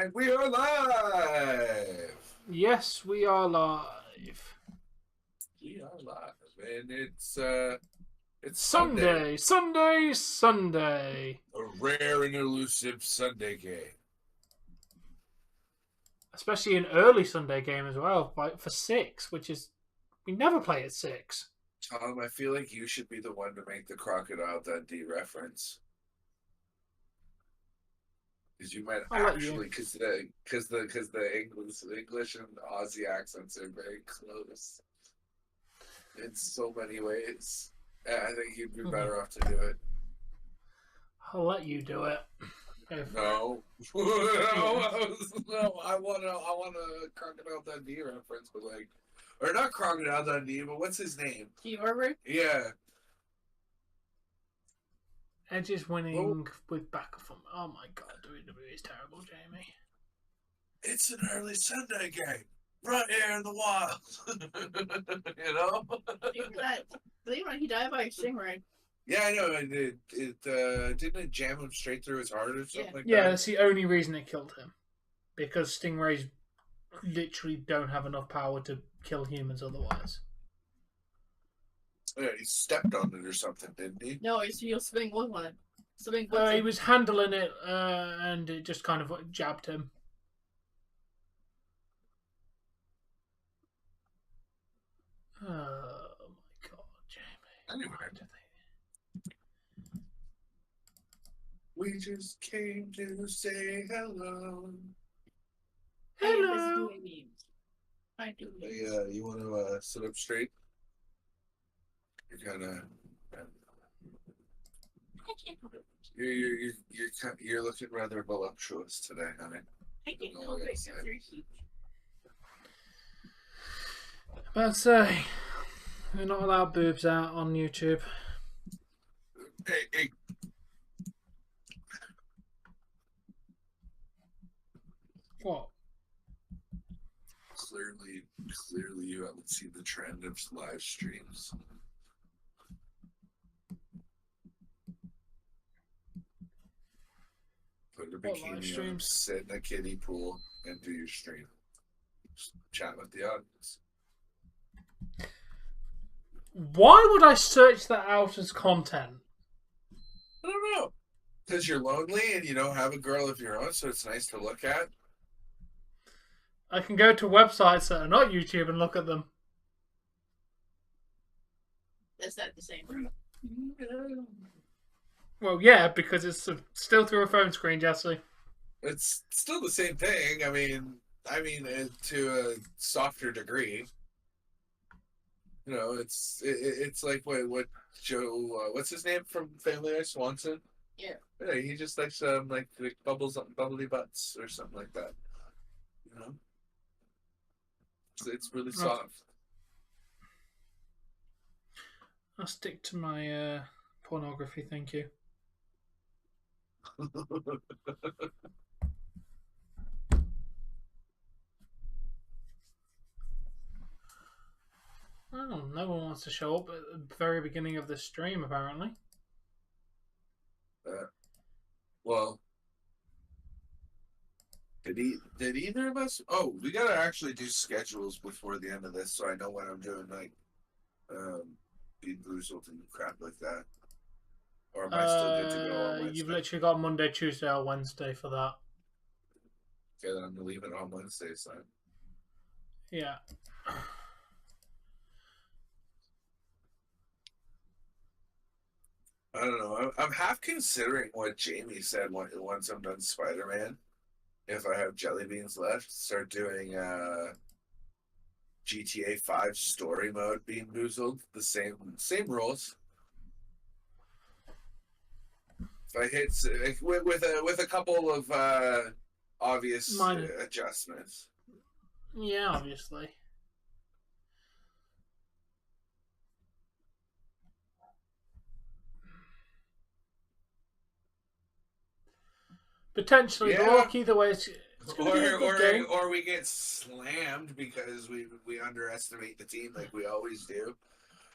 And we are live. Yes, we are live. We are live, and it's Sunday, Sunday. a rare and elusive Sunday game. Especially an early Sunday game as well, like for 6, which is we never play at 6. Tom, I feel like you should be the one to make the Crocodile Dundee reference. Because you might actually, because the English and Aussie accents are very close in so many ways. I think you'd be better off to do it. I'll let you do it. No, no, I want a Crocodile Dundee reference, but like, or not Crocodile Dundee, but what's his name? Steve Harvey? Yeah. Edge is winning with back from. Oh my god, WWE is terrible, Jamie. It's an early Sunday game, right here in the wild. You know? He died by a stingray. Yeah, I know. It didn't it jam him straight through his heart or something like that? Yeah, that's the only reason it killed him. Because stingrays literally don't have enough power to kill humans otherwise. Yeah, he stepped on it or something, didn't he? No, he was spinning wood on it. He was handling it, and it just kind of jabbed him. Oh my god, Jamie. Anyway. We just came to say hello. Hello. I do. Yeah, you want to sit up straight? You're kind of. You're looking rather voluptuous today, honey. I didn't know this. But say, we're not allowed boobs out on YouTube. Hey. What? Clearly, you haven't seen the trend of live streams. Put a bikini on, sit in a kiddie pool, and do your stream. Just chat with the audience. Why would I search that out as content? I don't know. Because you're lonely and you don't have a girl of your own, so it's nice to look at. I can go to websites that are not YouTube and look at them. Is that the same? Well, yeah, because it's still through a phone screen, Jesse. It's still the same thing. I mean, to a softer degree. You know, it's like what Joe, what's his name from Family Guy, Swanson? Yeah. Yeah, he just likes like bubbly butts or something like that. You know, it's really soft. I'll stick to my pornography, thank you. Oh, no one wants to show up at the very beginning of the stream, apparently. Well, did either of us? Oh, we gotta actually do schedules before the end of this, so I know when I'm doing like Beat Boozled and crap like that. Or am I still good to go on Wednesday? You've literally got Monday, Tuesday, or Wednesday for that. Okay, then I'm gonna leave it on Wednesdays then. Yeah. I don't know. I'm half considering what Jamie said once I'm done Spider-Man. If I have jelly beans left, start doing GTA 5 story mode Bean Boozled. The same rules. If I hit with a couple of obvious adjustments. Yeah, obviously. Potentially, yeah. Look, either way, it's or we get slammed because we underestimate the team like we always do.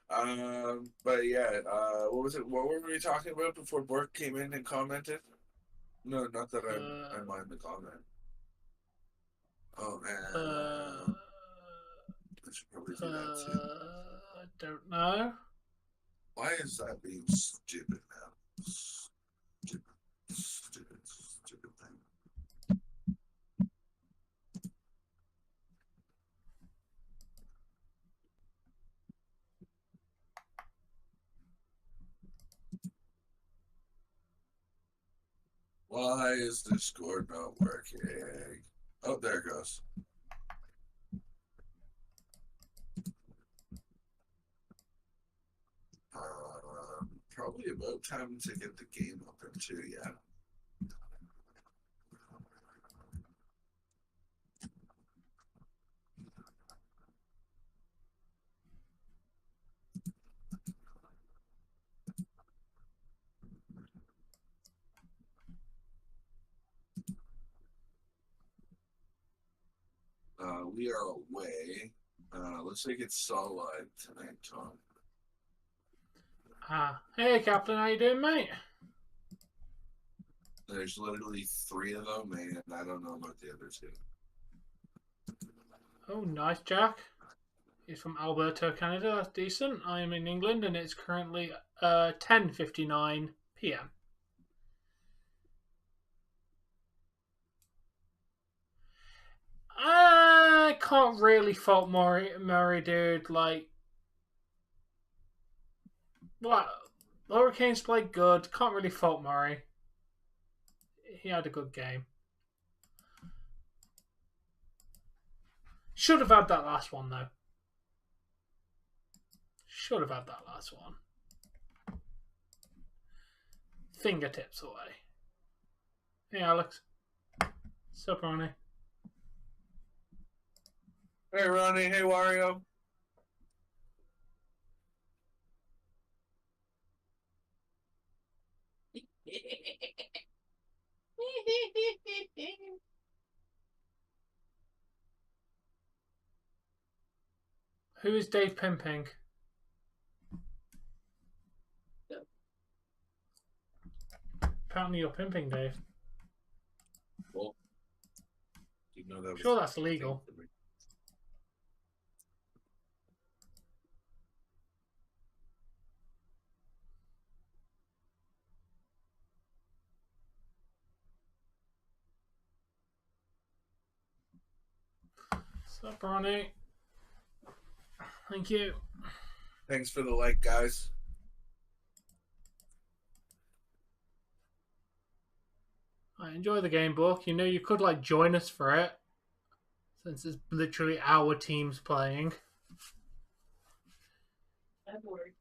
But yeah, what were we talking about before Bork came in and commented? No, not that I mind the comment. Oh man, Uh, I should probably do that too. I don't know. Why is that being stupid now? Stupid, stupid thing. Why is Discord not working? Oh, there it goes. Probably about time to get the game open too, yeah. We are away. Looks like it's solid tonight, Tom. Hey, Captain, how you doing, mate? There's literally 3 of them, and I don't know about the other 2. Oh, nice, Jack. He's from Alberta, Canada. That's decent. I am in England, and it's currently 10:59 p.m. I can't really fault Murray, dude. Like, what? Hurricanes played good. Can't really fault Murray. He had a good game. Should have had that last one, though. Should have had that last one. Fingertips away. Hey, Alex. Sup, Ronnie? Hey, Ronnie. Hey, Wario. Who is Dave pimping? Apparently you're pimping, Dave. Well, you know that was Sure, that's legal. Sup, Ronnie? Thank you. Thanks for the like, guys. I enjoy the game, book. You know, you could like join us for it, since it's literally our teams playing. I'm worried.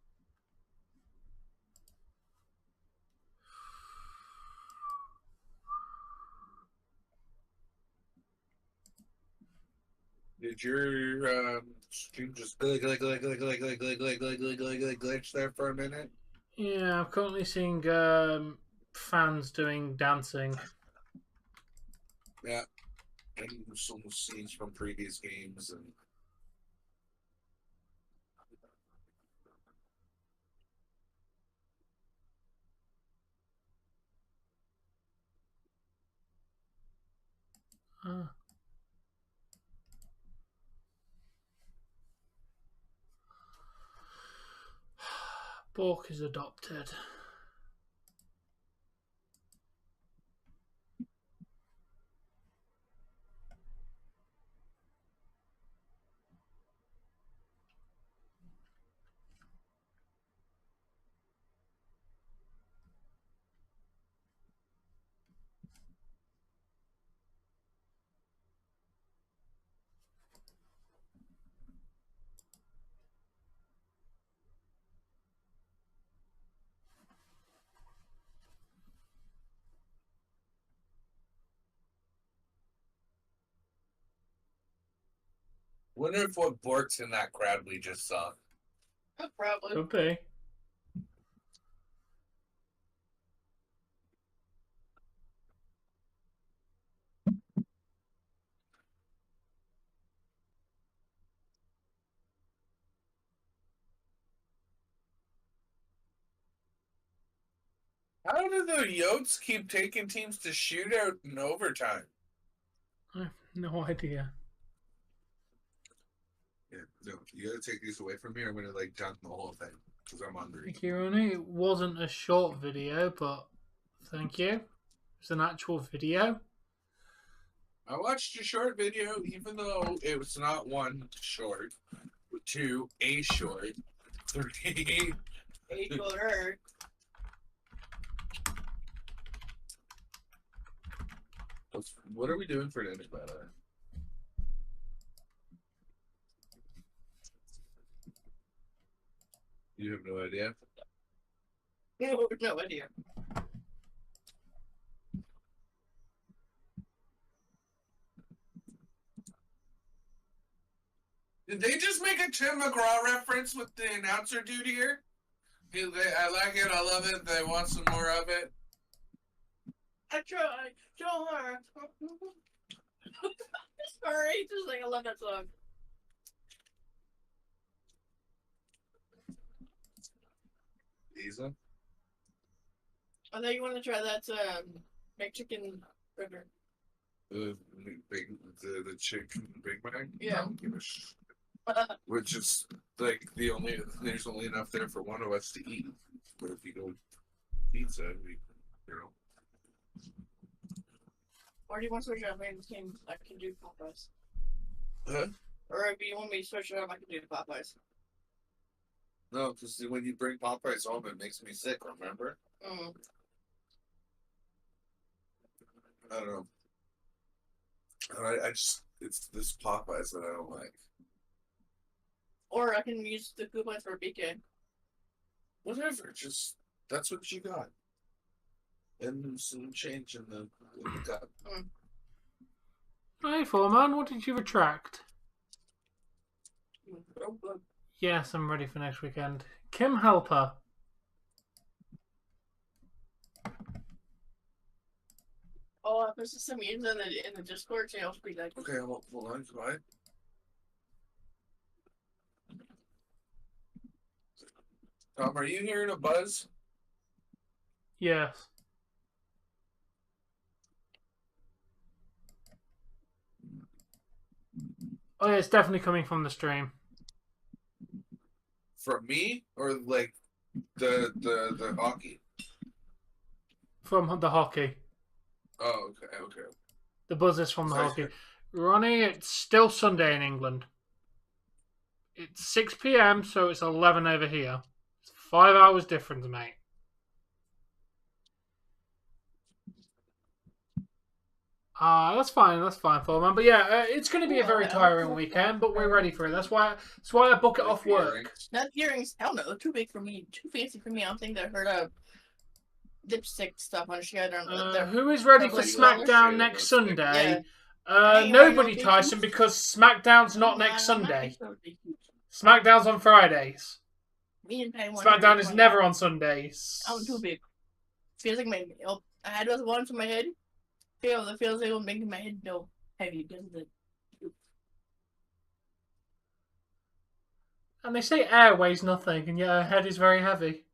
Did your stream just glitch there for a minute? Yeah, I'm currently seeing fans doing dancing. Yeah. And some scenes from previous games and Bork is adopted. wonder if what Bork's in that crowd we just saw. Probably. Could be. How do the Yotes keep taking teams to shootout in overtime? I have No idea. Yeah, no, you gotta take these away from me. I'm gonna like dunk the whole thing because I'm hungry. Thank you, Ronnie. It wasn't a short video, but thank you. It's an actual video. I watched a short video, even though it was not one short, two a short, three. A shorter. What are we doing for dinner, by the way? You have no idea. No idea. Did they just make a Tim McGraw reference with the announcer dude here? I like it. I love it. They want some more of it. I tried so hard. Sorry, just like I love that song. Lisa? I thought you wanted to try that McChicken burger. The chicken Big Mac? Yeah. I don't give a which is like there's only enough there for one of us to eat. But if you go pizza, Or do you want to switch it up? I can do Popeyes. Huh? Or if you want me to switch it up, I can do Popeyes. No, because when you bring Popeyes home, it makes me sick. Remember? Mm. I don't know. I just it's this Popeyes that I don't like. Or I can use the coupons for BK. Whatever, just that's what you got. And some change in the cup. Hey, Foreman, what did you retract? Oh, good. Yes, I'm ready for next weekend. Kim Helper. Oh, I posted some memes in the Discord channel. Pretty like. Okay, hold on, quiet. Tom, are you hearing a buzz? Yes. Oh, yeah, it's definitely coming from the stream. From me or like the hockey? From the hockey. Oh, okay. The buzz is from the Sorry, hockey. sir. Ronnie, it's still Sunday in England. It's 6 p.m, so it's 11 over here. It's 5 hours difference, mate. That's fine, Foreman. But yeah, it's going to be a very tiring weekend, but we're ready for it. That's why I book it off work. Not earrings. Hell no, too big for me. Too fancy for me. I don't think I heard of dipstick stuff on shit. Who is ready for Probably SmackDown next Sunday? Yeah. Nobody, Tyson, because SmackDown's not next Sunday. SmackDown's on Fridays. Me and Patty SmackDown is never on Sundays. I'm too big. Feels like my I had those ones in my head. It feels like it'll make my head go heavy because of the. And they say air weighs nothing, and yet her head is very heavy.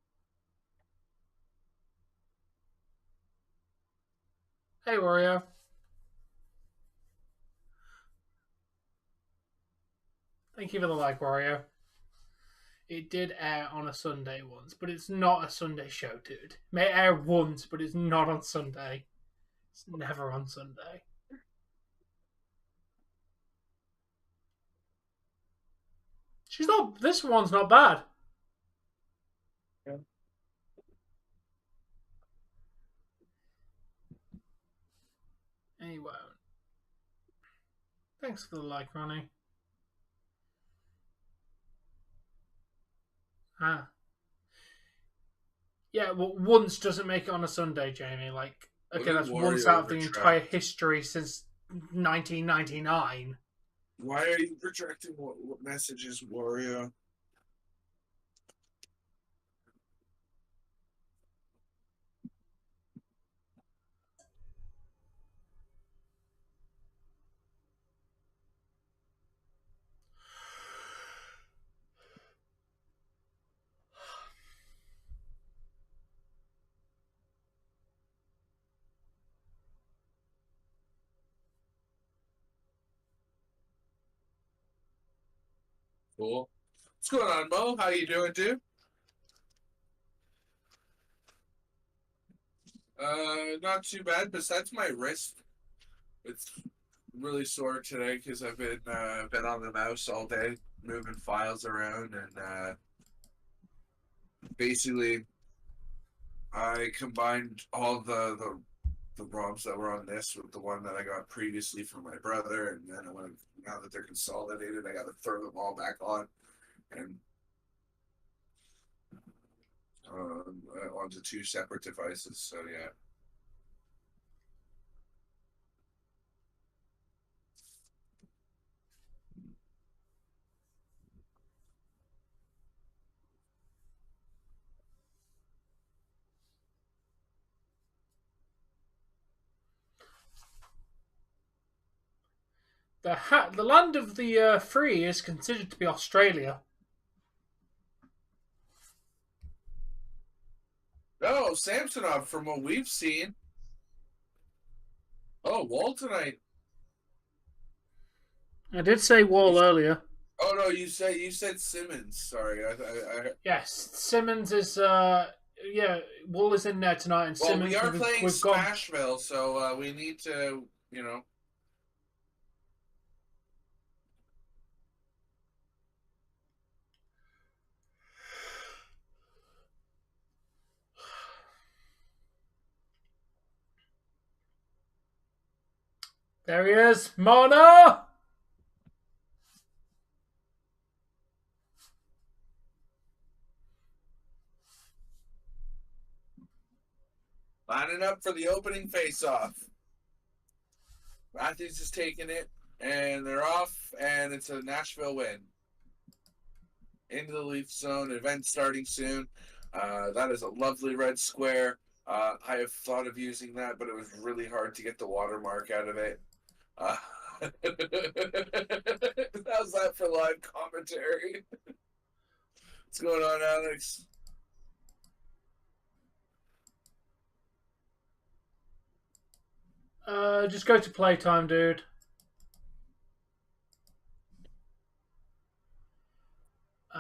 Hey, Wario. Thank you for the like, Wario. It did air on a Sunday once, but it's not a Sunday show, dude. It may air once, but it's not on Sunday. It's never on Sunday. This one's not bad. Yeah. Anyway. Thanks for the like, Ronnie. Yeah, well, once doesn't make it on a Sunday, Jamie. Like, okay, that's once out of the entire history since 1999. Why are you projecting what messages, Wario? Cool. What's going on, Mo? How you doing, dude? Not too bad. Besides my wrist, it's really sore today because I've been on the mouse all day, moving files around, and basically I combined all the ROMs that were on this with the one that I got previously from my brother, and then now that they're consolidated, I got to throw them all back on and onto two separate devices. So yeah. The land of the free is considered to be Australia. Oh, Samsonov, from what we've seen. Oh, Wall tonight. I did say Wall earlier. Oh no, you said Simmons. Sorry, I Yes, Simmons is. Wall is in there tonight, and well, Simmons. we are playing we've gone. Smashville, so we need to, you know. There he is, Mana. Lining up for the opening face-off. Matthews is taking it, and they're off, and it's a Nashville win. Into the Leaf zone, event starting soon. That is a lovely red square. I have thought of using that, but it was really hard to get the watermark out of it. How's that for live commentary? What's going on, Alex? Just go to playtime, dude.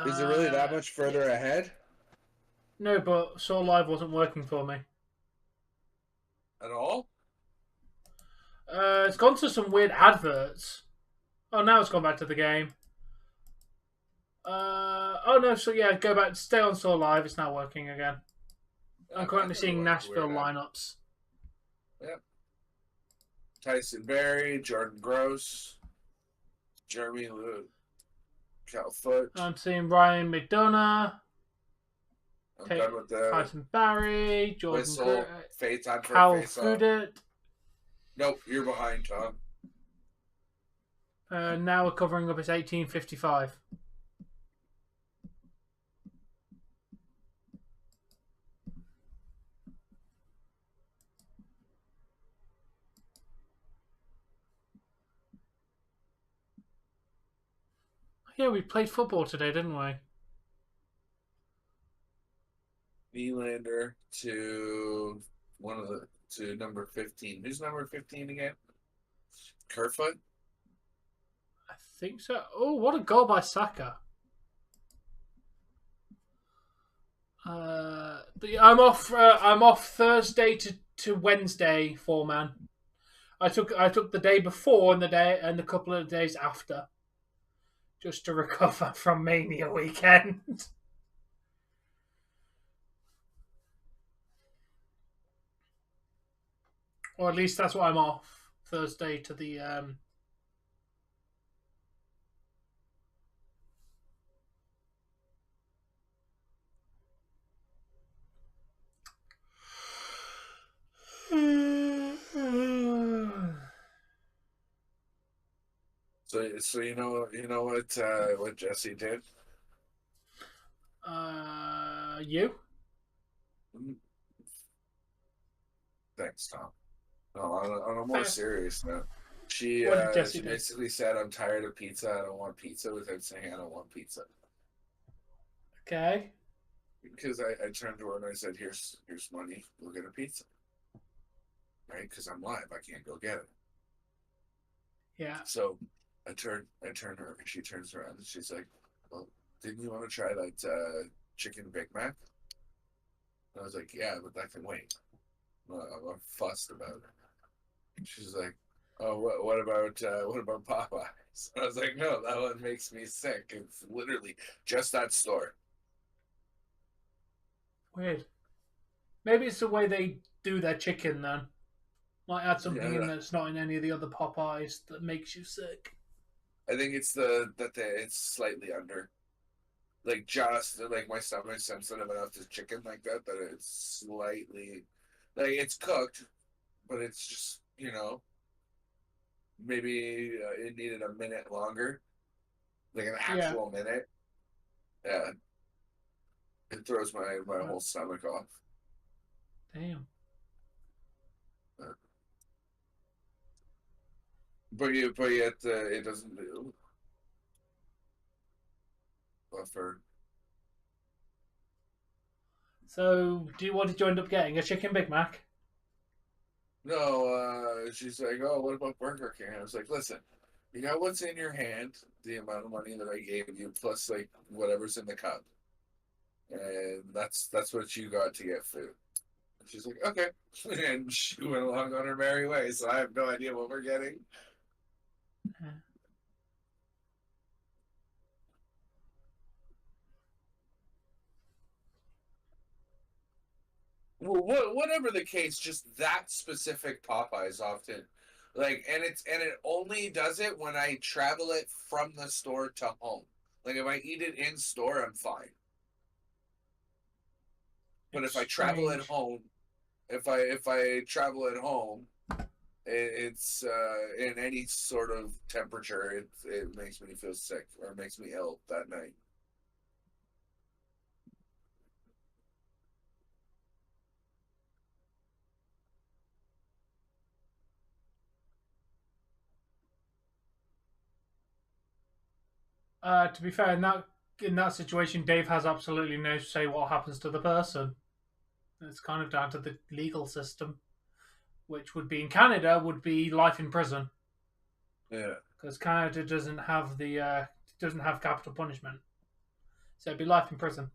Is it really that much further ahead? No, but Soul Live wasn't working for me. At all? It's gone to some weird adverts. Oh, now it's gone back to the game. Oh no, so yeah, go back, stay on Soul Live. It's now working again. I'm currently seeing Nashville lineups. Yep. Tyson Berry, Jordan Gross, Jeremy Lou, Cal Foot. I'm seeing Ryan McDonough. I'm done with the Tyson Barry, Jordan whistle. Fade time for Cal a face-off. Fudit. Nope, you're behind, Tom. Now we're covering up as 1855. Yeah, we played football today, didn't we? Nylander to number 15. Who's number 15 again? Kerfoot? I think so. Oh, what a goal by Saka. I'm off Thursday to Wednesday, foreman. I took the day before and the couple of days after, just to recover from Mania weekend. Or at least that's what I'm off Thursday to the So you know what Jesse did? You? Thanks, Tom. No, on a more serious note, she basically said, "I'm tired of pizza. I don't want pizza," without saying, "I don't want pizza." Okay. Because I turned to her and I said, "Here's money. Go get a pizza." Right? Because I'm live. I can't go get it. Yeah. So I turn her and she turns around and she's like, didn't you want to try that chicken Big Mac? And I was like, yeah, but that can wait. I'm fussed about it. She's like, oh, what about Popeyes? I was like, no, that one makes me sick. It's literally just that store. Weird. Maybe it's the way they do their chicken then. Might add something in Yeah, that's not in any of the other Popeyes that makes you sick. I think it's it's slightly under. Like just like my stomach's sensitive enough to chicken like that it's slightly like it's cooked, but it's just maybe it needed a minute longer, like an Yeah. actual minute. Yeah, it throws my whole stomach off. Damn. But yet it doesn't do buffer. So, what did you end up getting? A chicken Big Mac? No, she's like, oh, what about Burger King? I was like, listen, you got what's in your hand, the amount of money that I gave you, plus like whatever's in the cup, and that's what you got to get food. And she's like, okay, and she went along on her merry way. So I have no idea what we're getting. Well, whatever the case, just that specific Popeyes often, like, and it only does it when I travel it from the store to home. Like if I eat it in store, I'm fine. But if I travel at Strange. home, if I travel at home, it's in any sort of temperature, it makes me feel sick or makes me ill that night. To be fair, in that situation, Dave has absolutely no say what happens to the person. It's kind of down to the legal system, which would be in Canada would be life in prison Yeah. because Canada doesn't have capital punishment, so it'd be life in prison.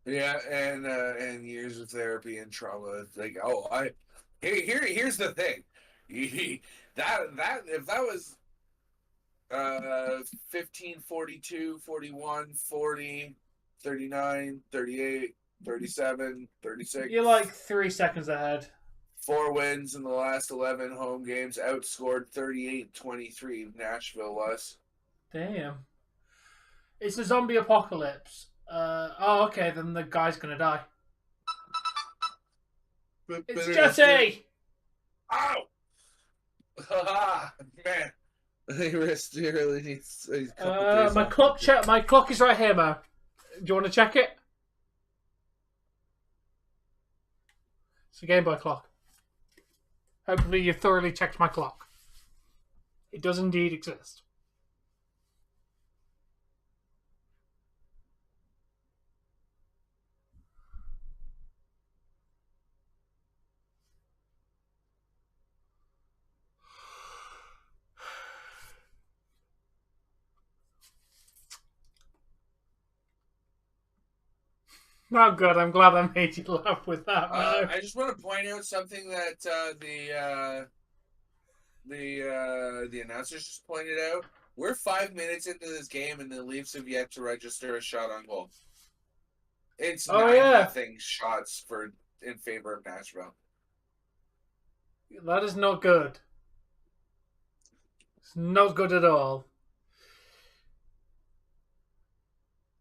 Yeah, and years of therapy and trauma. Like, oh, here's the thing, that if that was 15, 42, 41, 40, 39, 38, 37, 36. You're like 3 seconds ahead. 4 wins in the last 11 home games, outscored 38-23. Nashville was. Damn. It's a zombie apocalypse. Okay, then the guy's gonna die. It's Jesse! Ow! Man. He really needs a couple days my off. my clock is right here, Mo. Do you want to check it? It's a Game Boy clock. Hopefully you've thoroughly checked my clock. It does indeed exist. Oh, good. I'm glad I made you laugh with that, Mo. I just want to point out something that the announcers just pointed out. We're 5 minutes into this game, and the Leafs have yet to register a shot on goal. It's 9-0 shots in favor of Nashville. That is not good. It's not good at all.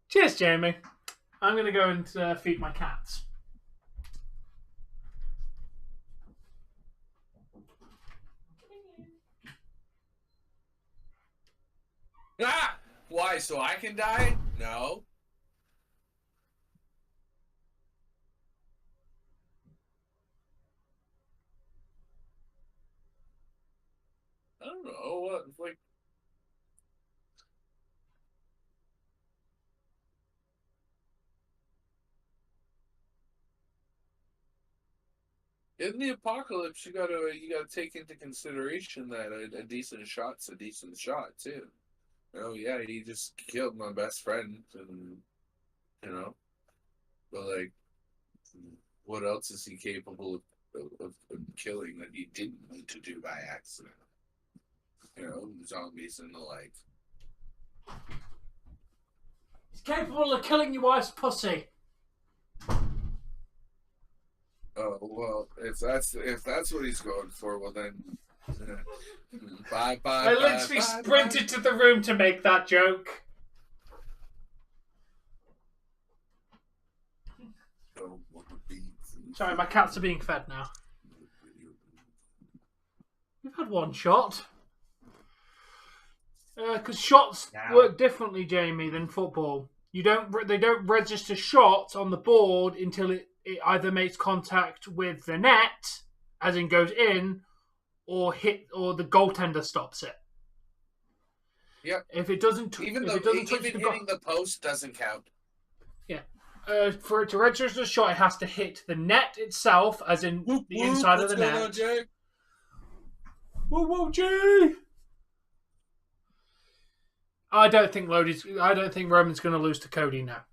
Cheers, Jamie. I'm going to go and feed my cats. Ah! Why? So I can die? No. I don't know what like. In the apocalypse, you gotta take into consideration that a decent shot's a decent shot too. Oh yeah, he just killed my best friend, and but like, what else is he capable of killing that he didn't mean to do by accident? Zombies and the like. He's capable of killing your wife's pussy. Oh well, if that's what he's going for, well then, bye. I literally sprinted to the room to make that joke. Sorry, my cats are being fed now. We've had one shot. Because shots work differently, Jamie, than football. They don't register shots on the board until it either makes contact with the net, as in goes in, or the goaltender stops it. Yep. If it doesn't, even hitting the post doesn't count. Yeah. For it to register a shot, it has to hit the net itself, as in the inside of the net. What's going on, Jay? Whoa, Jay! I don't think Roman's going to lose to Cody now.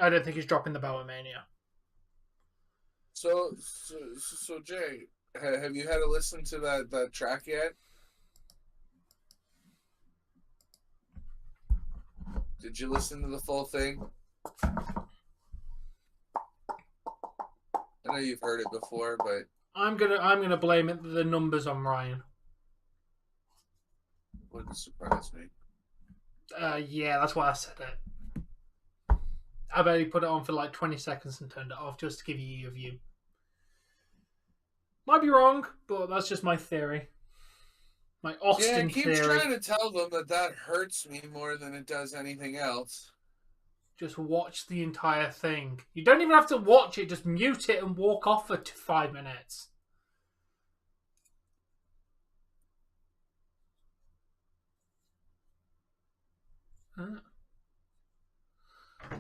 I don't think he's dropping the belt at Mania. So Jay, have you had a listen to that track yet? Did you listen to the full thing? I know you've heard it before, but I'm gonna blame the numbers on Ryan. Wouldn't surprise me. Yeah, that's why I said it. I bet he put it on for like 20 seconds and turned it off just to give you your view. Might be wrong, but that's just my theory. My Austin theory. Yeah, keep trying to tell them that hurts me more than it does anything else. Just watch the entire thing. You don't even have to watch it. Just mute it and walk off for 5 minutes. I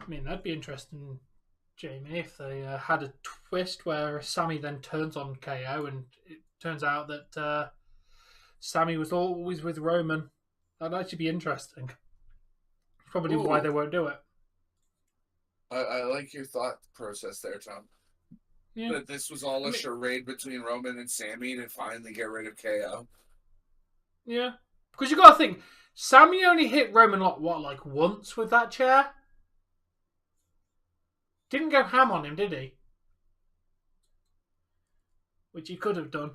mean, that'd be interesting, Jamie, if they had a twist where Sammy then turns on KO and it turns out that Sammy was always with Roman. That'd actually be interesting. Probably why they won't do it. I like your thought process there, Tom. Yeah. That this was all a charade between Roman and Sammy to finally get rid of KO. Yeah. Because you got to think, Sammy only hit Roman like once with that chair? Didn't go ham on him, did he? Which he could have done.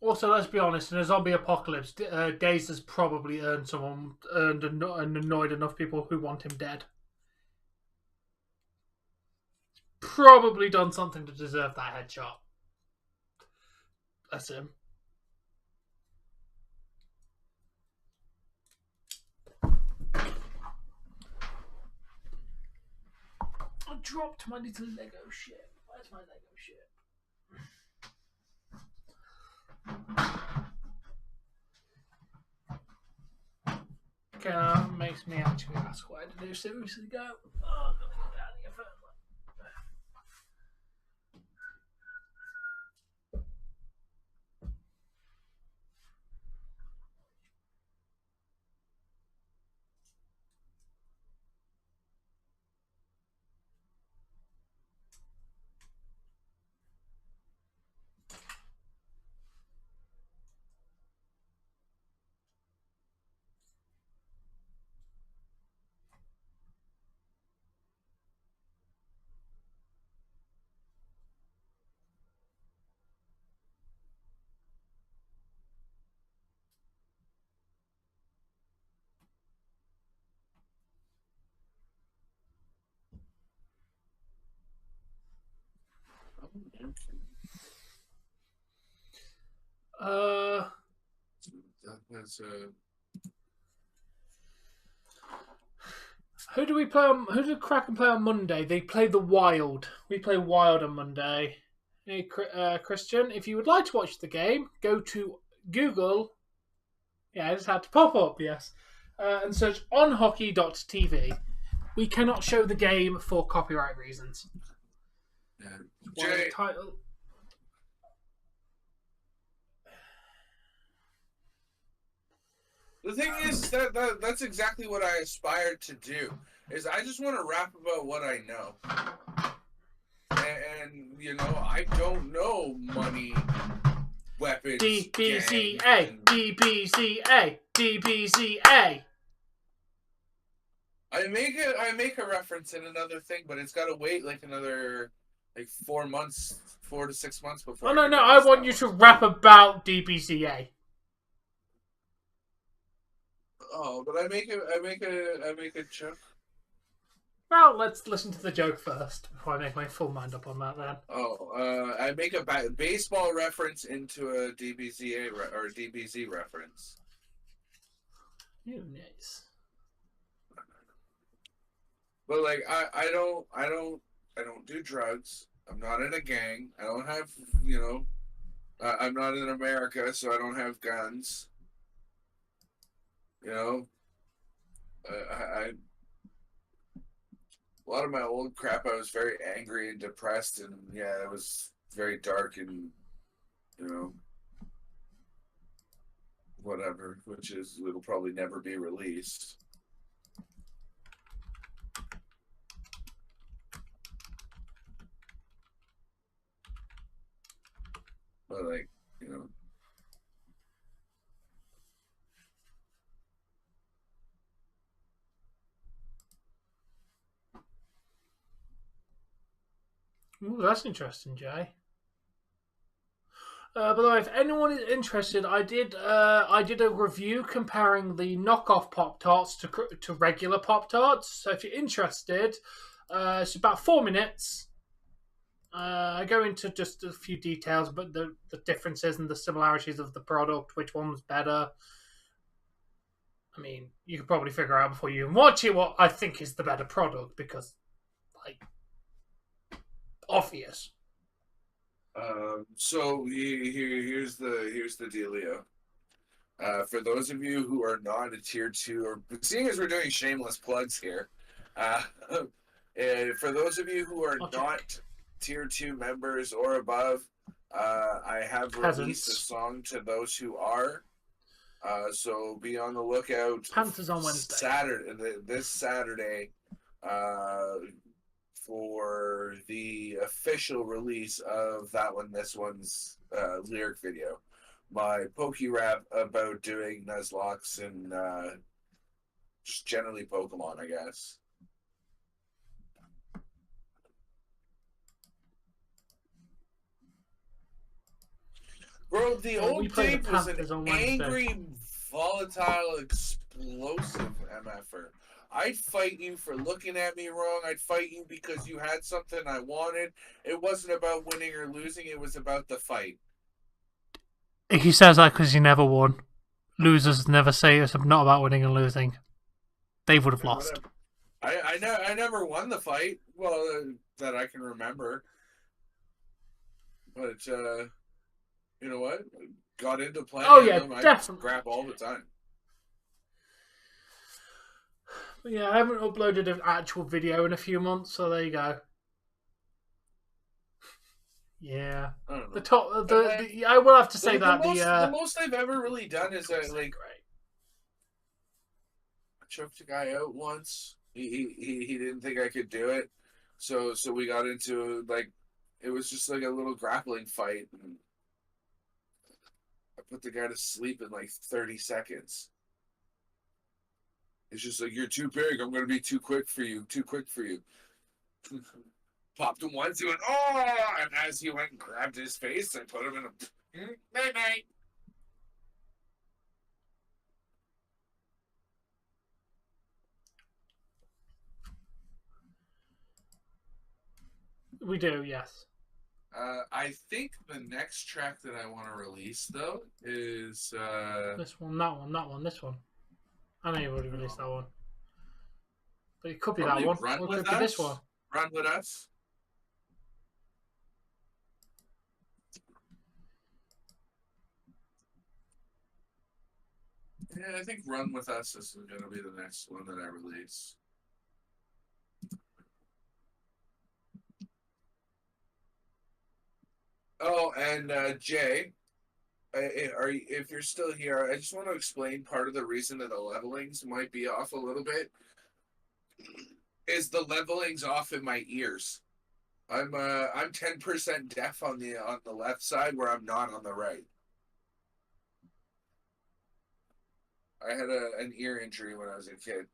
Also, let's be honest, in a zombie apocalypse, Daze has probably earned and annoyed enough people who want him dead. Probably done something to deserve that headshot. That's him. I dropped my little Lego ship. Where's my Lego ship? Okay, that makes me actually ask where did they seriously go? Oh, I'm gonna get down here further. Who do we play on? Who did Kraken play on Monday? They play the Wild. We play Wild on Monday. Hey, Christian, if you would like to watch the game, go to Google. Yeah, I just had to pop up, yes. And search onhockey.tv. We cannot show the game for copyright reasons. Yeah. Well, Jay, the title. the thing is that's exactly what I aspired to do. Is I just want to rap about what I know, and you know I don't know money, weapons, DBZA, gangs, and DBZA, DBZA. I make a reference in another thing, but it's got to wait like another 4 months, 4 to 6 months before. Oh no, can no! I release want that you one. to rap about DBZA. Oh, but I make a joke. Well, let's listen to the joke first before I make my full mind up on that. Then. Oh, I make a baseball reference into a DBZA or DBZ reference. Oh, nice. But like I don't do drugs. I'm not in a gang. I don't have I'm not in America, so I don't have guns. You know, I a lot of my old crap. I was very angry and depressed, and yeah, it was very dark and you know whatever, which is it'll probably never be released. But like you know. Ooh, that's interesting, Jay. By the way, if anyone is interested, I did a review comparing the knockoff Pop Tarts to regular Pop Tarts. So if you're interested, it's about 4 minutes. I go into just a few details, but the differences and the similarities of the product, which one's better. I mean, you could probably figure out before you even watch it what I think is the better product because, like, obvious. So here's the dealio. For those of you who are not a tier 2, or seeing as we're doing shameless plugs here, and for those of you who are not tier 2 members or above, I have released a song to those who are. So be on the lookout. Panthers on Wednesday. This Saturday, for the official release of that one, this one's lyric video. My pokey rap about doing Nuzlocke and just generally Pokemon, I guess. Bro, the old Dave was an angry, volatile, explosive MFer. I'd fight you for looking at me wrong. I'd fight you because you had something I wanted. It wasn't about winning or losing. It was about the fight. He says that because he never won. Losers never say it's not about winning and losing. Dave would have lost. I never won the fight. Well, that I can remember. But, you know what? Got into playing. Oh, yeah, them. definitely. I scrap all the time. Yeah, I haven't uploaded an actual video in a few months, so there you go. Yeah, I don't know. the top. I will have to say the most I've ever really done is I choked a guy out once. He didn't think I could do it, so we got into it was just like a little grappling fight, and I put the guy to sleep in 30 seconds. It's just like, you're too big. I'm going to be too quick for you. Too quick for you. Popped him once. He went, oh! And as he went and grabbed his face, I put him in a... Night-night. We do, yes. I think the next track that I want to release, though, is... This one, that one, this one. I know you've already released that one. But it could be that one. Or it could be this one. Run With Us. Yeah, I think Run With Us is going to be the next one that I release. Oh, and Jay, if you're still here, I just want to explain part of the reason that the levelings might be off a little bit is the levelings off in my ears. I'm 10% deaf on the left side where I'm not on the right. I had an ear injury when I was a kid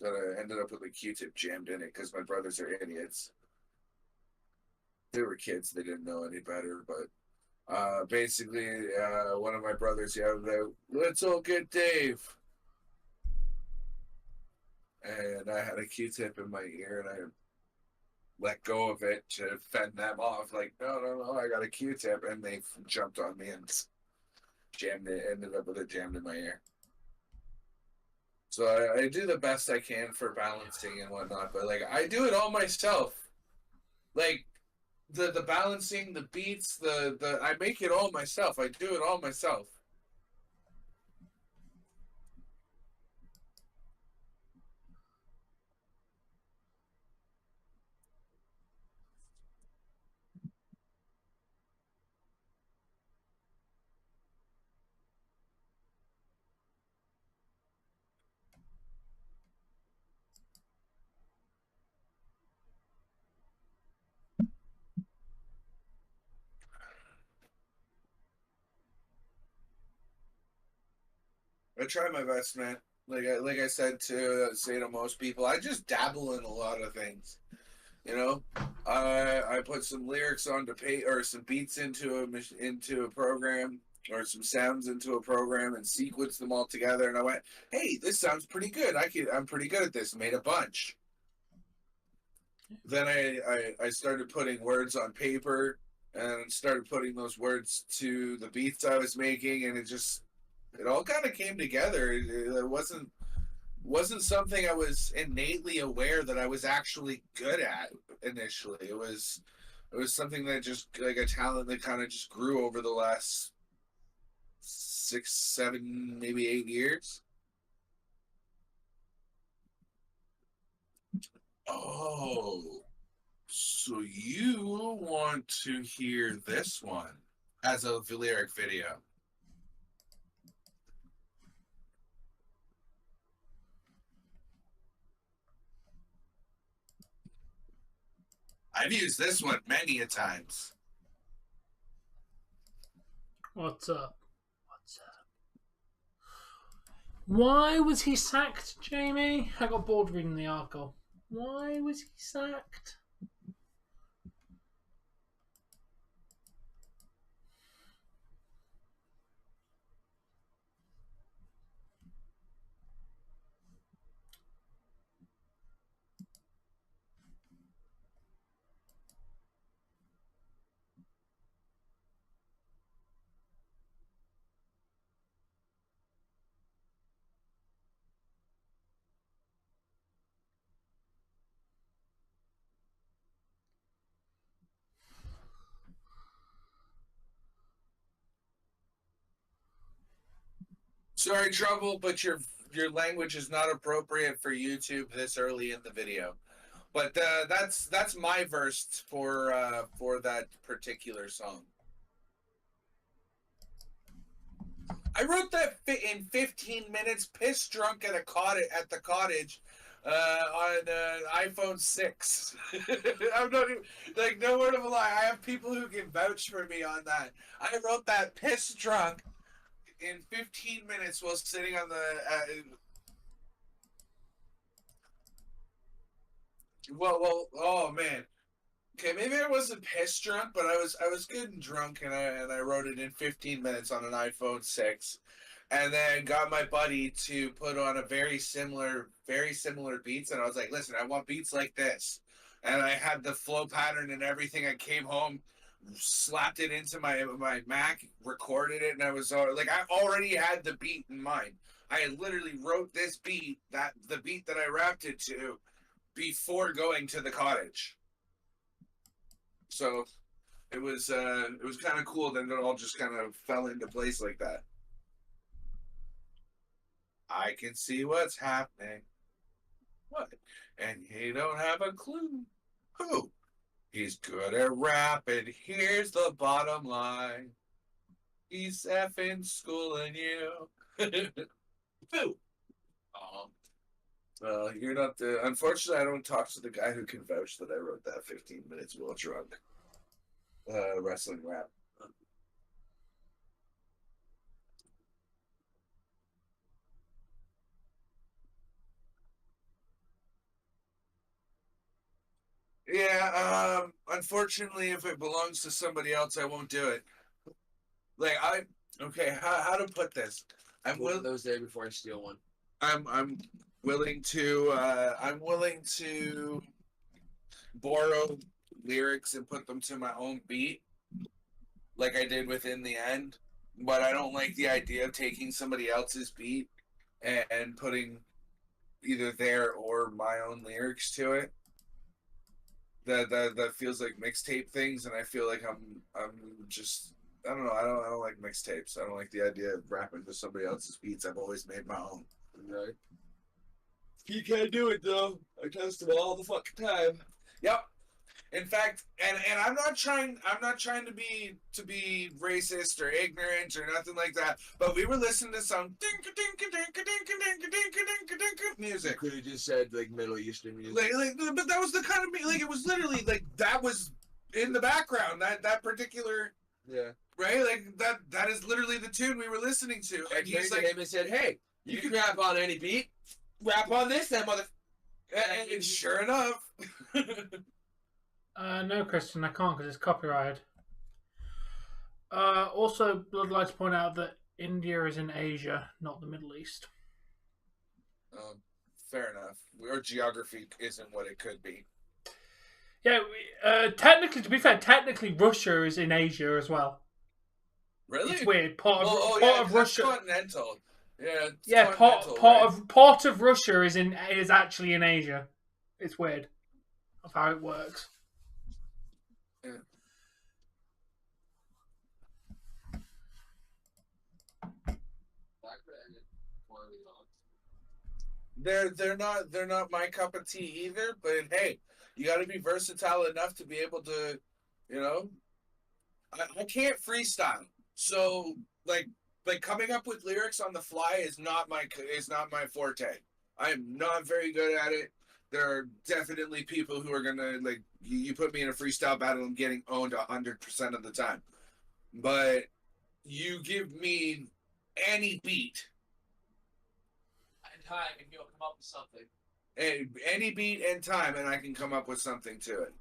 that I ended up with a Q-tip jammed in it because my brothers are idiots. They were kids; they didn't know any better. But basically, one of my brothers yelled out, "Let's all get Dave," and I had a Q-tip in my ear, and I let go of it to fend them off. Like, no, no, no, I got a Q-tip, and they jumped on me and jammed it. Ended up with it jammed in my ear. So I do the best I can for balancing and whatnot, but like I do it all myself. Like the balancing, the beats, the I make it all myself. I do it all myself. I try my best, man. Like I said to say to most people, I just dabble in a lot of things. You know, I put some lyrics onto pay or some beats into a program or some sounds into a program and sequence them all together. And I went, hey, this sounds pretty good. I'm pretty good at this. Made a bunch. Then I started putting words on paper and started putting those words to the beats I was making, and it all kind of came together. It wasn't something I was innately aware that I was actually good at initially. It was something that just like a talent that kind of just grew over the last 6, 7, maybe 8 years. Oh, so you want to hear this one as a lyric video? I've used this one many a times. What's up? What's up? Why was he sacked, Jamie? I got bored reading the article. Why was he sacked? Sorry, Trouble, but your language is not appropriate for YouTube this early in the video. But that's my verse for that particular song. I wrote that in 15 minutes, pissed drunk at the cottage, on iPhone 6. I'm not even, like, no word of a lie. I have people who can vouch for me on that. I wrote that pissed drunk in 15 minutes while sitting on the. Oh man. Okay, maybe I wasn't pissed drunk, but I was good and drunk, and I wrote it in 15 minutes on an iPhone 6, and then got my buddy to put on a very similar beats, and I was like, listen, I want beats like this, and I had the flow pattern and everything. I came home, slapped it into my Mac, recorded it, and I was like, I already had the beat in mind. I had literally wrote this beat, the beat that I rapped it to, before going to the cottage. So it was kind of cool. Then it all just kind of fell into place like that. I can see what's happening. What? And you don't have a clue. Who? He's good at rapping. Here's the bottom line. He's effing schooling you. Boo. You're not the. Unfortunately, I don't talk to the guy who can vouch that I wrote that 15 minutes while drunk. Wrestling rap. Yeah, unfortunately, if it belongs to somebody else, I won't do it. Like okay, how to put this? I'm One of those days before I steal one. I'm willing to borrow lyrics and put them to my own beat, like I did within the end. But I don't like the idea of taking somebody else's beat and putting either their or my own lyrics to it. That feels like mixtape things, and I feel like I'm just I don't know. I don't like mixtapes. I don't like the idea of rapping to somebody else's beats. I've always made my own. Right. You can't do it though. I test them all the fucking time. Yep. In fact, and I'm not trying to be racist or ignorant or nothing like that. But we were listening to some music. You could have just said like Middle Eastern music. But that was the kind of like it was literally like that was in the background. That particular right like that is literally the tune we were listening to. And he's like, him and said, "Hey, you can rap on any beat. Rap on this, then, mother." And sure enough. No, Christian, I can't because it's copyrighted. Also, I'd like to point out that India is in Asia, not the Middle East. Fair enough. Our geography isn't what it could be. Yeah, technically, to be fair, technically Russia is in Asia as well. Really? It's weird. Part of Russia. Continental. Yeah. Yeah, part of Russia is actually in Asia. It's weird of how it works. Yeah. They're not my cup of tea either, but hey, you got to be versatile enough to be able to, you know. I can't freestyle, so like coming up with lyrics on the fly is not my forte. I am not very good at it. There are definitely people who are gonna like you put me in a freestyle battle, I'm getting owned 100% of the time. But you give me any beat and time, and you'll come up with something. Any beat and time, and I can come up with something to it.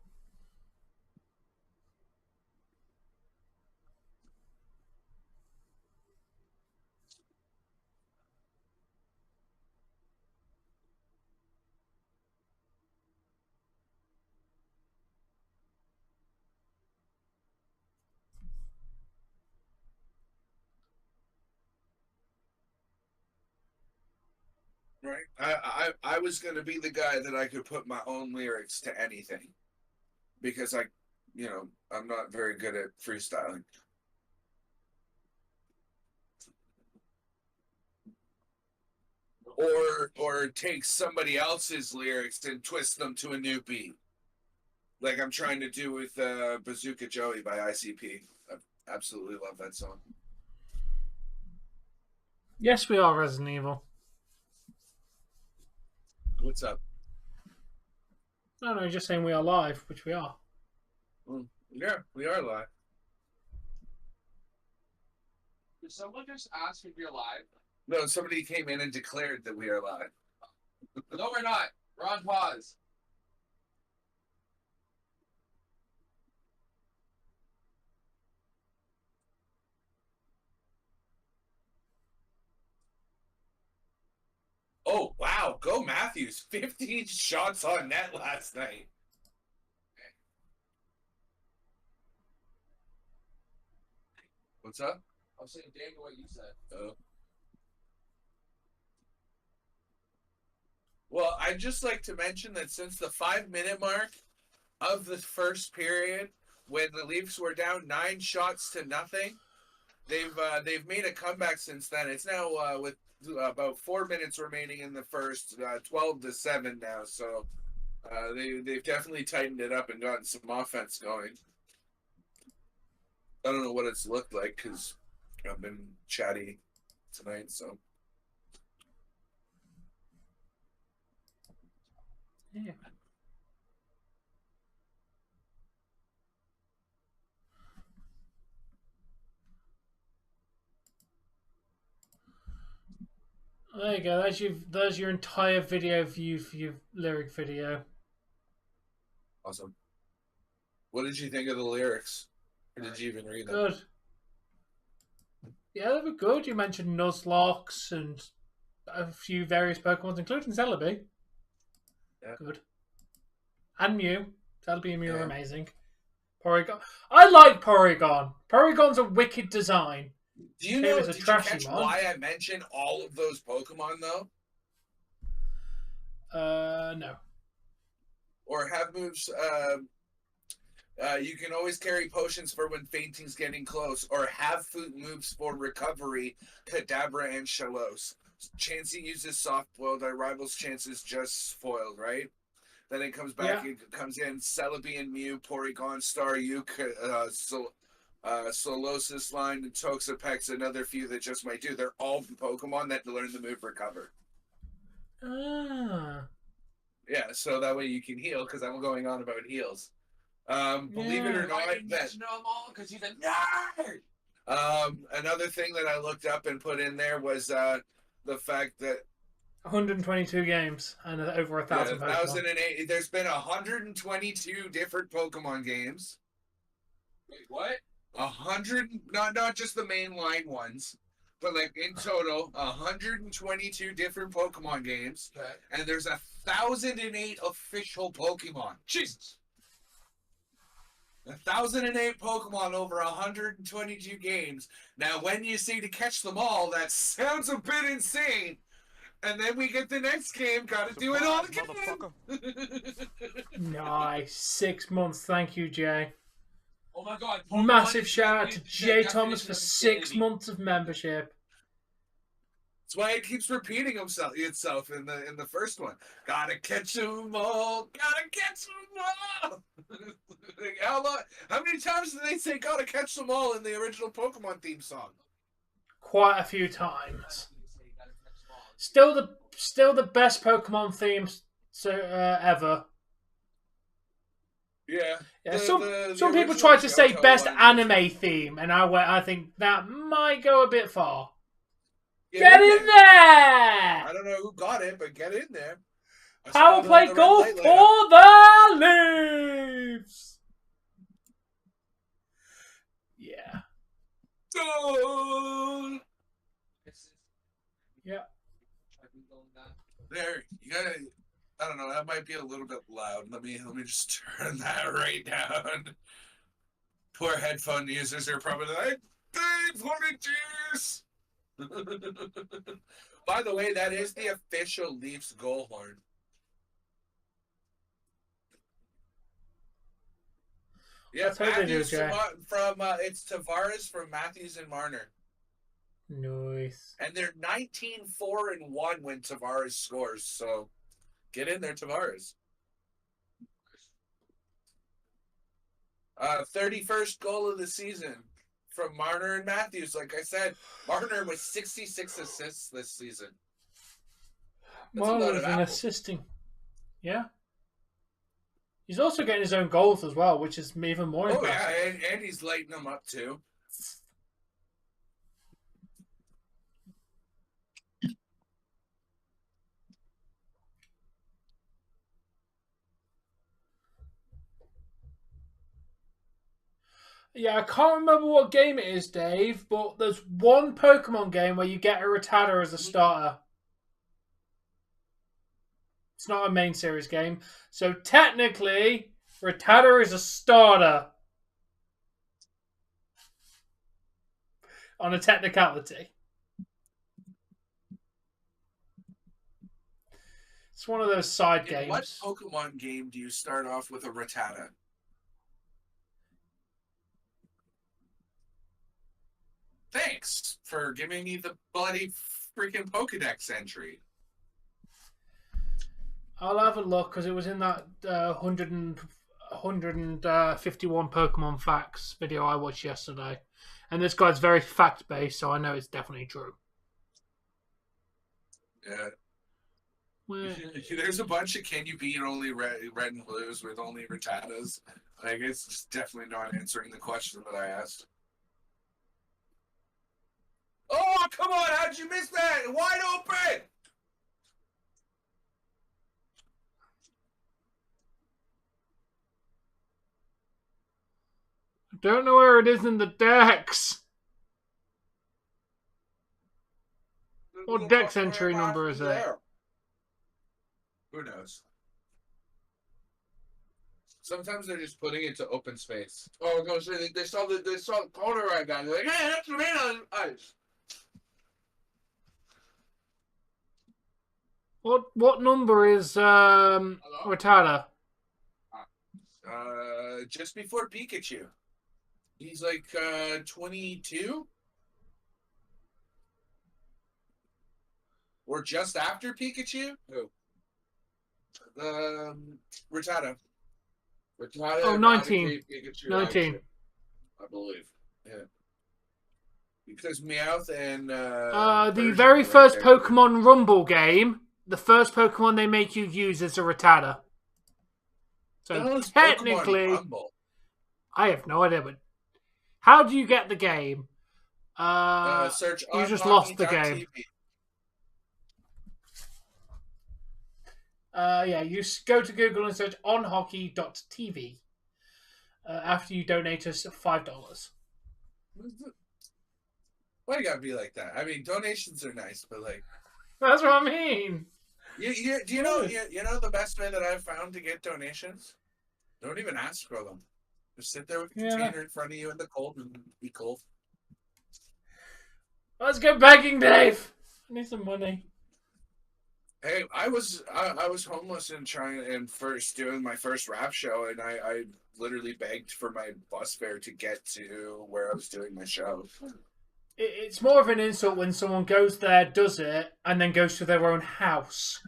Right. I was going to be the guy that I could put my own lyrics to anything because I'm not very good at freestyling. Or take somebody else's lyrics and twist them to a new beat. Like I'm trying to do with Bazooka Joey by ICP. I absolutely love that song. Yes, we are Resident Evil. What's up? No, just saying we are live, which we are. Yeah, we are live. Did someone just ask if you're live? No, somebody came in and declared that we are live. No, we're not. We're on pause. Oh, wow. Go Matthews. 15 shots on net last night. What's up? I was saying damn what you said. Oh. Well, I'd just like to mention that since the 5-minute mark of the first period, when the Leafs were down 9 shots to nothing, they've made a comeback since then. It's now with about 4 minutes remaining in the first, 12-7 now. So They've definitely tightened it up and gotten some offense going. I don't know what it's looked like because I've been chatty tonight. So Yeah. There you go. There's your entire video view for your lyric video. awesome. What did you think of the lyrics? Or did you even read them? Good. Yeah, they were good. You mentioned Nuzlocke and a few various Pokemons, including Celebi. Yeah. Good. And Mew. Celebi and Mew are Yeah. amazing. Porygon. I like Porygon. Porygon's a wicked design. Do you Maybe know? it's a Did you trashy catch one. why I mentioned all of those Pokemon though? No. Or have moves. You can always carry potions for when fainting's getting close, or have food moves for recovery. Kadabra and Shalose. Chansey uses soft boiled. Our rival's chances just foiled, right? Then it comes back. Yeah. It comes in Celebi and Mew, Porygon, Staryu, Solosis line, and Toxapex. Another few that just might do. They're all Pokemon that learn the move Recover. Ah. Yeah, so that way you can heal because I'm going on about heals. Believe it or not, that know them all because he's a nerd. another thing that I looked up and put in there was the fact that 122 games and over 1,000 Pokemon. 1,008. There's been 122 different Pokemon games. Wait, what? 100, not just the mainline ones, but like in total, 122 different Pokemon games, Okay. and there's 1,008 official Pokemon. Jesus. 1,008 Pokemon over 122 games. Now, when you say to catch them all, that sounds a bit insane. And then we get the next game, gotta do it all again. Nice. 6 months. Thank you, Jay. Oh my God. Pokemon Massive is shout out the to definition Jay of Thomas for 6 insanity. months of membership. That's why it keeps repeating itself in the first one. Gotta catch them all. Gotta catch them all. Like, how many times did they say "gotta catch them all" in the original Pokemon theme song? Quite a few times. Still the best Pokemon themes ever. Yeah. Yeah, some people original tried to say Johto best one- anime theme, and I think that might go a bit far. Get in there! I don't know who got it, but get in there. I Power saw play the red golf light light up. for the Leafs! Yeah. Goal! Yeah. There, you gotta. I don't know. That might be a little bit loud. Let me just turn that right down. Poor headphone users are probably like, "Dave, what it is." By the way, that is the official Leafs goal horn. Yeah, That's how they do, Matthews Jay. from it's Tavares from Matthews and Marner, Nice. and they're 19-4-1 when Tavares scores. So get in there, Tavares. 31st goal of the season from Marner and Matthews. Like I said, Marner with 66 assists this season. That's a lot Marner's of an apples. assisting. Yeah. He's also getting his own goals as well, which is even more Oh impressive. yeah, and he's lighting them up too. Yeah, I can't remember what game it is, Dave, but there's one Pokemon game where you get a Rattata as a starter. It's not a main series game. So technically, Rattata is a starter. On a technicality. It's one of those side In what games. Pokemon game do you start off with a Rattata? Thanks for giving me the bloody freaking Pokedex entry. I'll have a look because it was in that 151 Pokemon facts video I watched yesterday. And this guy's very fact based, so I know it's definitely true. Yeah. Where- There's a bunch of can you beat only red and blues with only Rattatas. Like, it's just definitely not answering the question that I asked. Oh, come on! How'd you miss that? Wide open! I don't know where it is in the decks. What dex entry number is it? Who knows? Sometimes they're just putting it to open space. Oh, I was gonna say they saw the corner right guy. They're like, hey, that's the man on ice. What number is Rattata? Just before Pikachu. He's like 22? Or just after Pikachu? Who? Rattata. Rattata. Oh, 19. Pikachu 19. I believe. Yeah. Because Meowth and The Persian very are first right there. Pokemon Rumble game, the first Pokemon they make you use is a Rattata. So That was technically, Pokemon Rumble. I have no idea, but how do you get the game? Search you just lost the game. unhockey.tv. Yeah, you go to Google and search onhockey.tv after you donate us $5. Why you gotta be like that? I mean, donations are nice, but like, That's what I mean. do you know the best way that I've found to get donations? Don't even ask for them. Just sit there with a container in front of you in the cold and be cold. Let's go begging, Dave. I need some money. Hey, I was homeless and first doing my first rap show, and I literally begged for my bus fare to get to where I was doing my show. It's more of an insult when someone goes there, does it, and then goes to their own house.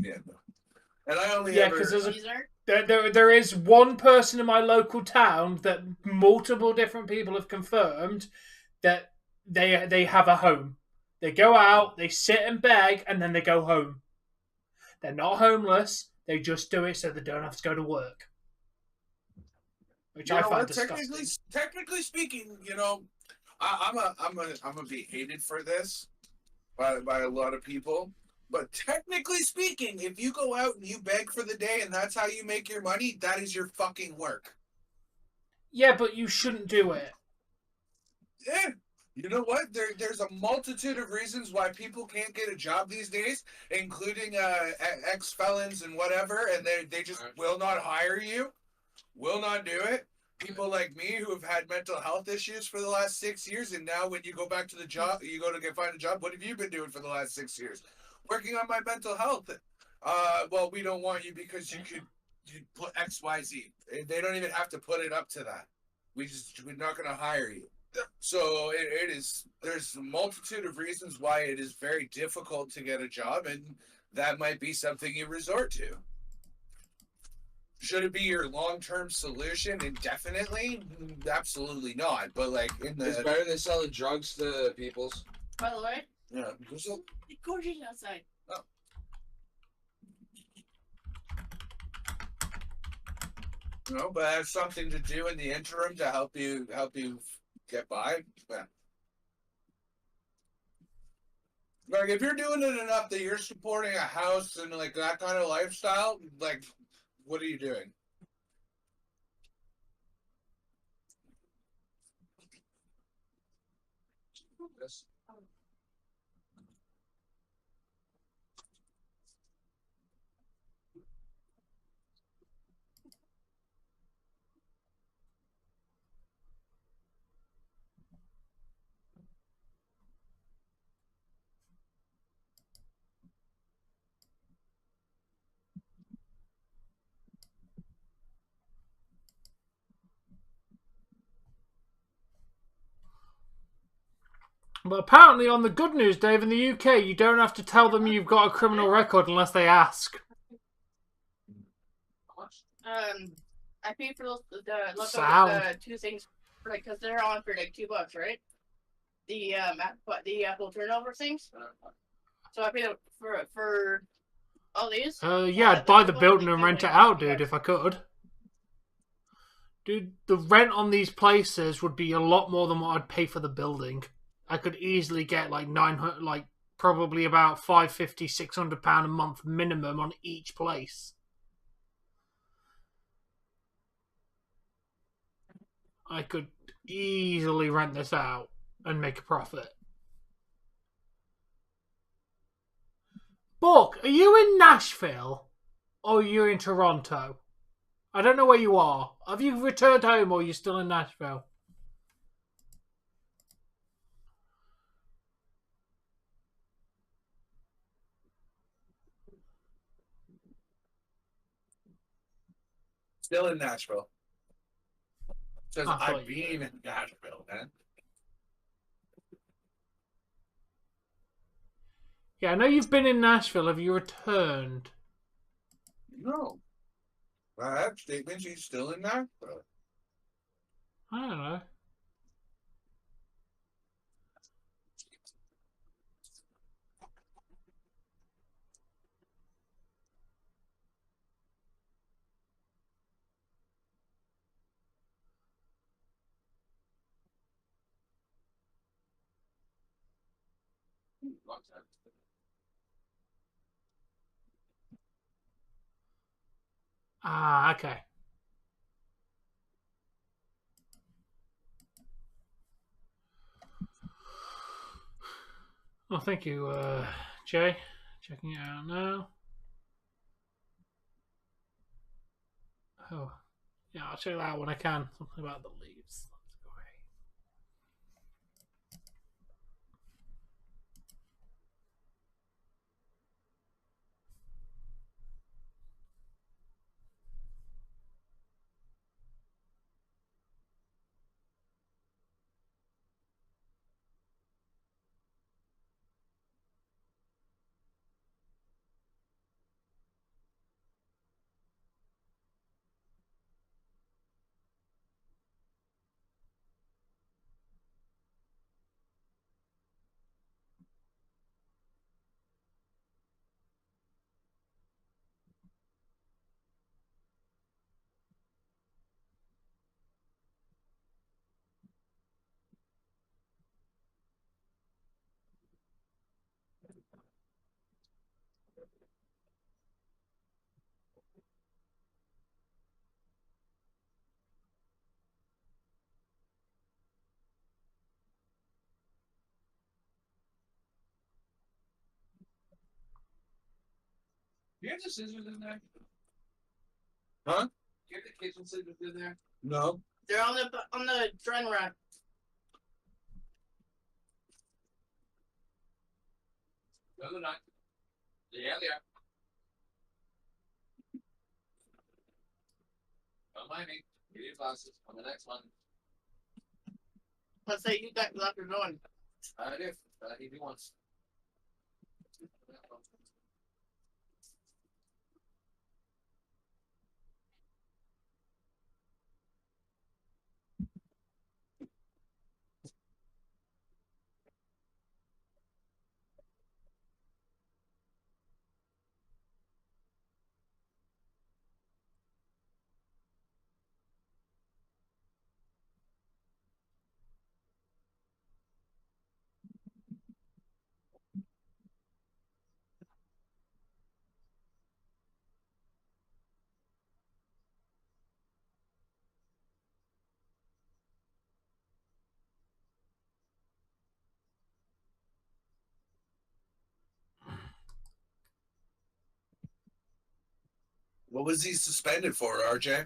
Yeah, and I only because Caesar? there is one person in my local town that multiple different people have confirmed that they have a home. They go out, they sit and beg, and then they go home. They're not homeless. They just do it so they don't have to go to work. Which I find disgusting. Technically speaking, I'm gonna be hated for this by a lot of people. But technically speaking, if you go out and you beg for the day and that's how you make your money, that is your fucking work. Yeah, but you shouldn't do it. Yeah. You know what? There's a multitude of reasons why people can't get a job these days, including ex-felons and whatever, and they just will not hire you, will not do it. People like me who have had mental health issues for the last 6 years, and now when you go back to the job, you go to find a job, what have you been doing for the last 6 years? Working on my mental health. Well, we don't want you because you put X, Y, Z. They don't even have to put it up to that. We're not going to hire you. So there's a multitude of reasons why it is very difficult to get a job, and that might be something you resort to. Should it be your long-term solution indefinitely? Absolutely not. But like It's better than selling drugs to peoples. By the way, yeah, it's gorgeous outside. But that's something to do in the interim to help you get by. Yeah. Like if you're doing it enough that you're supporting a house and like that kind of lifestyle, like what are you doing? Yes. But apparently on the good news, Dave, in the UK, you don't have to tell them you've got a criminal record unless they ask. I paid for those Sound. the 2 things, like, because they're on for like $2, right? The Apple turnover things. So I paid for all these. Yeah, I'd buy the building and rent it out, dude, if I could. Dude, the rent on these places would be a lot more than what I'd pay for the building. I could easily get like 900, like probably about £550, £600 a month minimum on each place. I could easily rent this out and make a profit. Buck, are you in Nashville or are you in Toronto? I don't know where you are. Have you returned home or are you still in Nashville? Still in Nashville. Says I thought I've been in Nashville, man. Yeah, I know you've been in Nashville. Have you returned? No. I have statements he's still in Nashville. I don't know. Ah, okay. Well, thank you, Jay. Checking it out now. Oh, yeah, I'll check that out when I can. Something about the leaves. That's great. Do you have the scissors in there? Huh? Do you have the kitchen scissors in there? No. They're on the drying rack. No, they're not. Yeah, they are. Don't mind me. Get your glasses on the next one. Let's say you got after going. I do. He do once. What was he suspended for, RJ?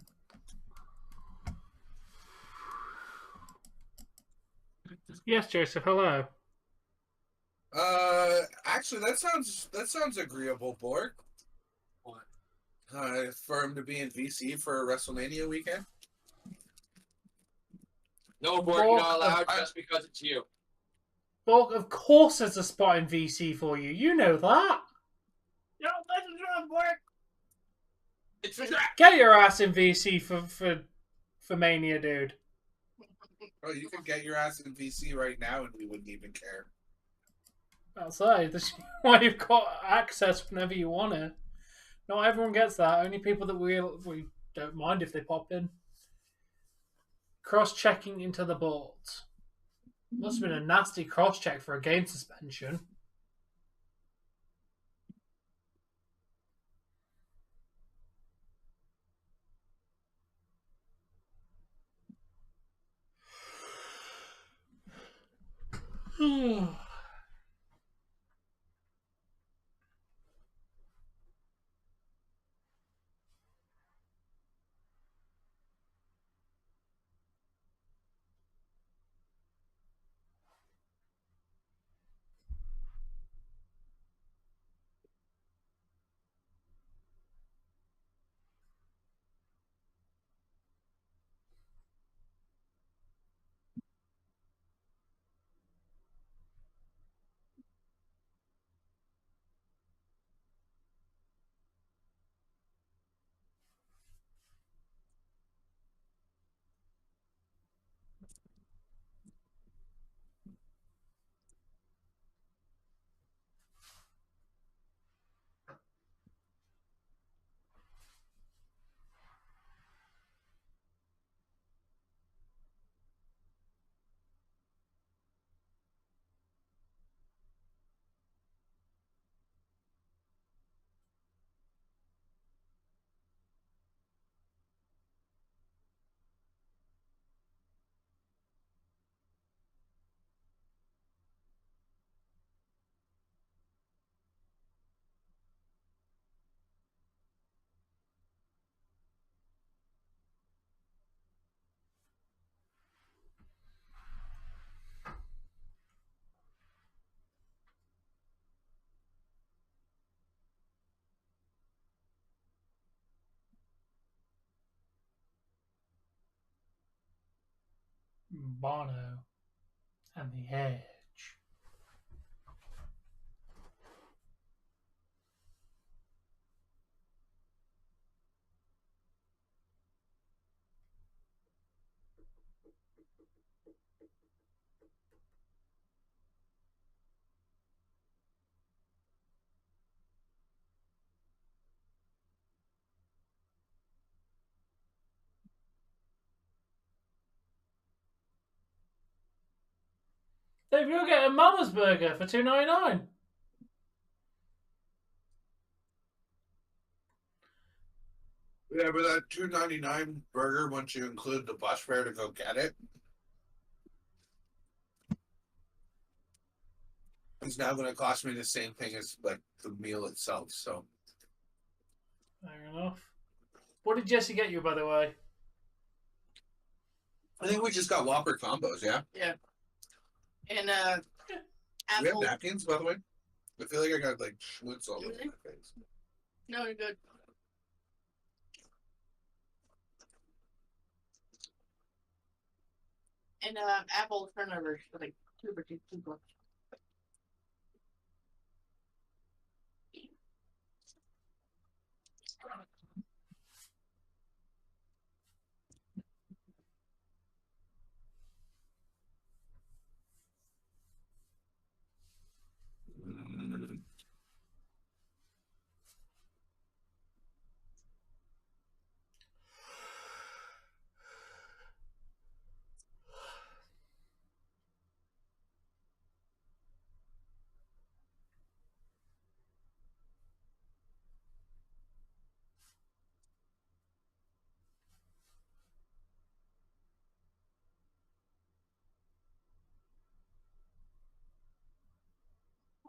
Yes, Joseph. Hello. Actually, that sounds agreeable, Borg. What? For him to be in VC for a WrestleMania weekend. No, Borg, you're not allowed just because it's you. Well, of course there's a spot in VC for you. You know that. No, that's not work. It's for that. Get your ass in VC for Mania, dude. Oh, you can get your ass in VC right now, and we wouldn't even care. Outside, that's why you've got access whenever you want it. Not everyone gets that. Only people that we don't mind if they pop in. Cross-checking into the boards. Must have been a nasty cross-check for a game suspension. Bono and the Edge. Dave, you'll get a Mama's Burger for $2.99. Yeah, but that $2.99 burger, once you include the bus fare to go get it, is now going to cost me the same thing as like the meal itself. So Fair enough. What did Jesse get you, by the way? I think we just got Whopper combos. Yeah. Yeah. And Do we have apple. napkins, by the way? I feel like I got like schmutz all over Really? my face. No, you're good. And apple turnovers for like $2 for $2.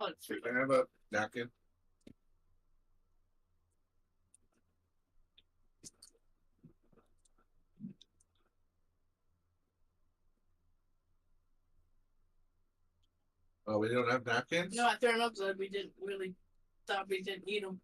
Oh, it's free. Can I have a napkin? Oh, we don't have napkins? No, I threw them up so we didn't really thought we didn't eat them.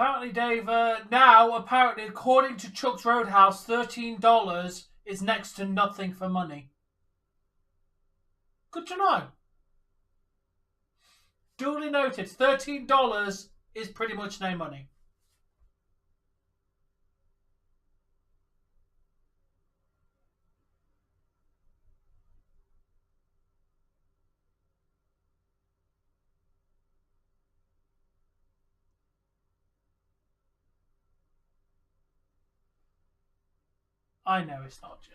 Apparently, Dave, now, apparently, according to Chuck's Roadhouse, $13 is next to nothing for money. Good to know. Duly noted, $13 is pretty much no money. I know it's not, Jay.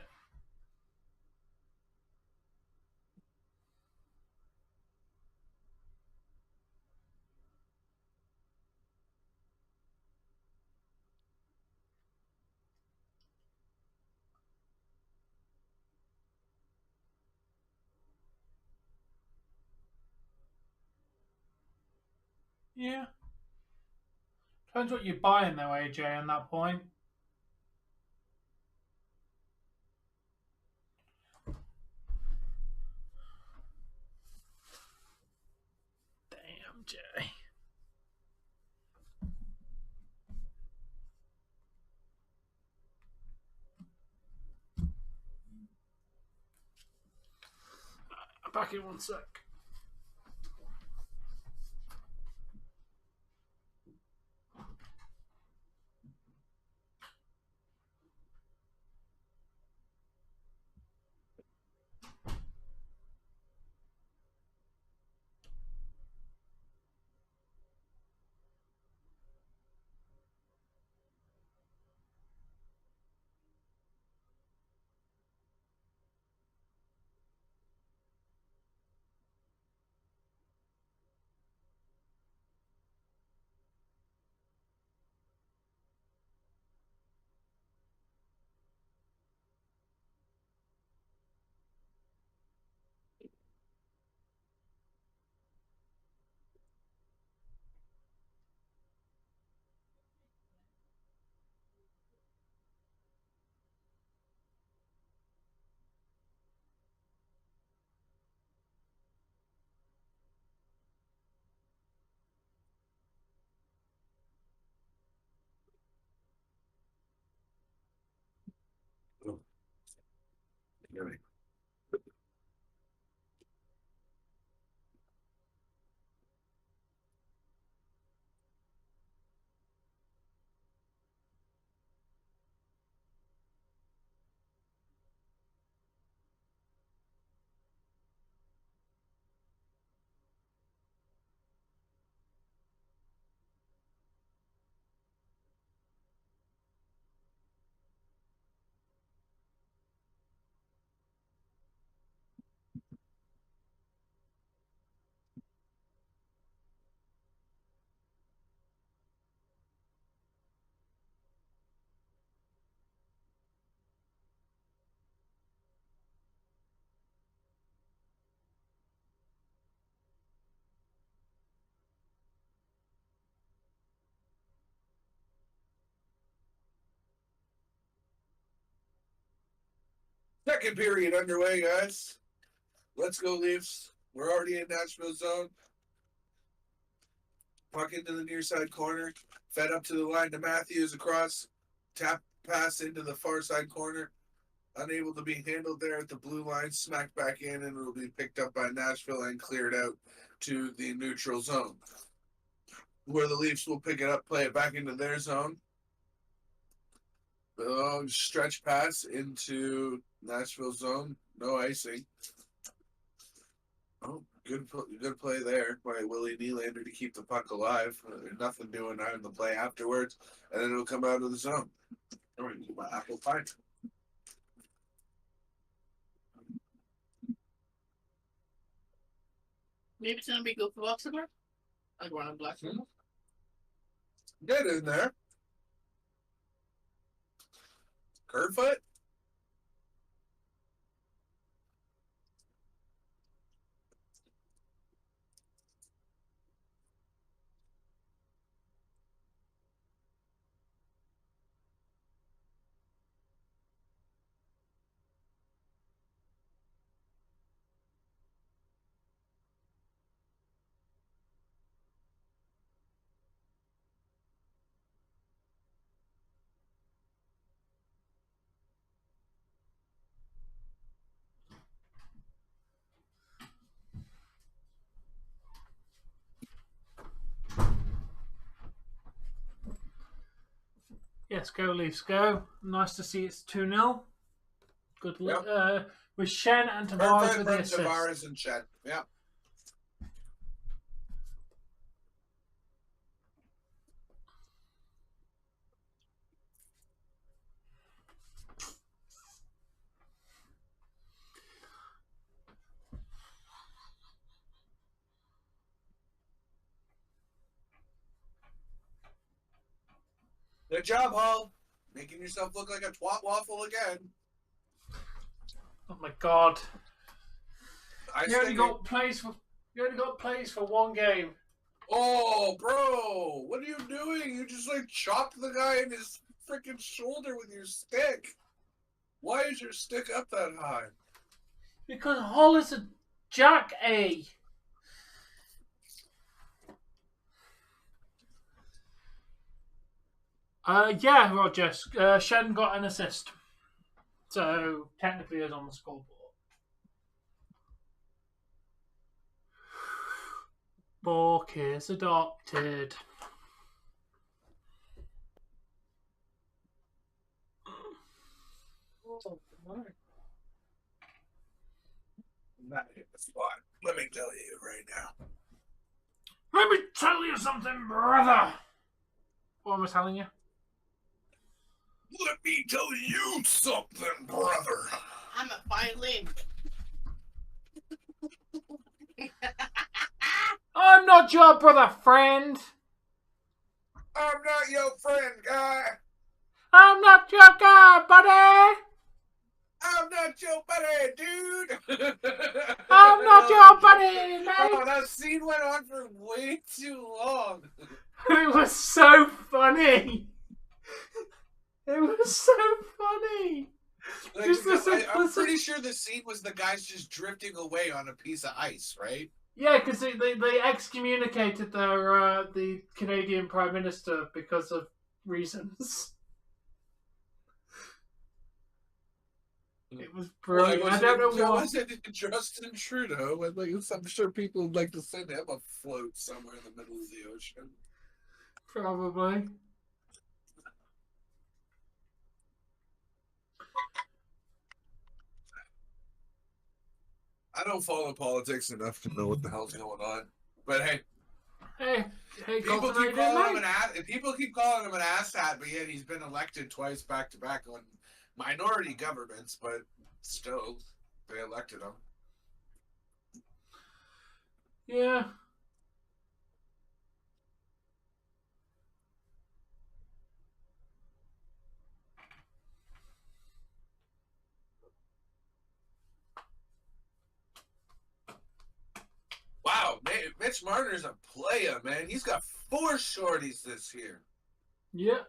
Yeah. Depends what you're buying, though, AJ, at that point. Damn, Jay. Back in 1 sec. Second period underway, guys. Let's go, Leafs. We're already in Nashville zone. Puck into the near side corner. Fed up to the line to Matthews across. Tap pass into the far side corner. Unable to be handled there at the blue line. Smacked back in, and it'll be picked up by Nashville and cleared out to the neutral zone, where the Leafs will pick it up, play it back into their zone. Long stretch pass into Nashville zone. No icing. Oh, good play there by Willie Nylander to keep the puck alive. Nothing doing on the play afterwards, and then it'll come out of the zone. All right, my apple pie. Maybe it's gonna be good for Luxembourg. Like one of black. Get in there. Kerfoot. Yes, go Leafs, go. Nice to see it's 2-0. Good luck. Yep. With Shen and Tavares Perfect with the from assist. Tavares and Shen. Yeah. Good job, Hall. Making yourself look like a twat waffle again. Oh my god. I You only think got plays for one game. Oh, bro, what are you doing? You just like chopped the guy in his freaking shoulder with your stick. Why is your stick up that high? Because Hall is a jack A. Yeah, Roger. Shen got an assist. So, technically is on the scoreboard. Bork is adopted. Not hit the spot. Let me tell you right now. Let me tell you something, brother. What am I telling you? Let me tell you something, brother. I'm a violin. I'm not your brother, friend. I'm not your friend, guy. I'm not your guy, buddy. I'm not your buddy, dude. I'm not your buddy, mate. Oh, that scene went on for way too long. It was so funny. It was so funny. Like, Just the I'm simplicity. pretty sure the scene was the guys just drifting away on a piece of ice, right? Yeah, because they excommunicated the Canadian Prime Minister because of reasons. It was brilliant. Well, I don't know why. Was it Justin Trudeau? And like, I'm sure people would like to send him a float somewhere in the middle of the ocean. Probably. I don't follow politics enough to know what the hell's going on. But hey, Hey, people Colton, keep calling him people keep calling him an asshat, but yet he's been elected twice back to back on minority governments. But still, they elected him. Yeah. Wow, Mitch Marner's a player, man. He's got 4 shorties this year. Yeah.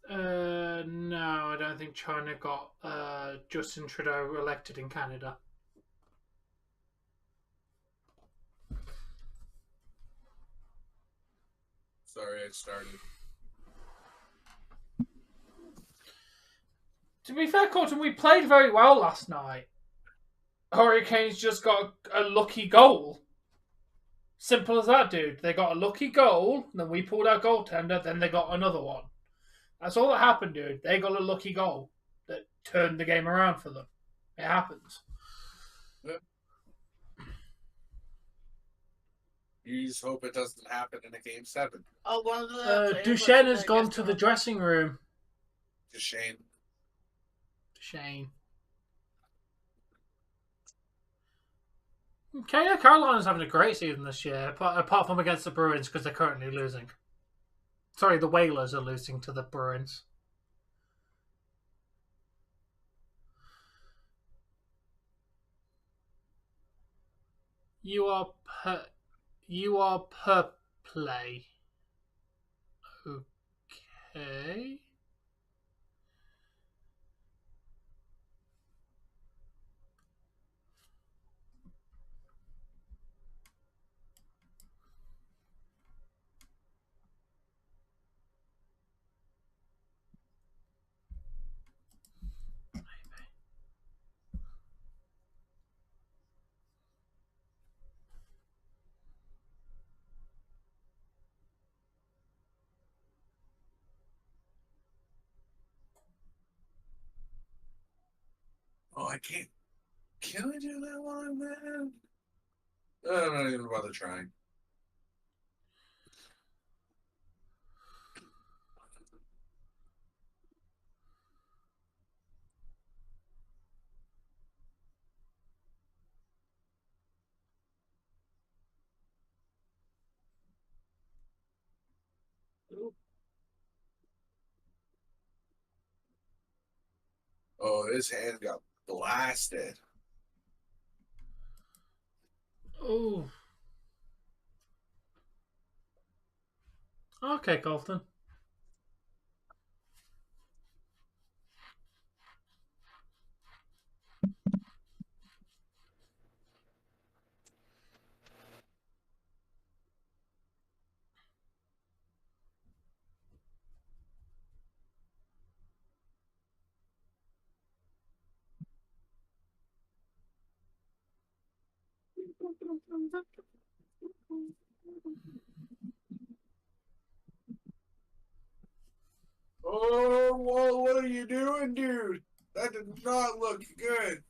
No, I don't think China got Justin Trudeau elected in Canada. Sorry, I started. To be fair, Colton, we played very well last night. Hurricanes just got a lucky goal. Simple as that, dude. They got a lucky goal, then we pulled our goaltender, then they got another one. That's all that happened, dude. They got a lucky goal that turned the game around for them. It happens. Yep. You just hope it doesn't happen in a game 7. Oh, one of the Duchesne has gone to the dressing room. Duchesne. Shane. Okay, yeah, Carolina's having a great season this year, apart from against the Bruins because they're currently losing. Sorry, the Whalers are losing to the Bruins. You are per play. Okay. I can't. Can I do that one, man? I'm not even bother trying. Oh, his hand got blasted. Oh. Okay, Colton. Oh, well, what are you doing, dude? That did not look good.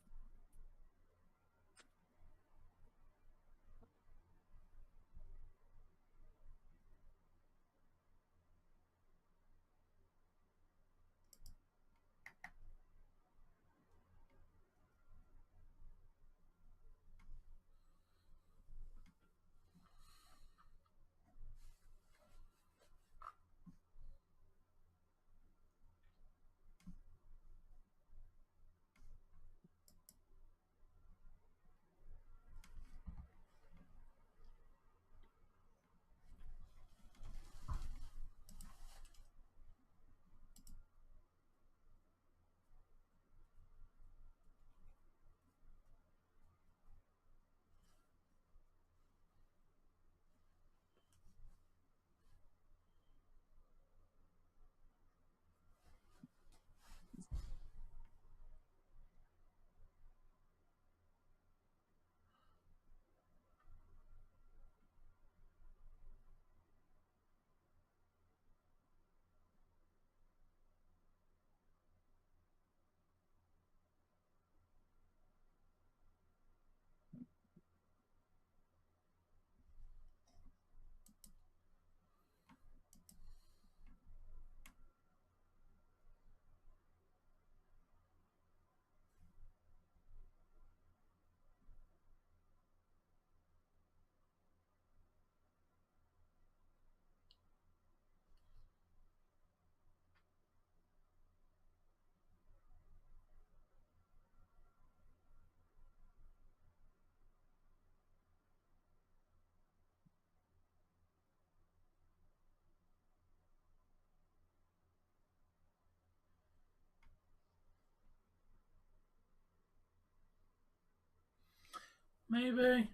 Maybe.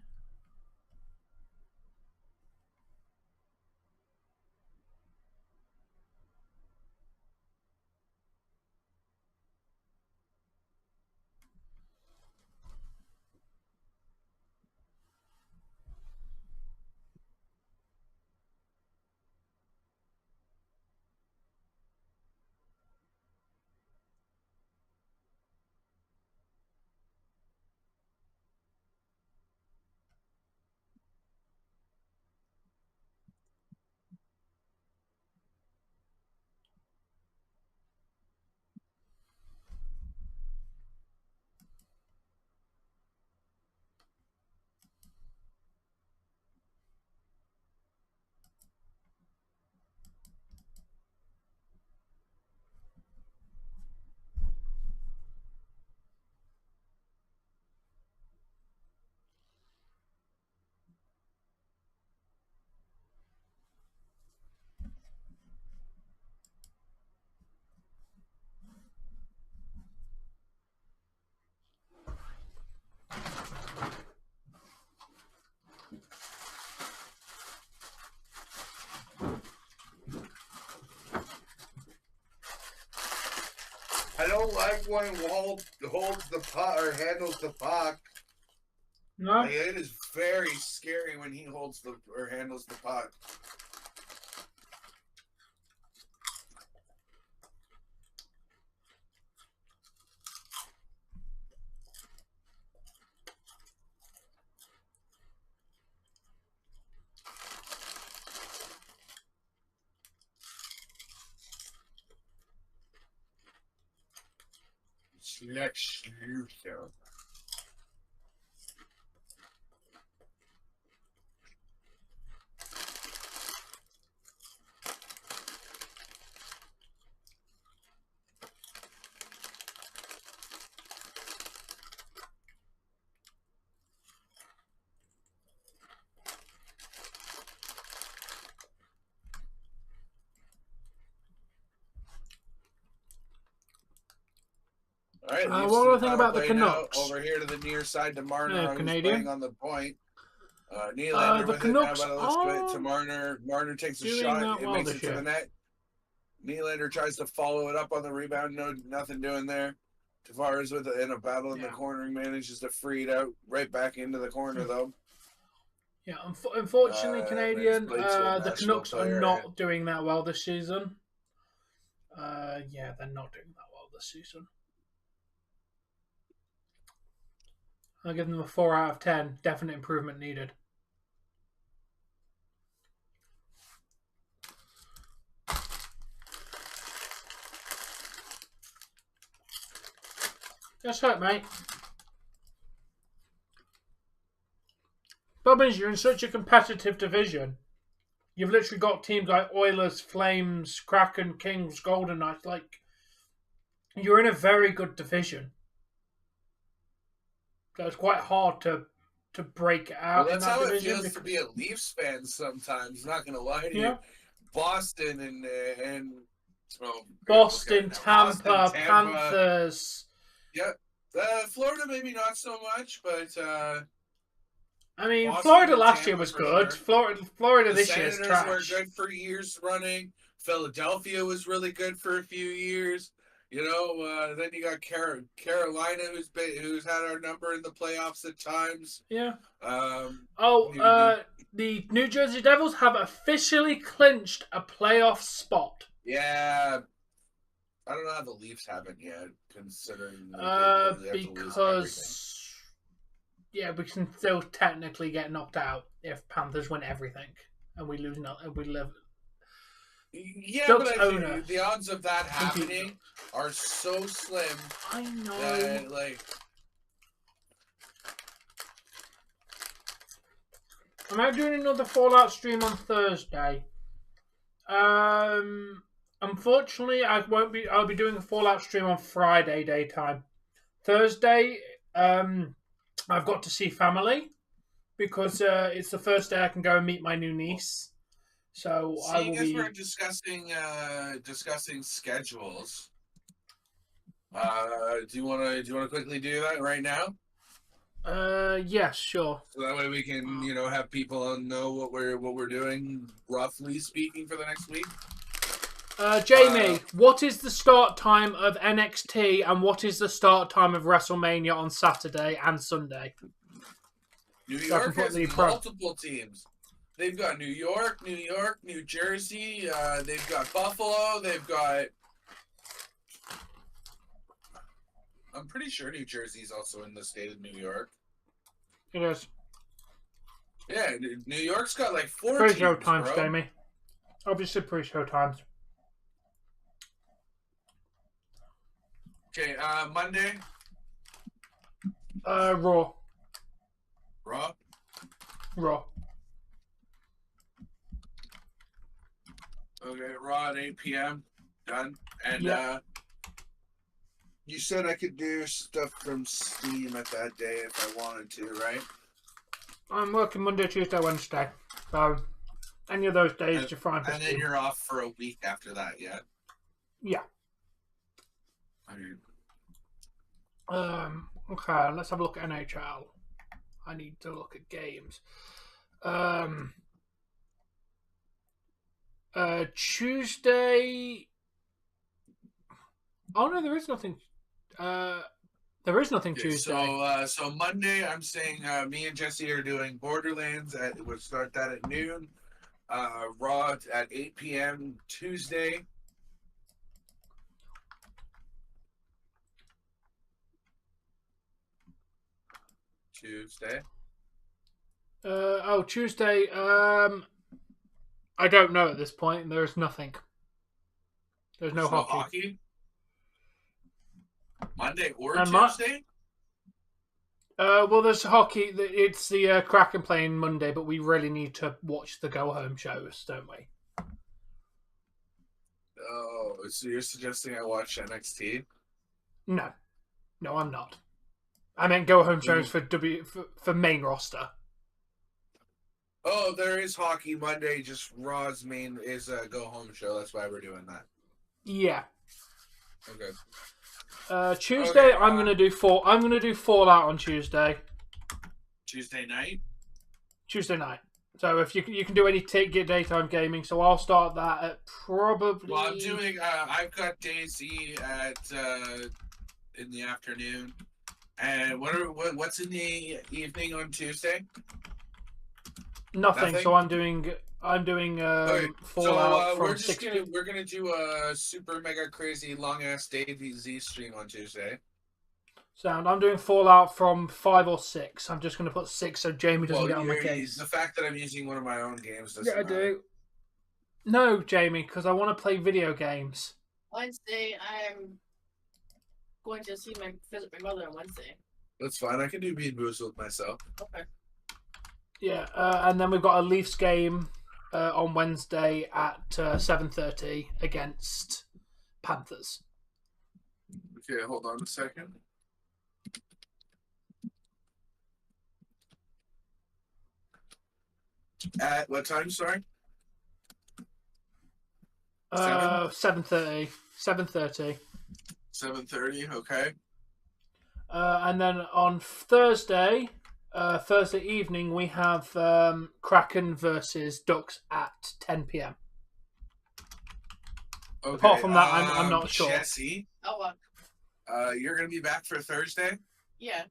I don't like when Walt holds the puck or handles the puck. No? Like, it is very scary when he holds the or handles the puck. Lex Luthor. All right, what do I think about the Canucks? Over here to the near side to Marner, who's Canadian. playing on the point. Nylander The with Canucks it now, but it looks to Marner. Marner takes a shot. It makes it to the net. Nylander tries to follow it up on the rebound. No, nothing doing there. Tavares with it in a battle in the corner, manages to free it out right back into the corner though. Yeah, unfortunately, Canadian. The Canucks are not doing that well this season. Yeah, they're not doing that well this season. I'll give them a 4 out of 10. Definite improvement needed. Just hope, mate. Problem is, you're in such a competitive division. You've literally got teams like Oilers, Flames, Kraken, Kings, Golden Knights. Like, you're in a very good division. So it's quite hard to break out. Well, that's in that how division it feels to be a Leafs fan sometimes. Not gonna lie to you. Yeah. Boston and Boston, Tampa, Panthers. Yep. Florida maybe not so much, but I mean, Boston Florida and last Tampa year was for good. sure. Florida the this year is Senators trash. were good for years running. Philadelphia was really good for a few years. You know, then you got Carolina, who's had our number in the playoffs at times. Yeah. The New Jersey Devils have officially clinched a playoff spot. Yeah. I don't know how the Leafs haven't yet, considering because we can still technically get knocked out if Panthers win everything and we lose and we live. Yeah, Ducks but I think the odds of that happening are so slim. I know. That, like, I'm out doing another Fallout stream on Thursday. Unfortunately, I won't be. I'll be doing a Fallout stream on Friday daytime. Thursday, I've got to see family because it's the first day I can go and meet my new niece. So I will be. We're discussing schedules. Do you want to quickly do that right now? Yes, sure. So that way we can, have people know what we're doing, roughly speaking, for the next week. Jamie, what is the start time of NXT and what is the start time of WrestleMania on Saturday and Sunday? New York has multiple teams. They've got New York, New Jersey. They've got Buffalo. They've got. I'm pretty sure New Jersey's also in the state of New York. It is. Yeah, New York's got like 4 pre-show teams, times, bro. Jamie. Obviously, pre-show times. Okay, Monday. Raw. Raw. Raw. Okay, Raw at 8 p.m. Done. And you said I could do stuff from Steam at that day if I wanted to, right? I'm working Monday, Tuesday, Wednesday. So, any of those days you're fine for And Steam. then you're off for a week after that, yeah? Yeah. Okay, let's have a look at NHL. I need to look at games. Tuesday. Oh no, there is nothing. There is nothing Tuesday. So Monday, I'm saying me and Jesse are doing Borderlands. We'll start that at noon. Raw at 8 p.m. Tuesday. Tuesday. Tuesday. I don't know at this point. There's nothing. There's no hockey. Monday or And Tuesday? Well, there's hockey. It's the Kraken playing Monday, but we really need to watch the go-home shows, don't we? Oh, so you're suggesting I watch NXT? No, I'm not. I meant go-home shows for main roster. Oh, there is hockey Monday. Just Raw's main is a go-home show. That's why we're doing that. Yeah. Okay. Tuesday, Okay, I'm gonna do Fallout on Tuesday. Tuesday night. Tuesday night. So if you can do any daytime gaming, so I'll start that at probably. Well, I'm doing. I've got DayZ at in the afternoon, and what's in the evening on Tuesday? Nothing. Nothing? So I'm doing Okay, Fallout from we're just 6 we're gonna do a super mega crazy long ass DayZ stream on Tuesday. Sound. I'm doing Fallout from 5 or 6. I'm just gonna put 6 so Jamie doesn't get on my case. The fact that I'm using one of my own games doesn't Yeah, I matter. do. No, Jamie, because I want to play video games. Wednesday, I'm going to visit my mother on Wednesday. That's fine. I can do Bean Boozled myself. Okay. Yeah, and then we've got a Leafs game on Wednesday at 7:30 against Panthers. Okay, hold on a second. At what time? Sorry. 7:30. 7:30. 7:30. Okay. And then on Thursday evening, we have Kraken versus Ducks at 10 p.m. Okay. Apart from that, I'm not sure. Jesse, Oh, you're gonna be back for Thursday. yeah.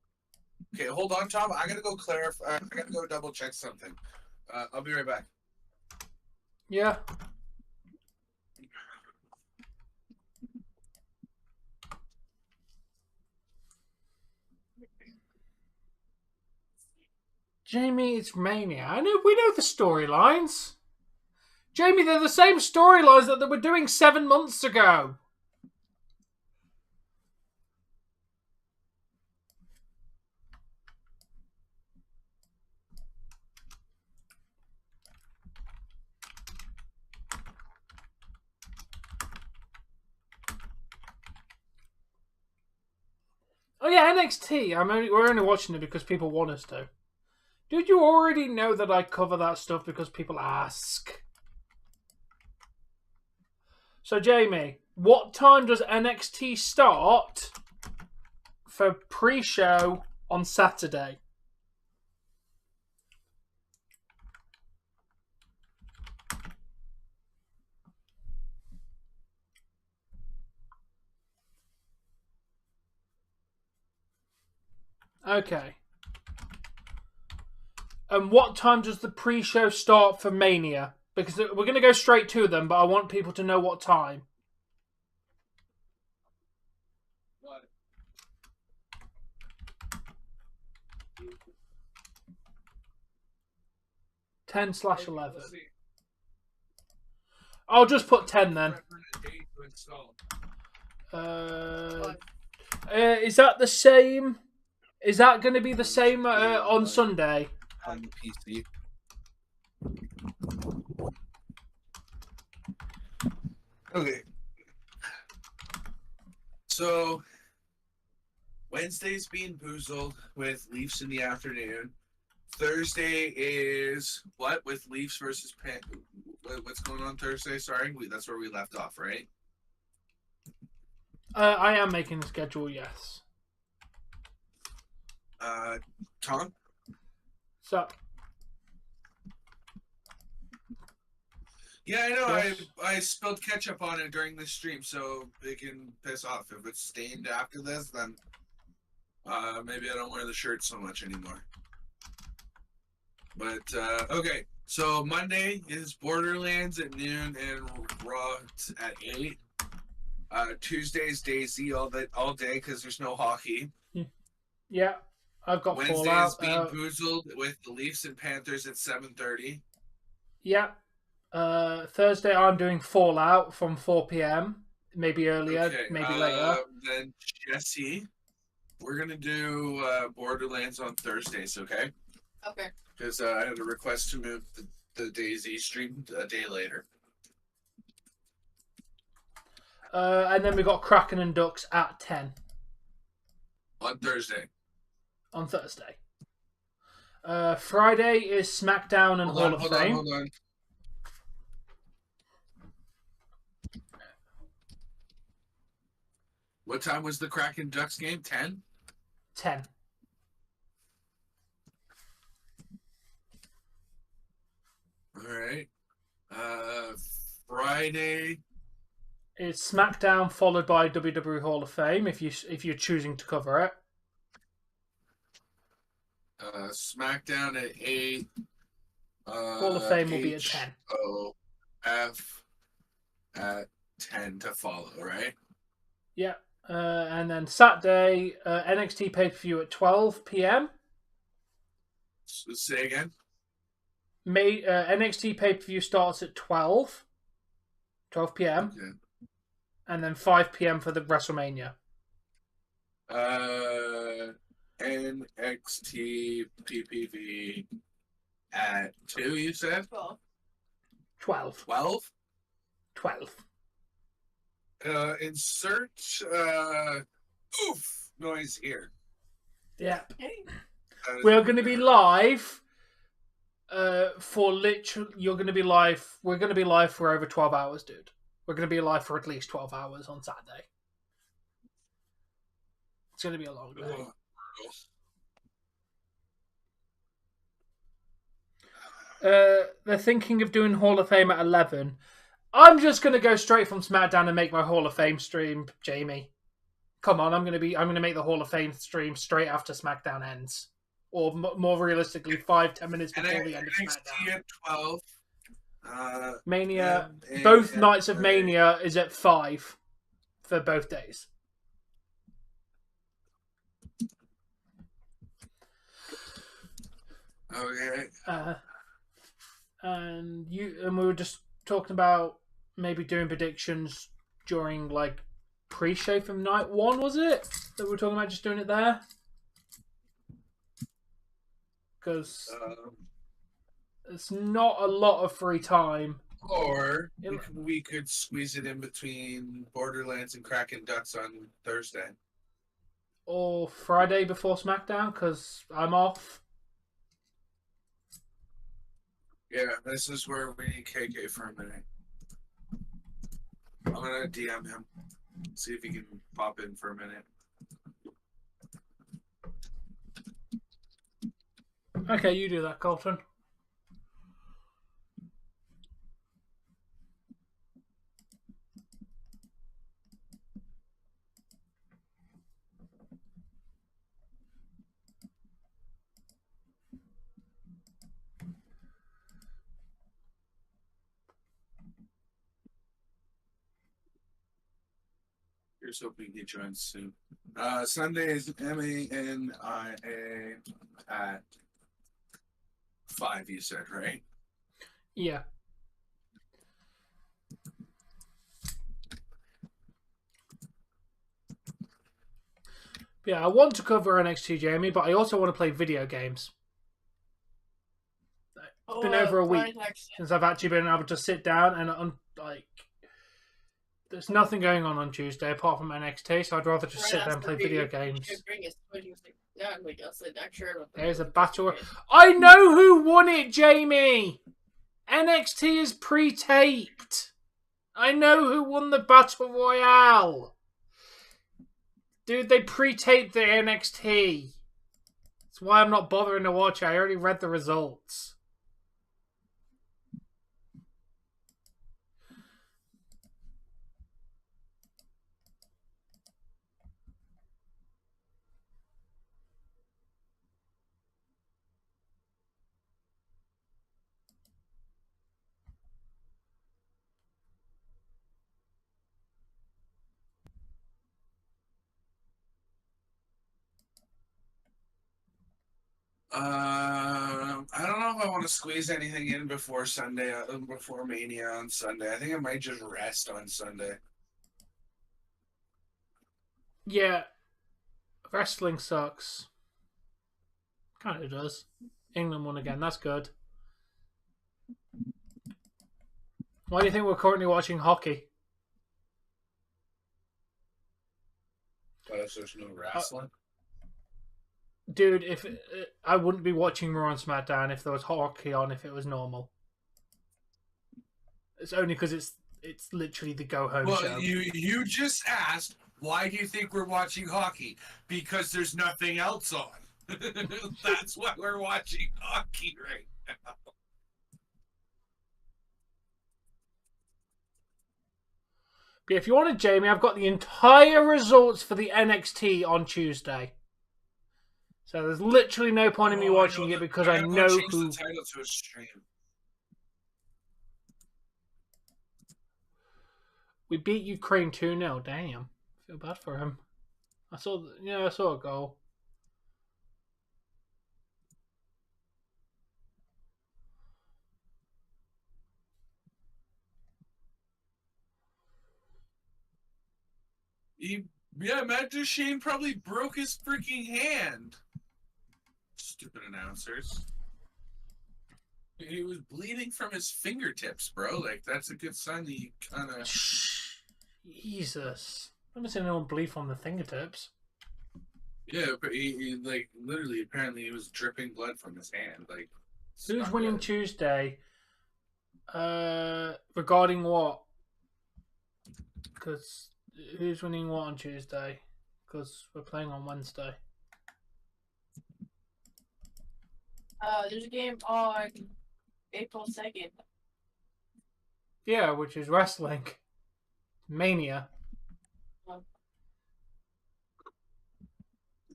Okay, hold on, Tom. I gotta go clarify. I gotta go double check something. I'll be right back. Yeah. Jamie, it's Mania. We know the storylines. Jamie, they're the same storylines that they were doing 7 months ago. Oh yeah, NXT. We're only watching it because people want us to. Did you already know that I cover that stuff because people ask? So Jamie, what time does NXT start for pre-show on Saturday? Okay. And what time does the pre-show start for Mania? Because we're going to go straight to them, but I want people to know what time. What? (10/11). I'll just put 10 then. Is that the same? Is that going to be the same on Sunday? On the PC. Okay. So Wednesday's Bean Boozled with Leafs in the afternoon. Thursday is what with Leafs versus Pan. What's going on Thursday? Sorry, that's where we left off, right? I am making the schedule, yes. Tom? So, Yeah, I know. Yes. I spilled ketchup on it during the stream, so it can piss off. If it's stained after this, then maybe I don't wear the shirt so much anymore. But okay, so Monday is Borderlands at noon and Raw at 8. Tuesday's DayZ all day because there's no hockey. yeah, I've got Wednesday Fallout. is Bean Boozled with the Leafs and Panthers at 7:30. Yeah. Thursday I'm doing Fallout from 4 p.m. maybe earlier, Okay, maybe later. Then Jesse, we're gonna do Borderlands on Thursdays, okay? Okay. Because I had a request to move the DayZ stream a day later. And then we got Kraken and Ducks at 10 On Thursday. on Thursday. Friday is SmackDown and Hall of Fame. Hold on. What time was the Kraken Ducks game? 10? 10. All right. Friday. It's SmackDown followed by WWE Hall of Fame if you're choosing to cover it. SmackDown at 8. Hall of Fame will be at 10. HOF at 10 to follow, right? Yeah. And then Saturday, NXT pay-per-view at 12 p.m. Say again? NXT pay-per-view starts at 12 p.m. Okay. And then 5 p.m. for the WrestleMania. NXT PPV at 2, you said? 12. 12? 12. Insert oof noise here. Yeah. Hey. We're going to be live for literally... You're going to be live... We're going to be live for over 12 hours, dude. We're going to be live for at least 12 hours on Saturday. It's going to be a long day. They're thinking of doing Hall of Fame at 11. I'm just going to go straight from SmackDown and make my Hall of Fame stream, Jamie. Come on, I'm going to make the Hall of Fame stream straight after SmackDown ends. Or more realistically, 5-10 minutes before the end of SmackDown. At 12. Mania, both nights of Mania is at 5 for both days. Okay. And we were just talking about maybe doing predictions during like pre-show from night 1, was it? That we were talking about just doing it there? Because it's not a lot of free time. Or we could squeeze it in between Borderlands and Kraken Ducks on Thursday. Or Friday before SmackDown, because I'm off. Yeah, this is where we need KK for a minute. I'm gonna DM him, see if he can pop in for a minute. Okay, you do that, Colton. Here's hoping he joins soon. Sunday is MANIA at 5, you said, right? Yeah. Yeah, I want to cover NXT, Jamie, but I also want to play video games. It's been over a week since I've actually been able to sit down and there's nothing going on Tuesday apart from NXT, so I'd rather just sit there and play video games. There's a battle. I know who won it, Jamie! NXT is pre-taped. I know who won the Battle Royale. Dude, they pre-taped the NXT. That's why I'm not bothering to watch it. I already read the results. I don't know if I want to squeeze anything in before Sunday, before Mania on Sunday. I think I might just rest on Sunday. Yeah, wrestling sucks. Kind of does. England won again. That's good. Why do you think we're currently watching hockey? There's no wrestling. Dude, if I wouldn't be watching Raw and SmackDown if there was hockey on. If it was normal, it's only because it's literally the go home show. Well, you just asked, why do you think we're watching hockey? Because there's nothing else on. That's why we're watching hockey right now. But if you wanted Jamie, I've got the entire results for the NXT on Tuesday. So there's literally no point in me watching it because I know who. The title to a stream. We beat Ukraine 2-0. Damn, I feel bad for him. I saw a goal. Matt Duchene probably broke his freaking hand. Stupid announcers. He was bleeding from his fingertips, bro. Like, that's a good sign that you kind of... Jesus. I've never seen anyone bleed from the fingertips. Yeah, but he like, literally, apparently he was dripping blood from his hand. Like, who's winning good. Tuesday? Regarding what? Because who's winning what on Tuesday? Because we're playing on Wednesday. There's a game on April 2nd. Yeah, which is wrestling. Mania.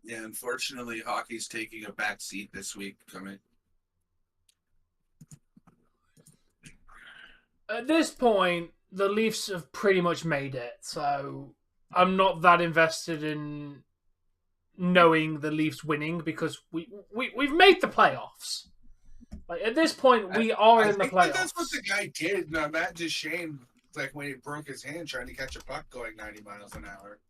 Yeah, unfortunately, hockey's taking a back seat this week coming. At this point, the Leafs have pretty much made it, so I'm not that invested in knowing the Leafs winning because we've made the playoffs. Like at this point, we are in the playoffs. That's what the guy did. Matt Duchene, like when he broke his hand trying to catch a puck going 90 miles an hour.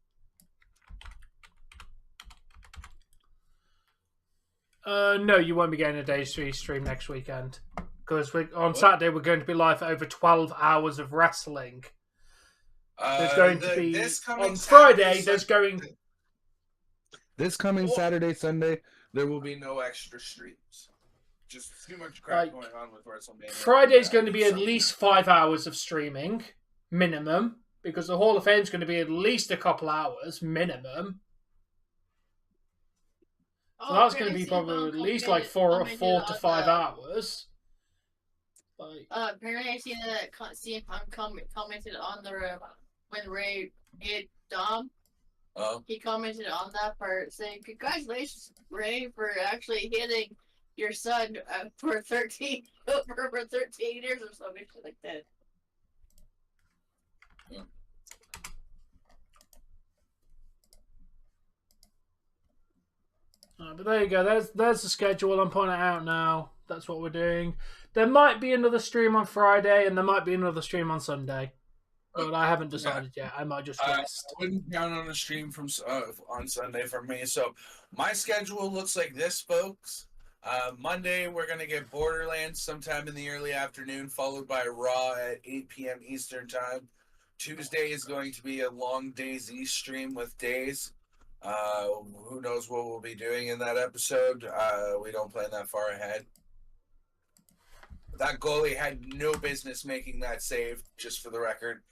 No, you won't be getting a Days 3 stream next weekend because on Saturday we're going to be live for over 12 hours of wrestling. There's going to be on Friday. There's going. This coming Saturday, Sunday, there will be no extra streams. Just too much crap going on with WrestleMania. Friday's going to be at least 5 hours of streaming, minimum, because the Hall of Fame's going to be at least a couple hours, minimum. So that's going to be probably at least like 4 to 5 hours. Like, apparently I see that CM Punk commented on the when Ray hit Dom. He commented on that part saying, "Congratulations, Ray, for actually hitting your son for 13 years or something like that." Yeah. But there you go. There's the schedule. I'm putting it out now. That's what we're doing. There might be another stream on Friday, and there might be another stream on Sunday. But I haven't decided yet. I might just rest. I wouldn't count on a stream from on Sunday for me. So my schedule looks like this, folks. Monday, we're going to get Borderlands sometime in the early afternoon, followed by Raw at 8 p.m. Eastern Time. Tuesday is going to be a long DayZ stream with Days. Who knows what we'll be doing in that episode. We don't plan that far ahead. That goalie had no business making that save, just for the record.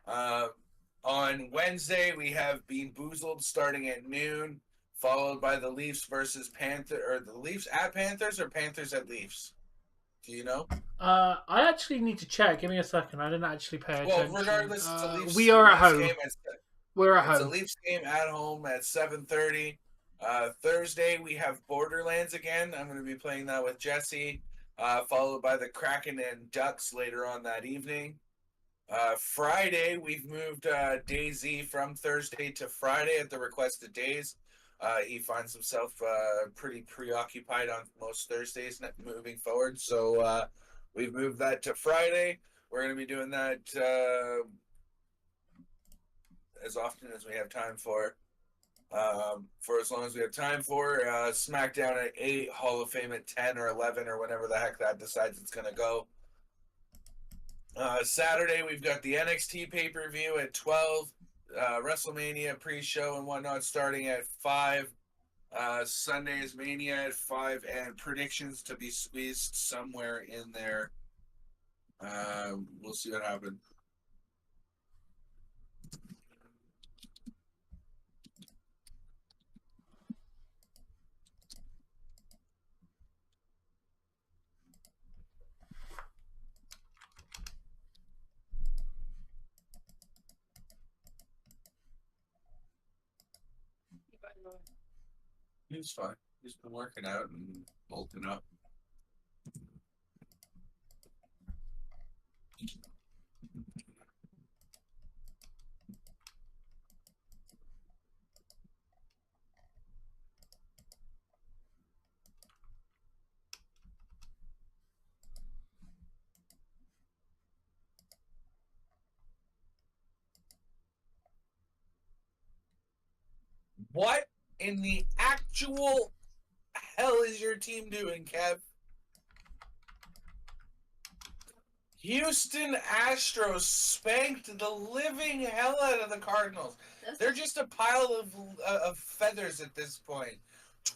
On Wednesday, we have Bean Boozled starting at noon, followed by the Leafs versus Panthers, or the Leafs at Panthers, or Panthers at Leafs. Do you know? I actually need to check. Give me a second. I didn't actually pay attention. Well, regardless, it's a Leafs. We are at home. We're at home. It's a Leafs game at home at 7:30. Thursday, we have Borderlands again. I'm going to be playing that with Jesse, followed by the Kraken and Ducks later on that evening. Friday, we've moved DayZ from Thursday to Friday at the request of Days. He finds himself pretty preoccupied on most Thursdays moving forward, so we've moved that to Friday. We're going to be doing that as often as we have time for. for as long as we have time for. SmackDown at 8, Hall of Fame at 10 or 11 or whenever the heck that decides it's going to go. Saturday, we've got the NXT pay-per-view at 12, WrestleMania pre-show and whatnot starting at 5. Sunday is Mania at 5, and predictions to be squeezed somewhere in there. We'll see what happens. He's fine. He's been working out and bulking up. What in the actual hell is your team doing, Kev? Houston Astros spanked the living hell out of the Cardinals. They're just a pile of feathers at this point.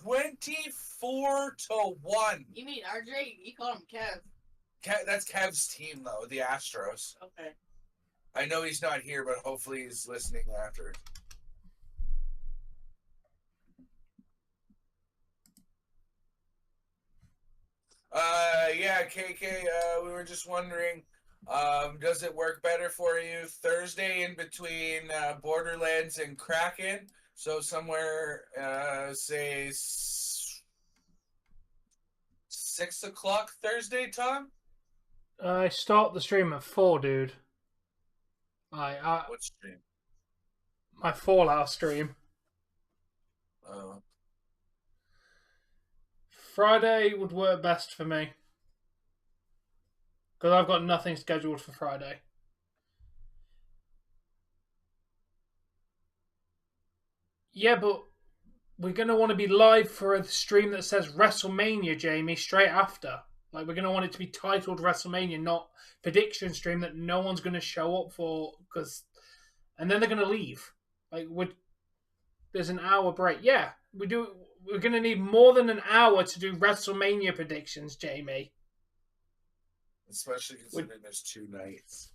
24-1. You mean RJ? You call him Kev. That's Kev's team, though, the Astros. Okay. I know he's not here, but hopefully he's listening after. Yeah, KK, we were just wondering, does it work better for you Thursday in between Borderlands and Kraken? So somewhere, say 6 o'clock Thursday, Tom? I start the stream at 4, dude. What stream? My Fallout stream. Oh. Friday would work best for me. Because I've got nothing scheduled for Friday. Yeah, but we're going to want to be live for a stream that says WrestleMania, Jamie, straight after. Like, we're going to want it to be titled WrestleMania, not prediction stream that no one's going to show up for. And then they're going to leave. Like, there's an hour break. Yeah, we're going to need more than an hour to do WrestleMania predictions, Jamie. Especially considering there's 2 nights.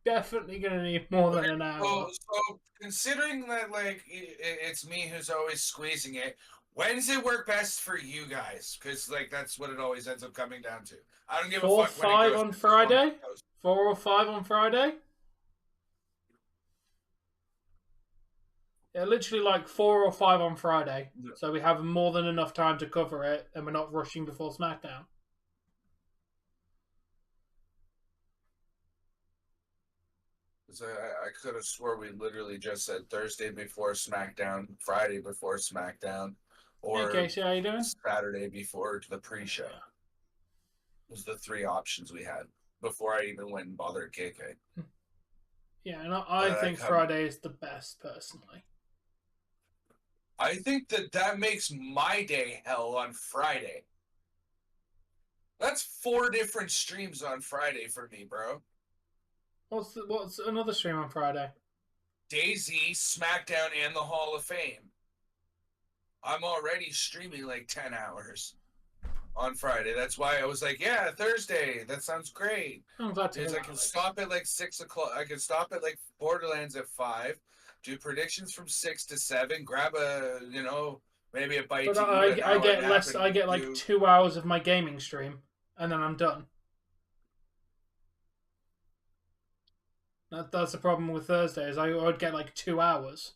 Definitely going to need more than an hour. So considering that, like, it's me who's always squeezing it, when does it work best for you guys? Because, like, that's what it always ends up coming down to. I don't give a fuck when it goes. 4 or 5 on Friday? 4 or 5 on Friday? Yeah, literally like 4 or 5 on Friday. Yeah. So we have more than enough time to cover it, and we're not rushing before SmackDown. I could have swore we literally just said Thursday before SmackDown, Friday before SmackDown, or hey Casey, how you doing? Saturday before the pre-show. Yeah. Was the 3 options we had before I even went and bothered KK. Yeah, and I think Friday is the best, personally. I think that makes my day hell on Friday. That's 4 different streams on Friday for me, bro. What's another stream on Friday? DayZ, SmackDown, and the Hall of Fame. I'm already streaming like 10 hours on Friday. That's why I was like, yeah, Thursday. That sounds great. I'm glad to hear that. I can stop at like 6 o'clock. I can stop at like Borderlands at 5. Do predictions from 6 to 7. Grab maybe a bite. But I get less. I get like 2 hours of my gaming stream, and then I'm done. That's the problem with Thursdays. I would get like 2 hours.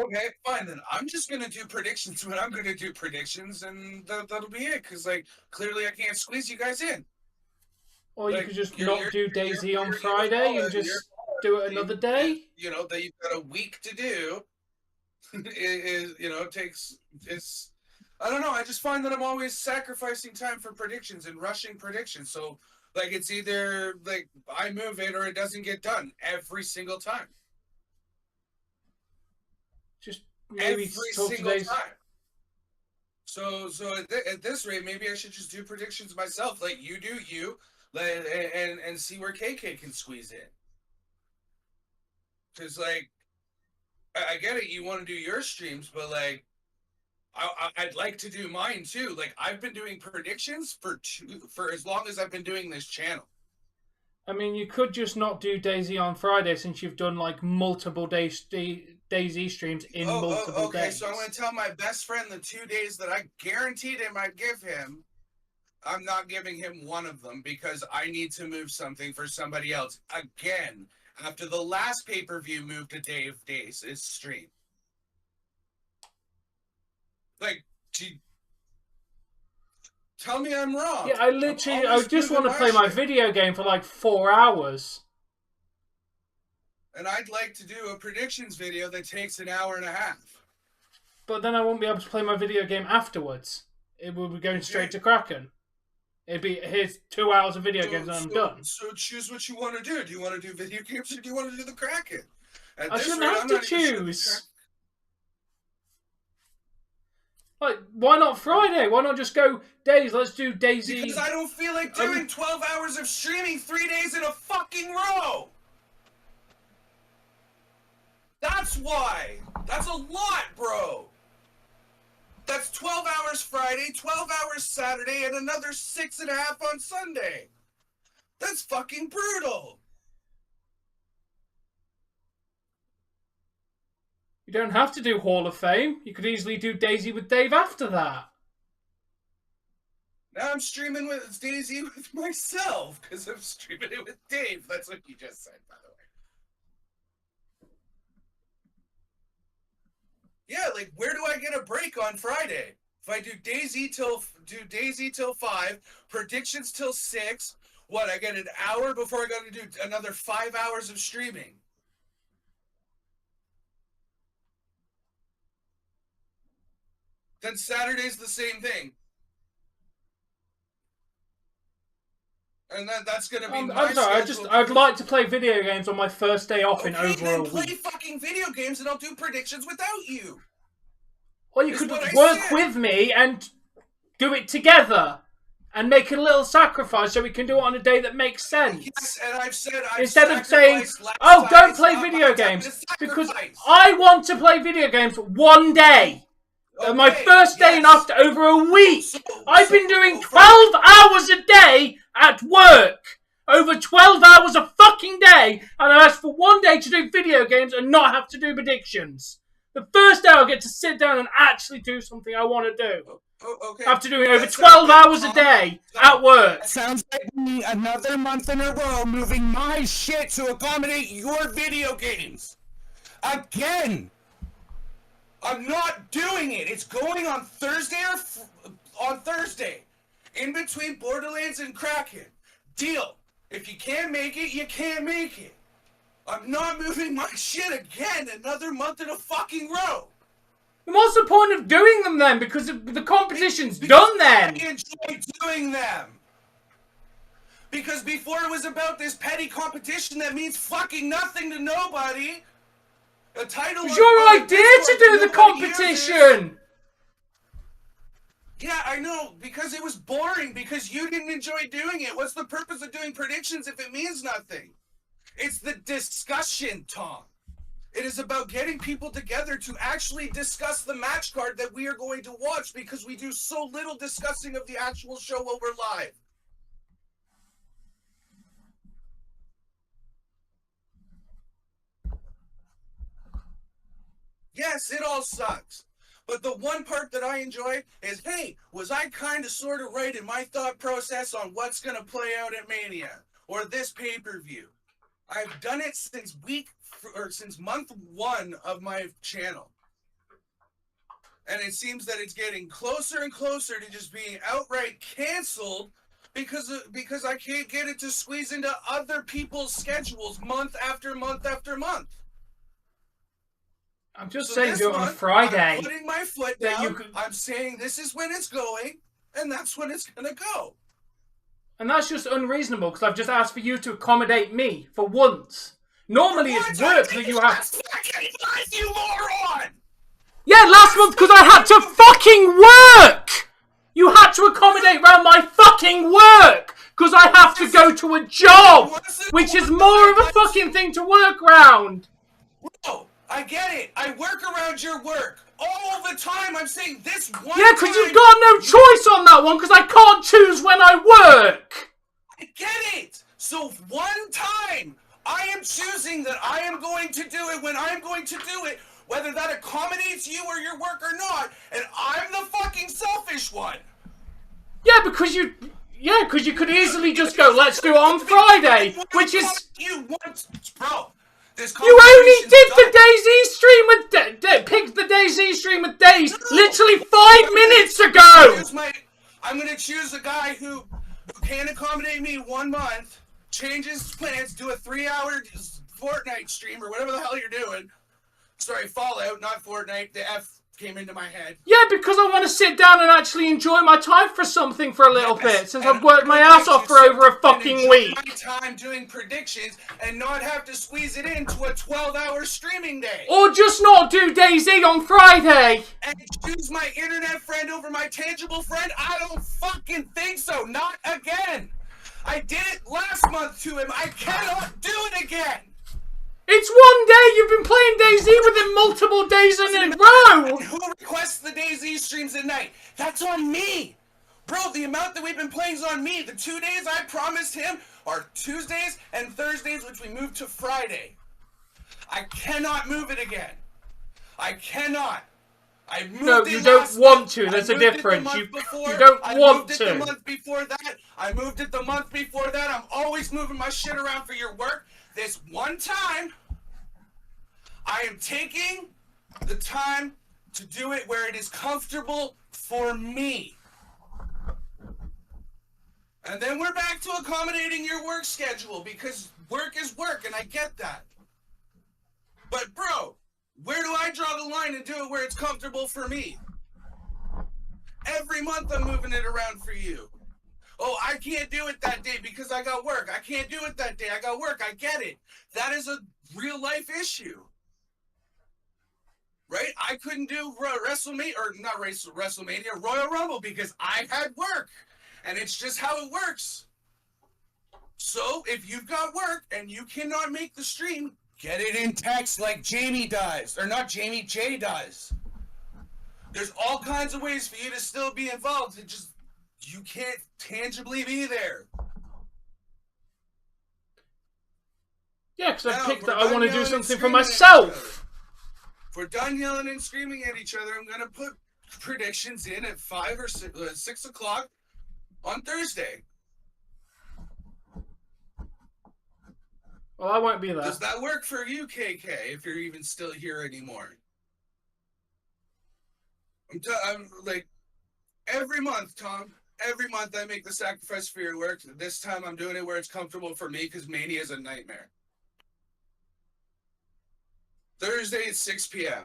Okay, fine then. I'm just gonna do predictions when I'm gonna do predictions, and that'll be it. Because like clearly I can't squeeze you guys in. Or you could just not do DayZ on Friday and just do it another day. You know that you've got a week to do. It takes. I don't know. I just find that I'm always sacrificing time for predictions and rushing predictions. So. Like, it's either, like, I move it or it doesn't get done every single time. Just maybe every talk to single Daisy. time. So at this rate, maybe I should just do predictions myself. Like you do you, and see where KK can squeeze in. Because like, I get it. You want to do your streams, but like, I'd like to do mine too. Like I've been doing predictions for as long as I've been doing this channel. I mean, you could just not do Daisy on Friday since you've done like multiple Daisy streams in multiple okay, days. so I'm going to tell my best friend the 2 days that I guaranteed him I'd give him. I'm not giving him one of them because I need to move something for somebody else. Again, after the last pay-per-view moved to Dave Days' stream. Like, tell me I'm wrong. Yeah, I just want to play my video game for like 4 hours. And I'd like to do a predictions video that takes an hour and a half. But then I won't be able to play my video game afterwards. It will be going straight to Kraken. It'd be, here's 2 hours of video games and I'm done. So choose what you want to do. Do you want to do video games or do you want to do the Kraken? I shouldn't have to choose. Like, why not Friday? Why not just go days? Let's do Daisy. Because I don't feel like doing 12 hours of streaming 3 days in a fucking row. That's why. That's a lot, bro. That's 12 hours Friday, 12 hours Saturday, and another 6.5 on Sunday. That's fucking brutal. You don't have to do Hall of Fame. You could easily do Daisy with Dave after that. Now I'm streaming with Daisy with myself because I'm streaming it with Dave. That's what you just said, by the way. Yeah, like where do I get a break on Friday? If I do Daisy till 5, predictions till 6, what, I get an hour before I got to do another 5 hours of streaming. Then Saturday's the same thing. And that's going to be I'm sorry, I'd like to play video games on my first day off in over a week. Play fucking video games and I'll do predictions without you. Or you could work with me and do it together. And make a little sacrifice so we can do it on a day that makes sense. Yes, and I've said instead of saying, oh, don't play video games. Because I want to play video games one day. My first day in after over a week. I've been doing 12 hours a day at work. Over 12 hours a fucking day. And I asked for one day to do video games and not have to do predictions. The first day I'll get to sit down and actually do something I want to do. Okay. After doing over 12 hours a day at work. Sounds like me another month in a row moving my shit to accommodate your video games. Again. I'm not doing it. It's going on Thursday on Thursday. In between Borderlands and Kraken. Deal. If you can't make it, you can't make it. I'm not moving my shit again another month in a fucking row. What's the point of doing them then? Because the competition's done then. I enjoy doing them. Because before it was about this petty competition that means fucking nothing to nobody. A title. It was your idea to do the competition. Yeah, I know. Because it was boring. Because you didn't enjoy doing it. What's the purpose of doing predictions if it means nothing? It's the discussion, Tom. It is about getting people together to actually discuss the match card that we are going to watch because we do so little discussing of the actual show while we're live. Yes, it all sucks. But the one part that I enjoy is, hey, was I kind of sort of right in my thought process on what's going to play out at Mania or this pay-per-view? I've done it since since month 1 of my channel. And it seems that it's getting closer and closer to just being outright canceled because I can't get it to squeeze into other people's schedules month after month after month. I'm just saying do it on Friday. I'm putting my foot down. I'm saying this is when it's going, and that's when it's going to go. And that's just unreasonable because I've just asked for you to accommodate me for once. Normally it's work that you have. You moron! Yeah, last month because I had to fucking work! You had to accommodate around my fucking work! Because I have to go to a job! Which is more of a fucking thing to work around! Bro, I get it. I work around your work. All the time. I'm saying this one Yeah, because you've got no choice on that one because I can't choose when I work! I get it! So one time, I am choosing that I am going to do it when I'm going to do it, whether that accommodates you or your work or not, and I'm the fucking selfish one. Yeah, because you could easily just go, let's do it on Friday, which is... You want... Bro, this You only did the DayZ stream with... picked the DayZ stream with Days literally 5 minutes ago! I'm gonna choose a guy who can accommodate me 1 month, change his plans, do a 3-hour Fortnite stream or whatever the hell you're doing. Sorry, Fallout, not Fortnite. The F came into my head. Yeah, because I want to sit down and actually enjoy my time for something for a little bit, since I've worked my ass off for over a fucking week. My time doing predictions and not have to squeeze it into a 12-hour streaming day. Or just not do DayZ on Friday. And choose my internet friend over my tangible friend? I don't fucking think so. Not again. I did it last month to him. I cannot do it again. It's 1 day. You've been playing DayZ with him multiple days in a row. And who requests the DayZ streams at night? That's on me. Bro, the amount that we've been playing is on me. The 2 days I promised him are Tuesdays and Thursdays, which we moved to Friday. I cannot move it again. I cannot. I moved no, you don't want to. There's a difference. You don't want to. I moved it the month before that. I moved it the month before that. I'm always moving my shit around for your work. This one time, I am taking the time to do it where it is comfortable for me. And then we're back to accommodating your work schedule because work is work and I get that. But bro, where do I draw the line and do it where it's comfortable for me? Every month I'm moving it around for you. Oh, I can't do it that day because I got work. I can't do it that day. I got work. I get it. That is a real life issue. Right? I couldn't do WrestleMania, or not WrestleMania, Royal Rumble because I had work. And it's just how it works. So, if you've got work and you cannot make the stream, get it in text like Jamie does. Or not Jamie, Jay does. There's all kinds of ways for you to still be involved. It just... You can't tangibly be there. Yeah, because I picked that I want to do something for myself. If we're done yelling and screaming at each other, I'm going to put predictions in at 5 or 6 o'clock on Thursday. Well, I won't be there. Does that work for you, KK, if you're even still here anymore? I'm like, every month, Tom. Every month I make the sacrifice for your work. This time I'm doing it where it's comfortable for me because Mania is a nightmare. Thursday at 6 p.m.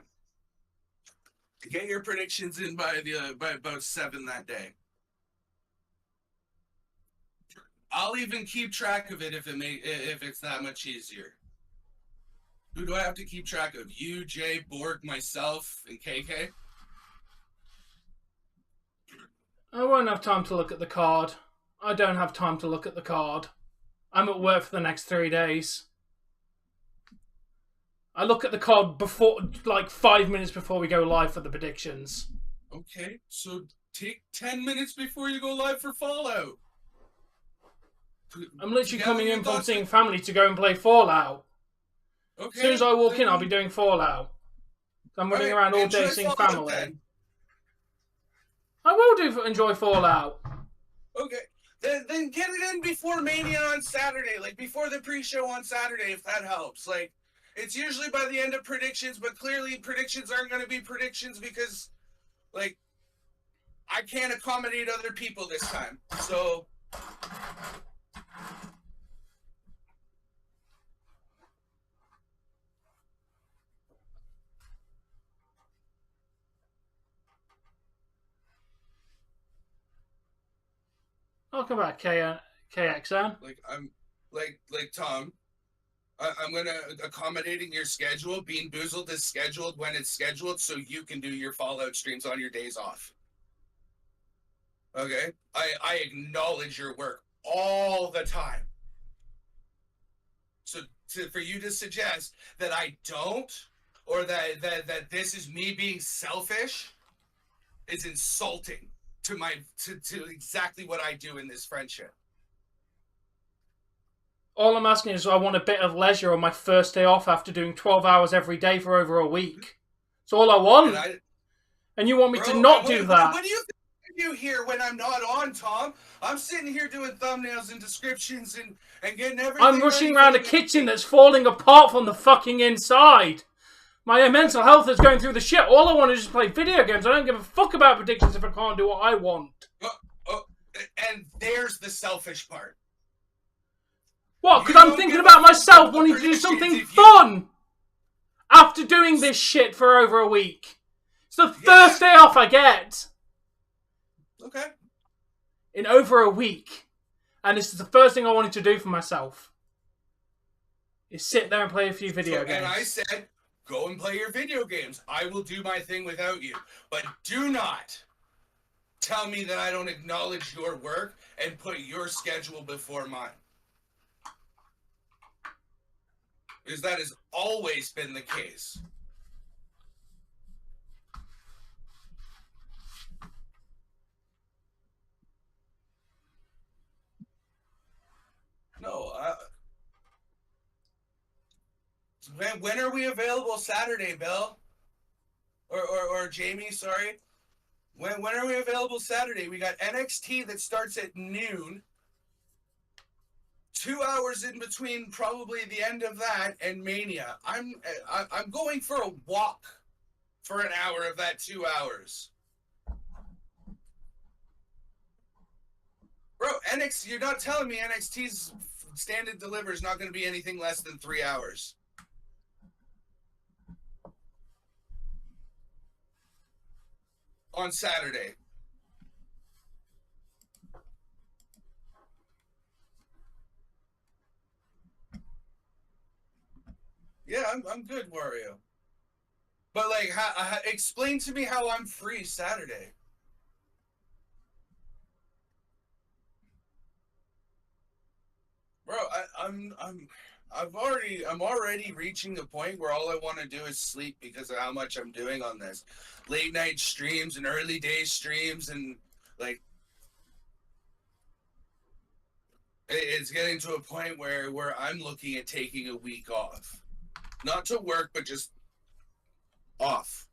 Get your predictions in by about 7 that day. I'll even keep track of it if it's that much easier. Who do I have to keep track of? You, Jay, Borg, myself, and KK? I won't have time to look at the card. I don't have time to look at the card. I'm at work for the next 3 days. I look at the card before, like 5 minutes before we go live for the predictions. Okay, so take 10 minutes before you go live for Fallout. I'm literally coming in from seeing family to go and play Fallout. Okay. As soon as I walk in, I'll be doing Fallout. I'm running around all day seeing family. Then. I will enjoy Fallout. Okay. Then get it in before Mania on Saturday, like before the pre-show on Saturday, if that helps. Like, it's usually by the end of predictions, but clearly predictions aren't going to be predictions because, like, I can't accommodate other people this time. So... Welcome back, KXN. Like, I'm like Tom. I'm gonna accommodating your schedule. Bean Boozled is scheduled when it's scheduled, so you can do your Fallout streams on your days off. Okay, I acknowledge your work all the time. So for you to suggest that I don't, or that this is me being selfish, is insulting to to exactly what I do in this friendship. All I'm asking is I want a bit of leisure on my first day off after doing 12 hours every day for over a week. That's all I want. And you want me to not do that. What do you do here when I'm not on, Tom? I'm sitting here doing thumbnails and descriptions and getting everything. I'm rushing around a kitchen that's falling apart from the fucking inside. My mental health is going through the shit. All I want is just play video games. I don't give a fuck about predictions if I can't do what I want. And there's the selfish part. What? Because I'm thinking about myself wanting to do something fun after doing this shit for over a week. It's the first day off I get. Okay. In over a week. And this is the first thing I wanted to do for myself. Is sit there and play a few video games. And I said, go and play your video games. I will do my thing without you. But do not tell me that I don't acknowledge your work and put your schedule before mine. Because that has always been the case. No, when are we available Saturday, Bill? Or Jamie, sorry. When are we available Saturday? We got NXT that starts at noon. 2 hours in between probably the end of that and Mania. I'm going for a walk for an hour of that 2 hours. Bro, NXT, you're not telling me NXT's Stand and Deliver is not going to be anything less than 3 hours. On Saturday. Yeah, I'm good, Wario. But like, explain to me how I'm free Saturday. Bro, I'm already reaching the point where all I want to do is sleep because of how much I'm doing on this. Late night streams and early day streams and like it's getting to a point where I'm looking at taking a week off. Not to work, but just off.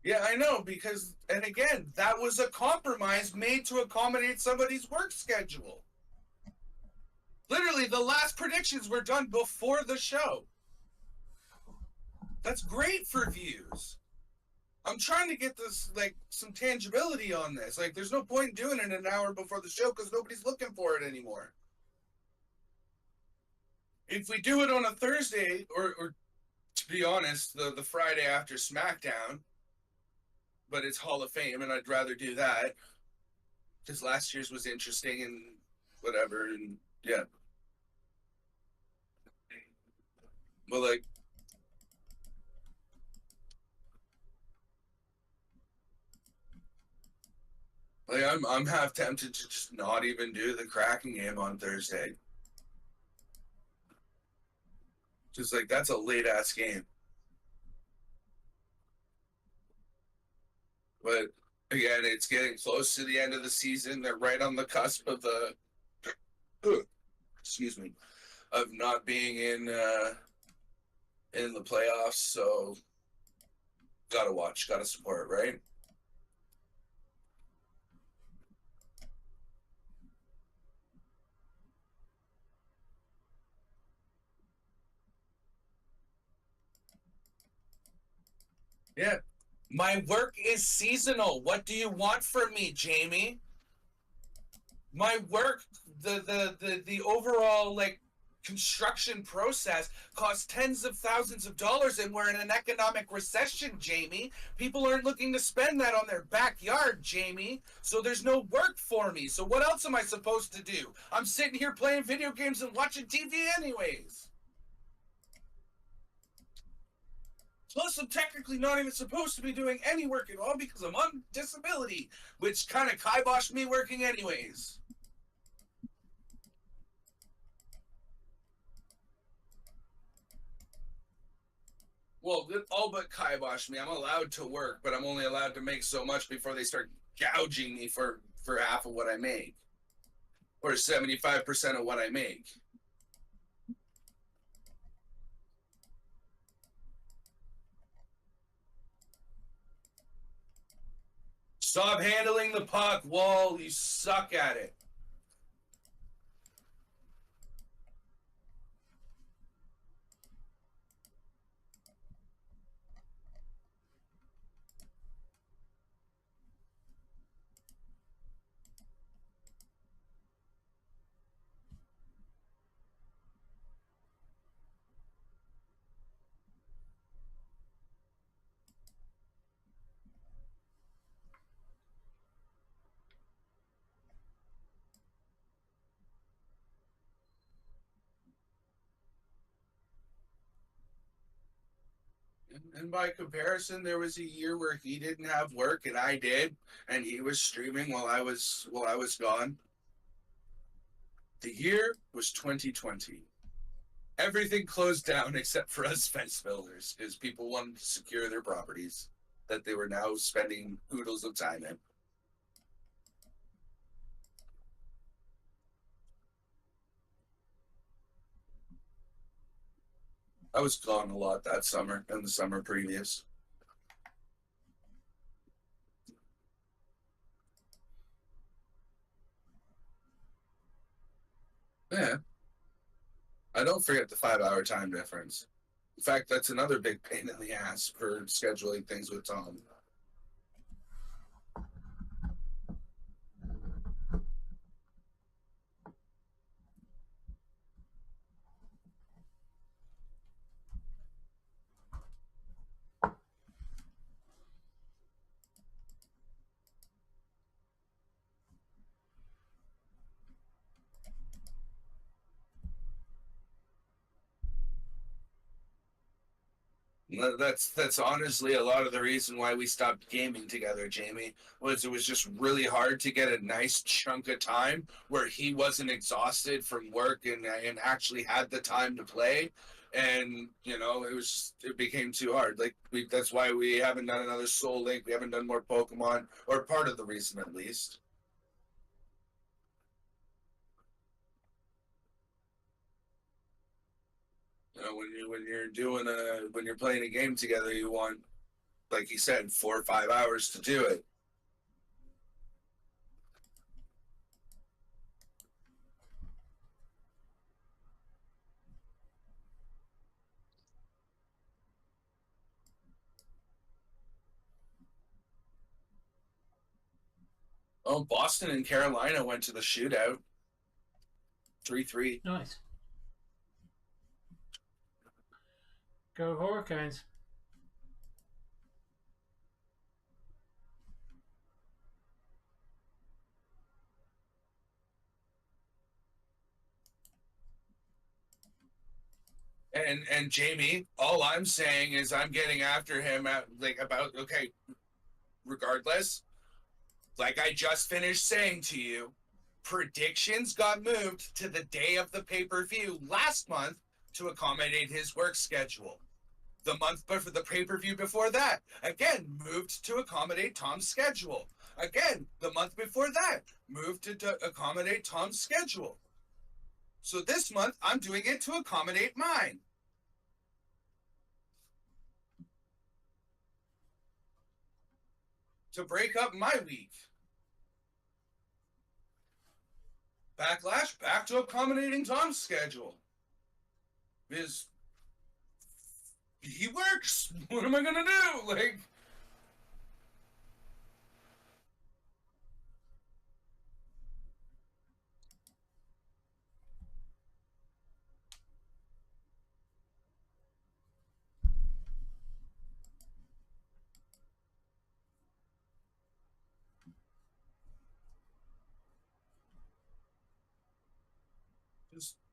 Yeah, I know, because, and again, that was a compromise made to accommodate somebody's work schedule. Literally, the last predictions were done before the show. That's great for views. I'm trying to get this, like, some tangibility on this. Like, there's no point in doing it an hour before the show because nobody's looking for it anymore. If we do it on a Thursday, or to be honest, the Friday after SmackDown, but it's Hall of Fame, and I'd rather do that because last year's was interesting and whatever, and yeah. But like, I'm half tempted to just not even do the Kraken game on Thursday. Just like, that's a late ass game. But again, it's getting close to the end of the season. They're right on the cusp of the excuse me, of not being in the playoffs. So gotta watch, gotta support, right? Yeah. My work is seasonal. What do you want from me, Jamie? My work, the overall like construction process costs tens of thousands of dollars, and we're in an economic recession, Jamie. People aren't looking to spend that on their backyard, Jamie. So there's no work for me. So what else am I supposed to do? I'm sitting here playing video games and watching TV anyways. Plus, I'm technically not even supposed to be doing any work at all because I'm on disability, which kind of kiboshed me working anyways. Well, all but kibosh me. I'm allowed to work, but I'm only allowed to make so much before they start gouging me for half of what I make. Or 75% of what I make. Stop handling the puck, Wall. You suck at it. And by comparison, there was a year where he didn't have work and I did, and he was streaming while I was gone. The year was 2020. Everything closed down except for us fence builders, because people wanted to secure their properties that they were now spending oodles of time in. I was gone a lot that summer and the summer previous. Yeah. I don't forget the 5-hour time difference. In fact, that's another big pain in the ass for scheduling things with Tom. That's honestly a lot of the reason why we stopped gaming together, Jamie, was it was just really hard to get a nice chunk of time where he wasn't exhausted from work and actually had the time to play. And it became too hard. Like that's why we haven't done another Soul Link, we haven't done more Pokemon, or part of the reason at least. When you're playing a game together, you want, like you said, 4 or 5 hours to do it. Oh, Boston and Carolina went to the shootout. 3-3. Nice. Go Hurricanes. And Jamie, all I'm saying is I'm getting after him regardless, like I just finished saying to you, predictions got moved to the day of the pay-per-view last month to accommodate his work schedule. The month before the pay-per-view before that, again, moved to accommodate Tom's schedule. Again, the month before that, moved to accommodate Tom's schedule. So this month, I'm doing it to accommodate mine. To break up my week. Backlash, back to accommodating Tom's schedule. Because he works. What am I gonna do?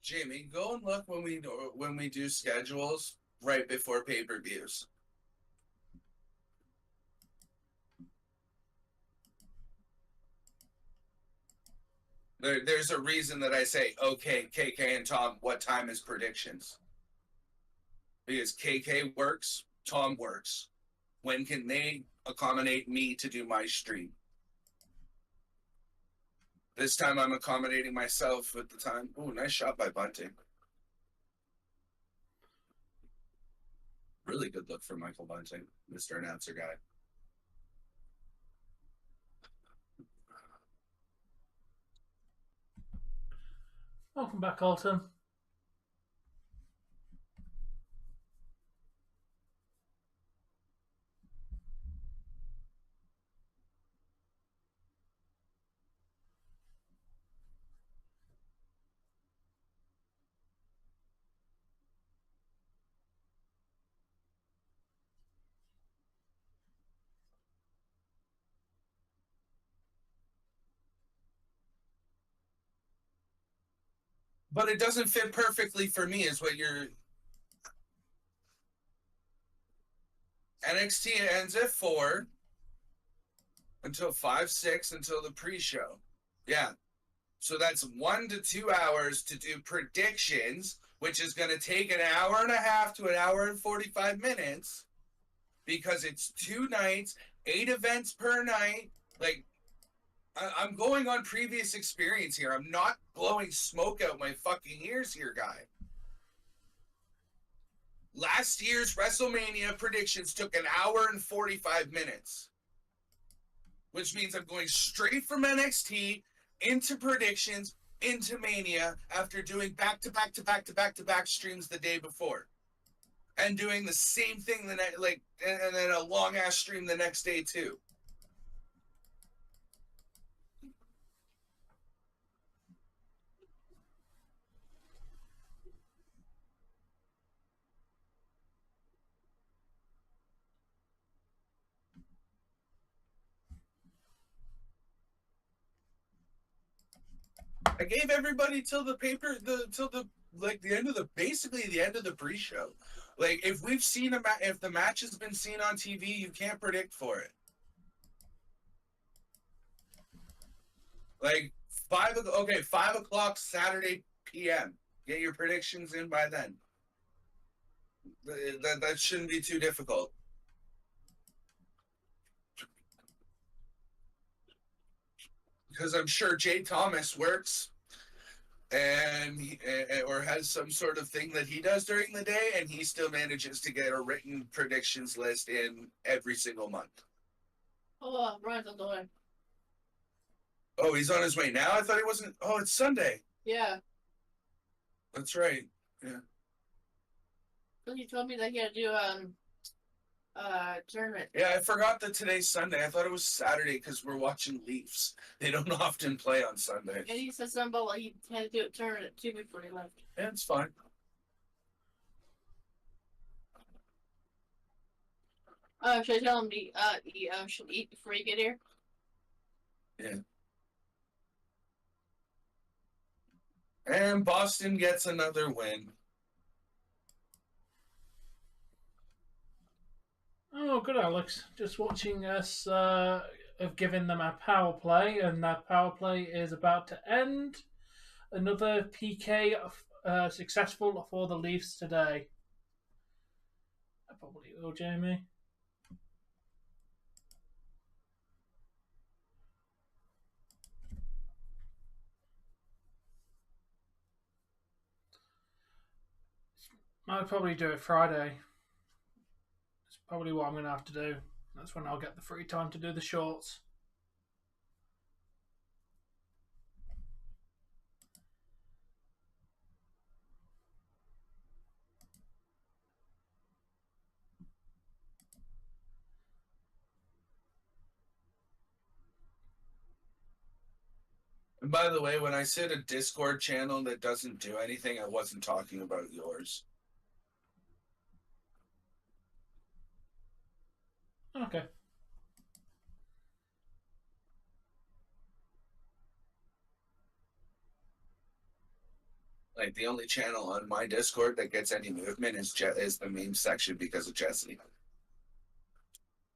Jamie, go and look when we do schedules right before pay-per-views. There's a reason that I say, okay, KK and Tom, what time is predictions? Because KK works, Tom works. When can they accommodate me to do my stream? This time I'm accommodating myself with the time. Ooh, nice shot by Bunting. Really good look for Michael Bunting, Mr. Announcer guy. Welcome back, Alton. But it doesn't fit perfectly for me, is what you're. NXT ends at 4 until 5, 6 until the pre-show. Yeah. So that's 1 to 2 hours to do predictions, which is going to take an hour and a half to an hour and 45 minutes because it's 2 nights, 8 events per night. Like, I'm going on previous experience here. I'm not blowing smoke out my fucking ears here, guy. Last year's WrestleMania predictions took an hour and 45 minutes, which means I'm going straight from NXT into predictions, into Mania after doing back-to-back streams the day before. And doing the same thing the next, like, and then a long-ass stream the next day, too. I gave everybody till the end of the basically the end of the pre-show. Like, if we've seen if the match has been seen on TV, you can't predict for it. Like 5 o'clock Saturday PM. Get your predictions in by then. That shouldn't be too difficult. Because I'm sure Jay Thomas works or has some sort of thing that he does during the day, and he still manages to get a written predictions list in every single month. Oh, Brian's on the way. Oh, he's on his way now? I thought he wasn't. Oh, it's Sunday. Yeah. That's right. Yeah. Because he told me that he had to do tournament. Yeah, I forgot that today's Sunday. I thought it was Saturday because we're watching Leafs. They don't often play on Sunday. And he said something about like he had to do a tournament too before he left. Yeah, it's fine. Should I tell him to should eat before you get here? Yeah. And Boston gets another win. Oh, good, Alex. Just watching us have given them our power play, and that power play is about to end. Another PK successful for the Leafs today. I probably will, Jamie. I'd probably do it Friday. That's probably what I'm going to have to do. That's when I'll get the free time to do the shorts. And by the way, when I said a Discord channel that doesn't do anything, I wasn't talking about yours. Okay. Like, the only channel on my Discord that gets any movement is the meme section because of Jesse.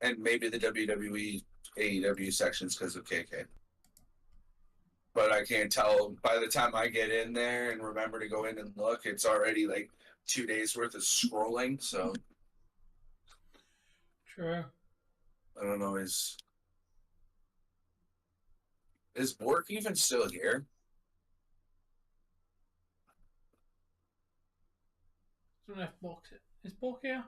And maybe the WWE, AEW sections because of KK. But I can't tell. By the time I get in there and remember to go in and look, it's already like 2 days worth of scrolling. So True. I don't know. Is Bork even still here? I don't know if Bork is Bork here.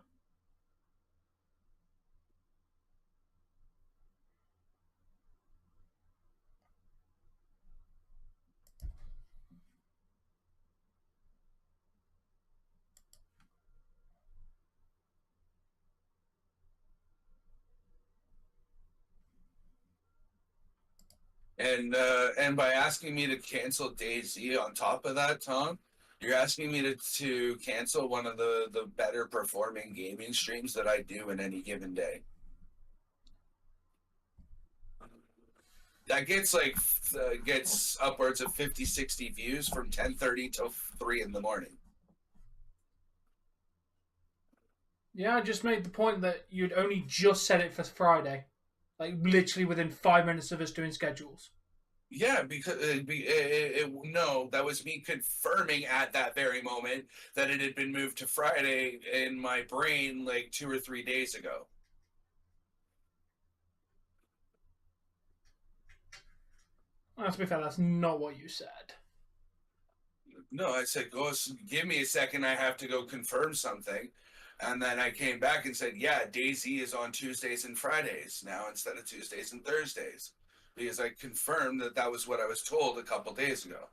And by asking me to cancel DayZ on top of that, Tom, you're asking me to cancel one of the better performing gaming streams that I do in any given day. That gets upwards of 50, 60 views from 10:30 till 3 in the morning. Yeah, I just made the point that you'd only just set it for Friday. Like, literally within 5 minutes of us doing schedules. Yeah, because no, that was me confirming at that very moment that it had been moved to Friday in my brain like 2 or 3 days ago. To be fair, that's not what you said. No, I said, give me a second. I have to go confirm something. And then I came back and said, yeah, DayZ is on Tuesdays and Fridays now instead of Tuesdays and Thursdays. Because I confirmed that was what I was told a couple days ago.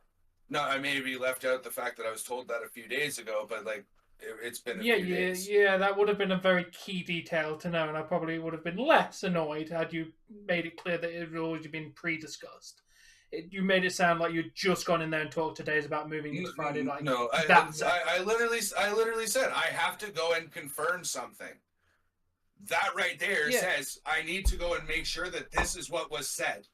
No, I maybe left out the fact that I was told that a few days ago, but like it's been a few days. Yeah, that would have been a very key detail to know, and I probably would have been less annoyed had you made it clear that it had already been pre-discussed. You made it sound like you'd just gone in there and talked to Days about moving it to Friday. Like, no, I literally said I have to go and confirm something. That right there says I need to go and make sure that this is what was said.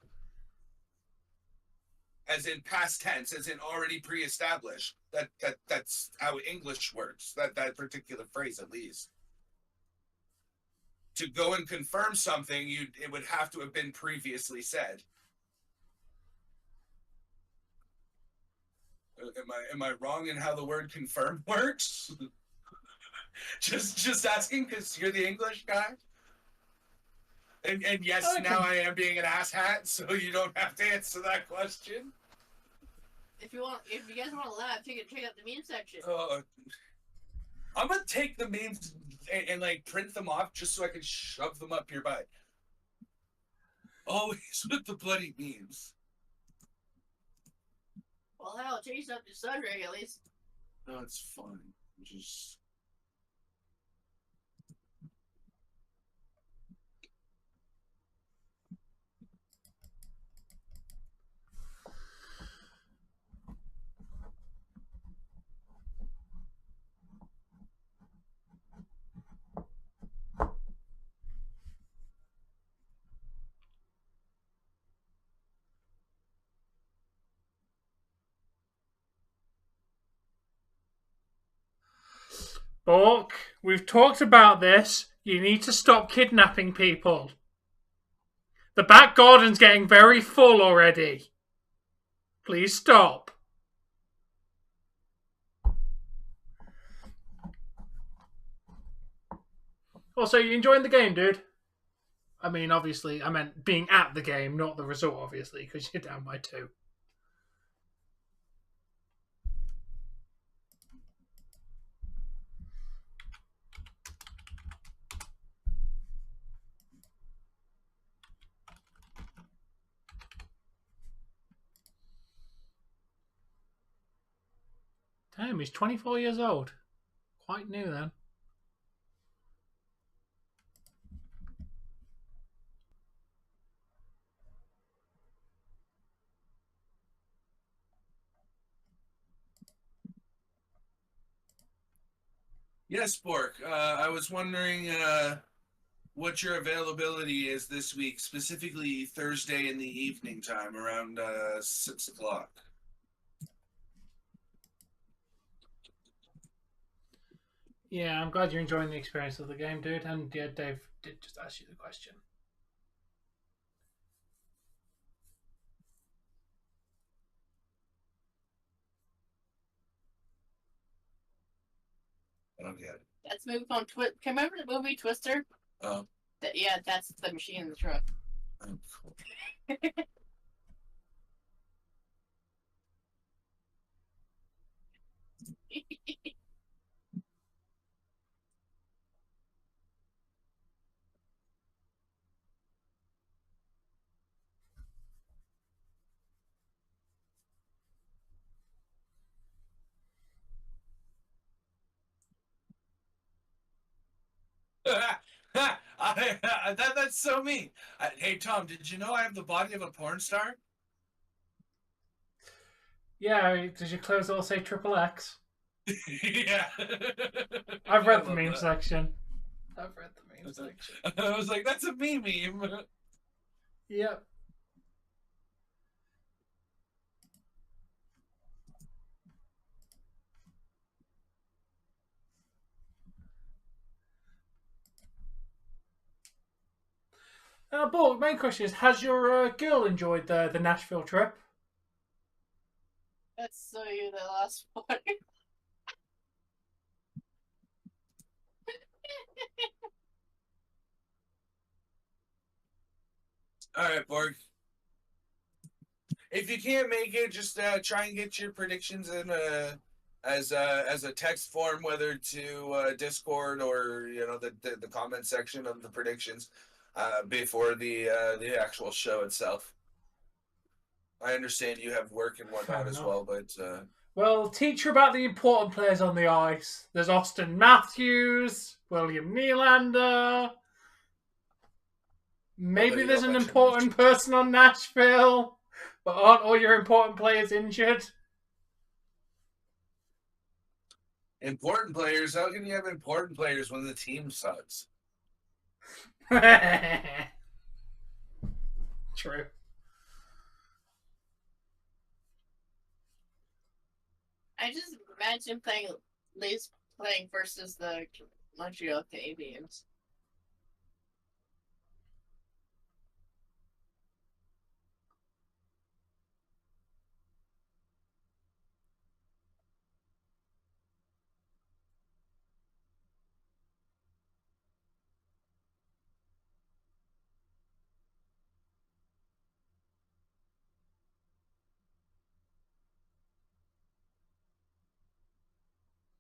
As in past tense, as in already pre-established. That's how English works. That particular phrase, at least. To go and confirm something, it would have to have been previously said. Am I wrong in how the word confirm works? just asking because you're the English guy. And yes, okay. Now I am being an asshat, so you don't have to answer that question. If you guys want to laugh, check out the meme section. I'm gonna take the memes and like print them off just so I can shove them up your butt. Always with the bloody memes. Well, hell, change up the Sunray at least. No, it's fine. Just. Bork, we've talked about this. You need to stop kidnapping people. The back garden's getting very full already. Please stop. Also, you enjoying the game, dude? I mean, obviously, I meant being at the game, not the result, obviously, because you're down by 2. Damn, he's 24 years old. Quite new then. Yes, Bork. I was wondering what your availability is this week, specifically Thursday in the evening time around 6 o'clock. Yeah, I'm glad you're enjoying the experience of the game, dude. And yeah, Dave did just ask you the question. I don't get it. That's a movie called Can you remember the movie Twister? Oh. Yeah, that's the machine in the truck. Oh, cool. That's so mean. Hey, Tom, did you know I have the body of a porn star? Yeah, does your clothes all say triple X? Yeah. I've read I the love meme that. section. I've read the meme section. I was like, that's a meme. Yep. But main question is, has your girl enjoyed the Nashville trip? That's so you, the last one. All right, Borg. If you can't make it, just try and get your predictions in as a text form, whether to Discord or the comment section of the predictions before the actual show itself. I understand you have work and whatnot as well, but well, teach her about the important players on the ice. There's Auston Matthews, William Nylander. Maybe there's an important person on Nashville, but aren't all your important players injured? Important players? How can you have important players when the team sucks? True. I just imagine Leafs playing versus the Montreal Canadiens.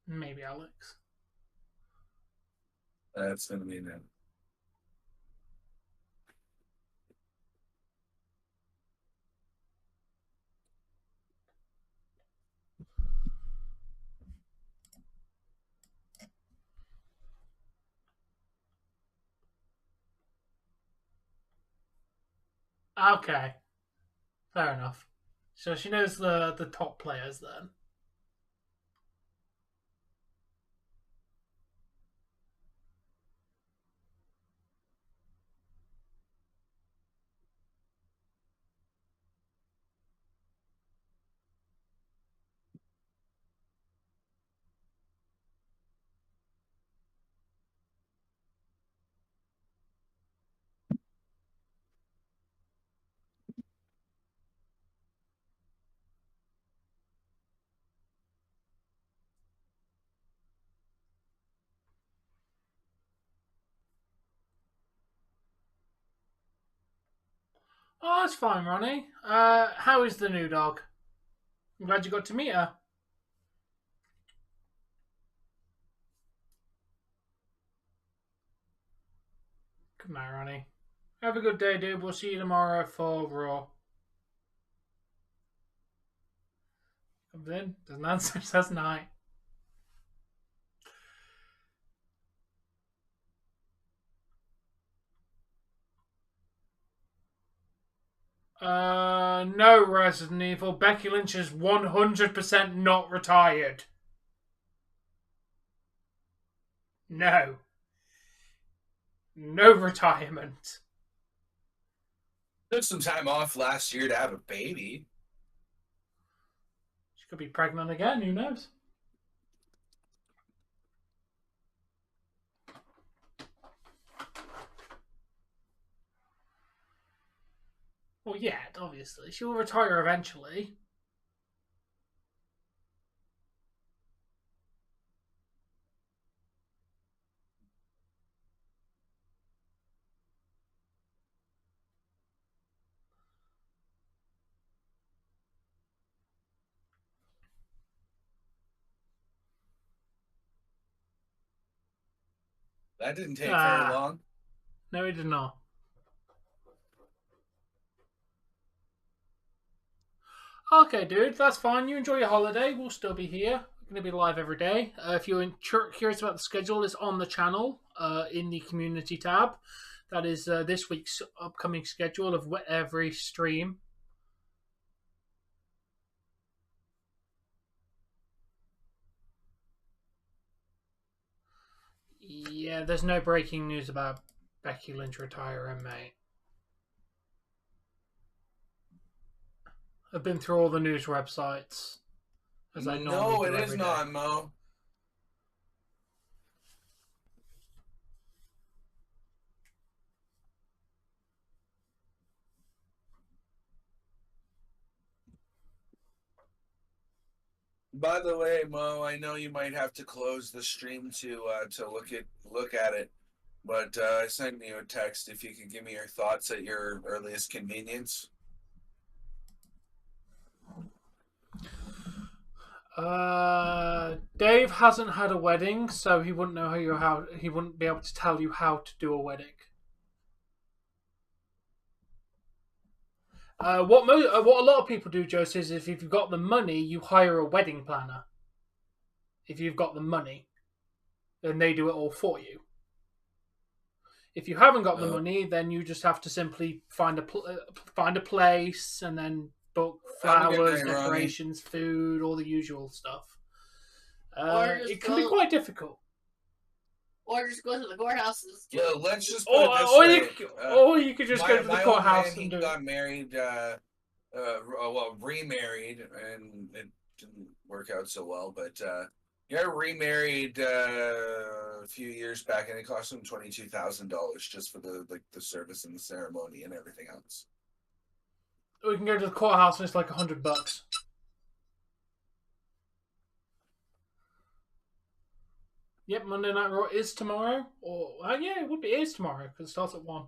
Maybe Alex. That's gonna be them. Okay. Fair enough. So she knows the top players then. Oh, that's fine, Ronnie. How is the new dog? I'm glad you got to meet her. Good night, Ronnie. Have a good day, dude. We'll see you tomorrow for Raw. Comes in, doesn't answer, says night. No, Resident Evil. Becky Lynch is 100% not retired. No. No retirement. Took some time off last year to have a baby. She could be pregnant again, who knows? Well, yet, obviously. She will retire eventually. That didn't take very long. No, it did not. Okay, dude, that's fine. You enjoy your holiday. We'll still be here. We're going to be live every day. If you're curious about the schedule, it's on the channel in the community tab. That is this week's upcoming schedule of every stream. Yeah, there's no breaking news about Becky Lynch retiring, mate. I've been through all the news websites. As I No, it is not, Mo. By the way, Mo, I know you might have to close the stream to look at it, but I sent you a text if you could give me your thoughts at your earliest convenience. Dave hasn't had a wedding, so he wouldn't know he wouldn't be able to tell you how to do a wedding. What a lot of people do, Joseph, is if you've got the money, you hire a wedding planner. If you've got the money, then they do it all for you. If you haven't got the money, then you just have to simply find a place and then book flowers, decorations, food, all the usual stuff. It can be quite difficult. Or just go to the courthouse. Yeah, let's just put it this way. Or you could just go to the courthouse and do it. He got married, remarried, and it didn't work out so well. But he got remarried a few years back, and it cost him $22,000 just for the service and the ceremony and everything else. We can go to the courthouse and it's like $100. Yep, Monday Night Raw is tomorrow. Or yeah, it is tomorrow because it starts at 1.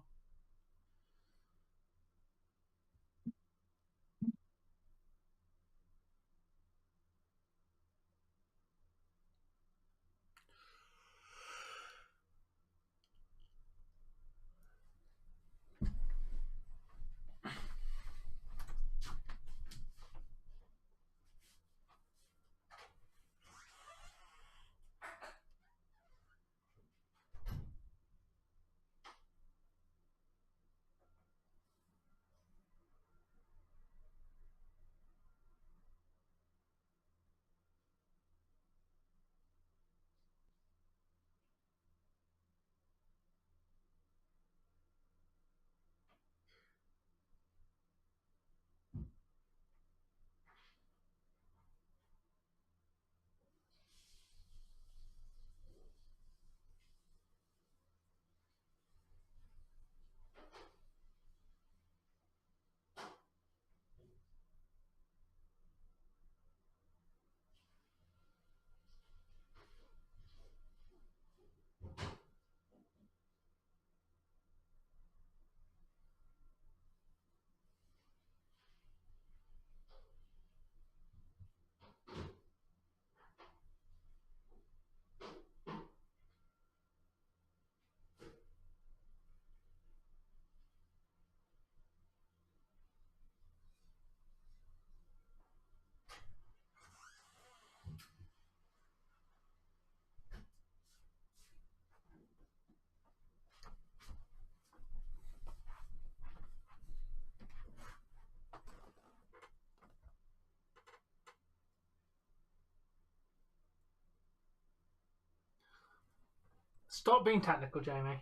Stop being technical, Jamie.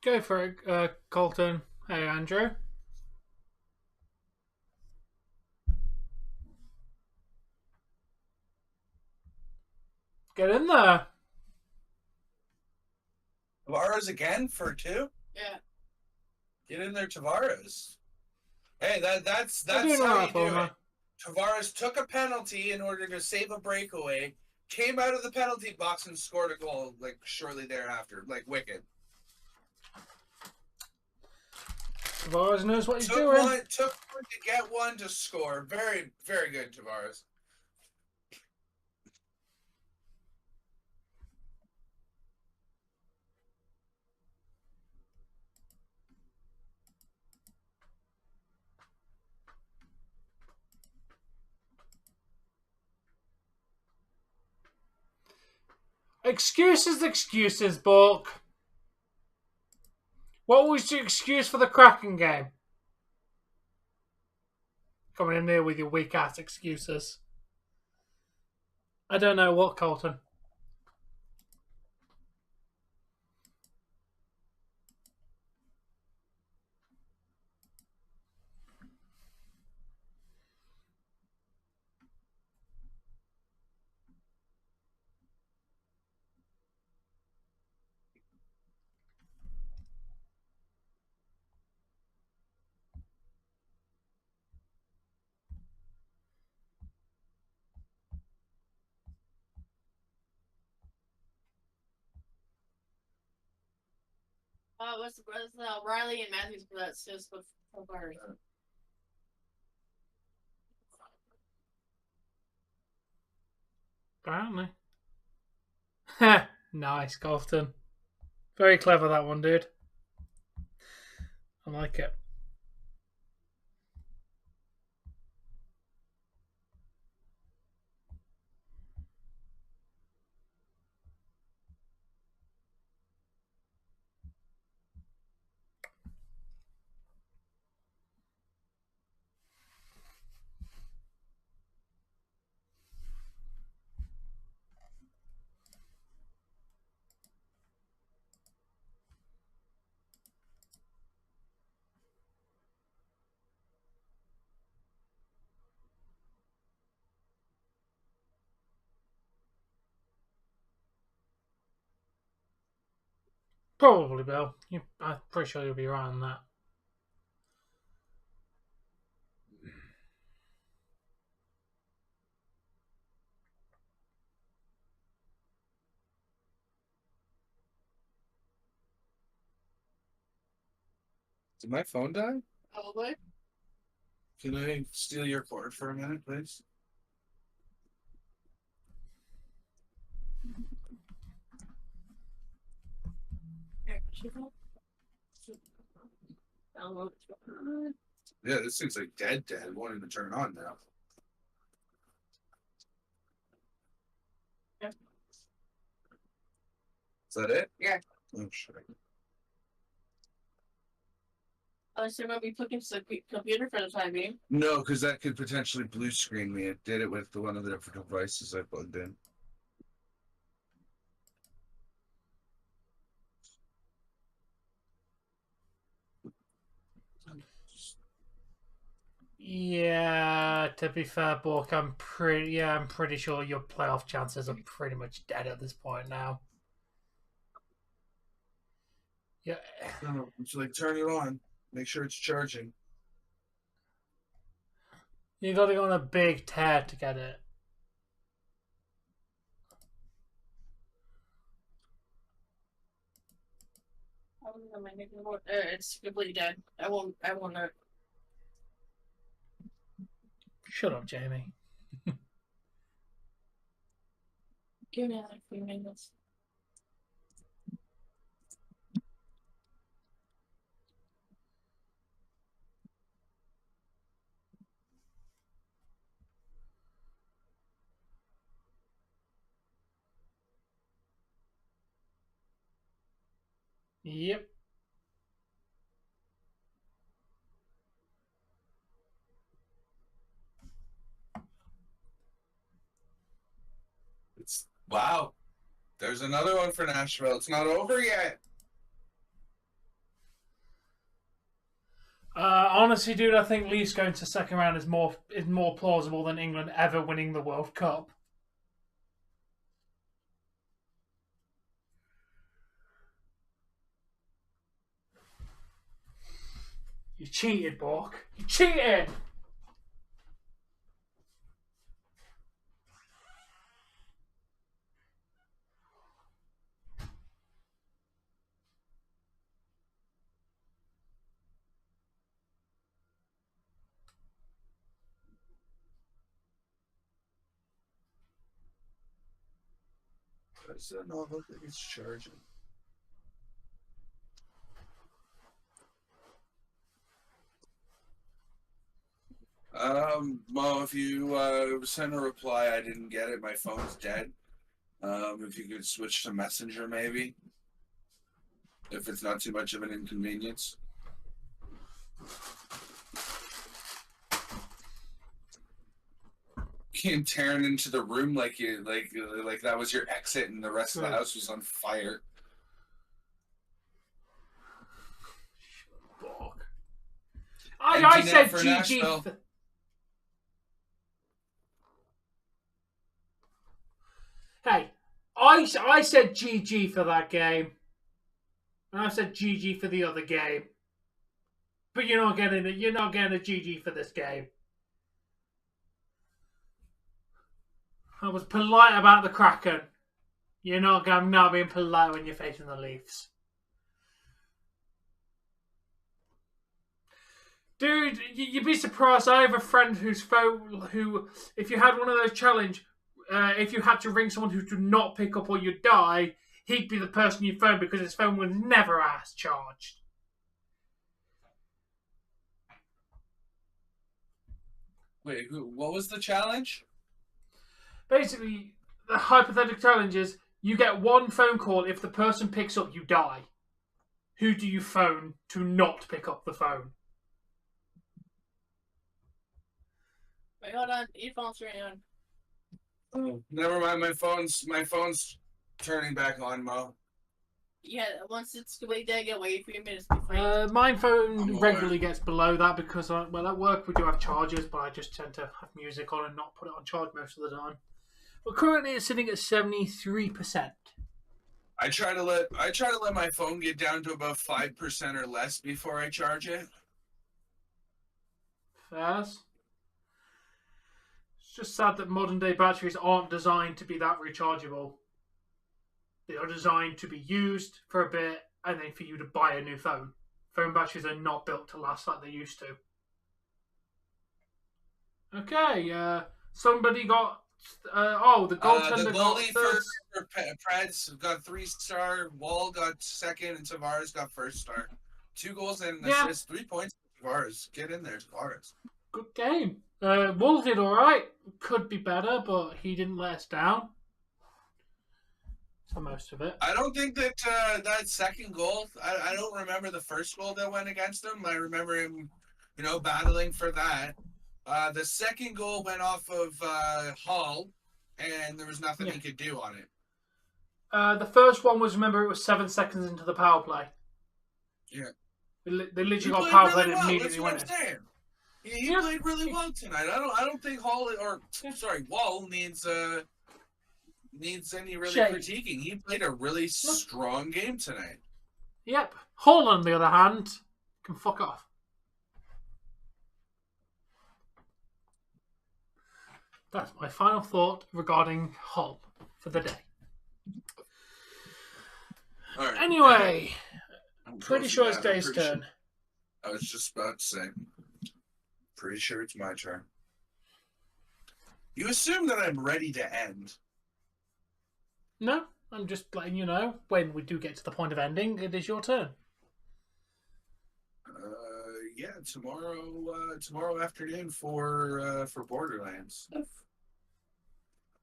Go for it, Colton. Hey, Andrew. Get in there. Tavares again for 2? Yeah. Get in there, Tavares. Hey, that's doing how alright you for do me. it. Tavares took a penalty in order to save a breakaway, came out of the penalty box and scored a goal like shortly thereafter, like wicked. Tavares knows what he's Took doing. one to get one to score. Very, very good, Tavares. Excuses, Bulk. What was your excuse for the Kraken game? Coming in there with your weak ass excuses. I don't know what, Colton. What's Riley and Matthews for that assist with Tavares? Apparently. Nice, Colton. Very clever, that one, dude. I like it. Probably, Bill. I'm pretty sure you'll be right on that. Did my phone die? Probably. Can I steal your cord for a minute, please? Yeah, this thing's like dead. Won't even turn on now. Yeah. Is that it? Yeah. Oh, shit. Unless you're going to be clicking to the computer for the time being. No, because that could potentially blue screen me. It did it with one of the different devices I plugged in. Yeah, to be fair, Bork, I'm pretty sure your playoff chances are pretty much dead at this point now. Yeah. No, it's like turn it on. Make sure it's charging. You got to go on a big tear to get it. It's completely dead. I won't know. Shut up, Jamie. Give me like 3 minutes. Yep. Wow. There's another one for Nashville. It's not over yet. Honestly, dude, I think Leafs going to second round is more plausible than England ever winning the World Cup. You cheated, Bork. You cheated! I said no, look like it's charging. Mo, if you send a reply, I didn't get it. My phone's dead. If you could switch to Messenger, maybe. If it's not too much of an inconvenience. Came tearing into the room like that was your exit, and the rest of the house was on fire. I said GG. Hey, I said GG for that game. And I said GG for the other game. But you're not getting it. You're not getting a GG for this game. I was polite about the Kraken. You're not being polite when you're facing the Leafs. Dude, you'd be surprised. I have a friend who, if you had one of those challenge, if you had to ring someone who did not pick up or you die, he'd be the person you phone because his phone was never as charged. Wait, what was the challenge? Basically, the hypothetical challenge is you get one phone call. If the person picks up, you die. Who do you phone to not pick up the phone? Wait, hold on. Earphones are on. Oh, never mind. My phone's turning back on, Mo. Yeah, once it's completely dead, get away 3 minutes. My phone regularly gets below that because, at work we do have chargers, but I just tend to have music on and not put it on charge most of the time. But currently it's sitting at 73%. I try to let my phone get down to about 5% or less before I charge it. Fairs. It's just sad that modern day batteries aren't designed to be that rechargeable. They are designed to be used for a bit and then for you to buy a new phone. Phone batteries are not built to last like they used to. Okay, somebody got... the goaltender the got goalie third. for Preds got 3-star. Wall got second, and Tavares got 1-star. 2 goals and an assist, 3 points for Tavares. Get in there, Tavares. Good game. Wolves did all right. Could be better, but he didn't let us down. For most of it. I don't think that that second goal. I don't remember the first goal that went against him. I remember him, battling for that. The second goal went off of Hall, and there was nothing he could do on it. The first one was, remember, it was 7 seconds into the power play. Yeah. They literally got power played and immediately went in. He played really well tonight. I don't think Wall needs any really critiquing. He played a really strong game tonight. Yep. Hall, on the other hand, can fuck off. That's my final thought regarding Hull for the day. All right. Anyway, I'm pretty sure it's Dave's turn. I was just about to say. Pretty sure it's my turn. You assume that I'm ready to end. No, I'm just letting you know when we do get to the point of ending, it is your turn. Yeah, tomorrow afternoon for Borderlands.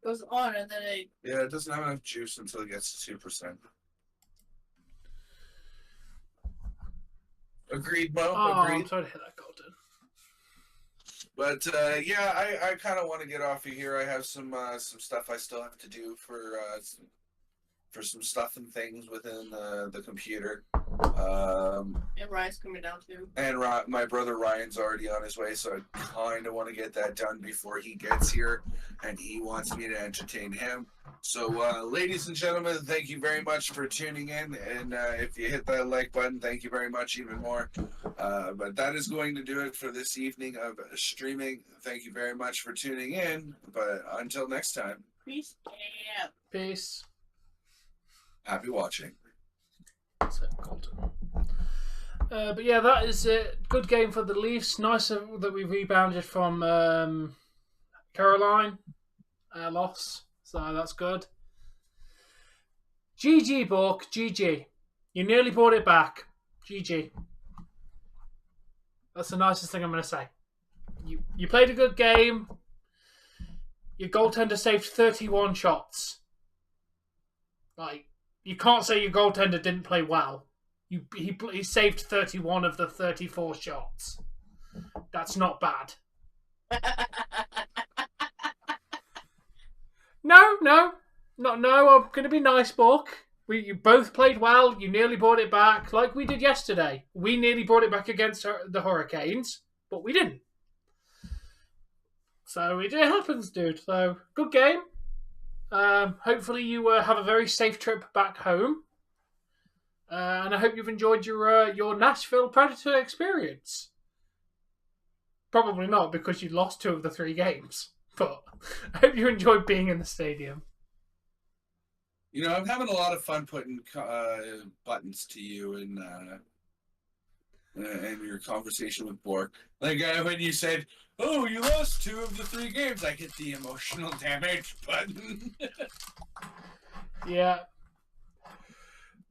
Goes on and then it doesn't have enough juice until it gets to 2%. Agreed, Mo. Agreed. I'm sorry to hear that, Golden. But I kind of want to get off of here. I have some stuff I still have to do for some stuff and things within the computer. And Ryan's coming down too. And my brother Ryan's already on his way, so I kind of want to get that done before he gets here, and he wants me to entertain him. So, ladies and gentlemen, thank you very much for tuning in, and if you hit that like button, thank you very much even more. But that is going to do it for this evening of streaming. Thank you very much for tuning in, but until next time. Peace out. Peace. Happy watching. That's it, Colton. But yeah, that is it. Good game for the Leafs. Nice that we rebounded from Caroline loss. So that's good. GG, Bork. GG. You nearly brought it back. GG. That's the nicest thing I'm going to say. You played a good game. Your goaltender saved 31 shots. Like, you can't say your goaltender didn't play well. He saved 31 of the 34 shots. That's not bad. No. I'm going to be nice, Bork. You both played well. You nearly brought it back, like we did yesterday. We nearly brought it back against the Hurricanes, but we didn't. So it happens, dude. So good game. Hopefully you have a very safe trip back home. And I hope you've enjoyed your Nashville Predator experience. Probably not, because you lost 2 of the 3 games. But I hope you enjoyed being in the stadium. You know, I'm having a lot of fun putting buttons to you and your conversation with Bork. Like when you said, "Oh, you lost 2 of the 3 games," I hit the emotional damage button. Yeah.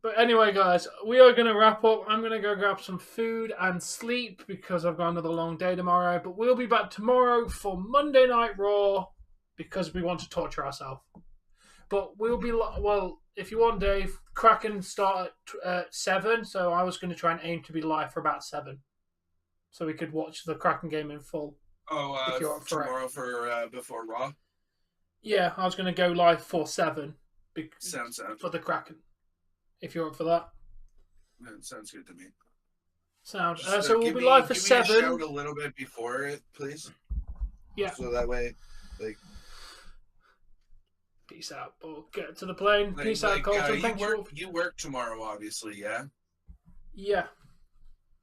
But anyway, guys, we are going to wrap up. I'm going to go grab some food and sleep because I've got another long day tomorrow. But we'll be back tomorrow for Monday Night Raw because we want to torture ourselves. But we'll be, well, if you want, Dave, Kraken start at 7. So I was going to try and aim to be live for about 7. So we could watch the Kraken game in full. Oh, tomorrow for before Raw? Yeah, I was going to go live for 7. Sounds for the Kraken. If you're up for that. That sounds good to me. So we'll be live for 7. Give me a shout a little bit before it, please. Yeah. So that way, like... Peace out, Paul. Get to the plane. Peace out, Colton. You work tomorrow, obviously, yeah? Yeah.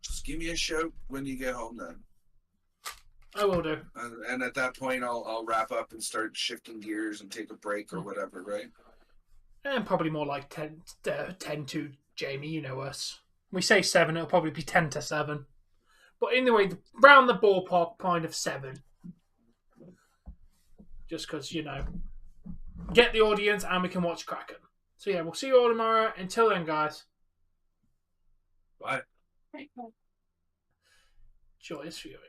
Just give me a shout when you get home, then. I will do. And at that point, I'll wrap up and start shifting gears and take a break or whatever, right? And probably more like 10 to Jamie, you know us. We say 7, it'll probably be 10 to 7. But anyway, round the ballpark point of 7. Just because, get the audience and we can watch Kraken. So yeah, we'll see you all tomorrow. Until then, guys. Bye. Joyous viewing.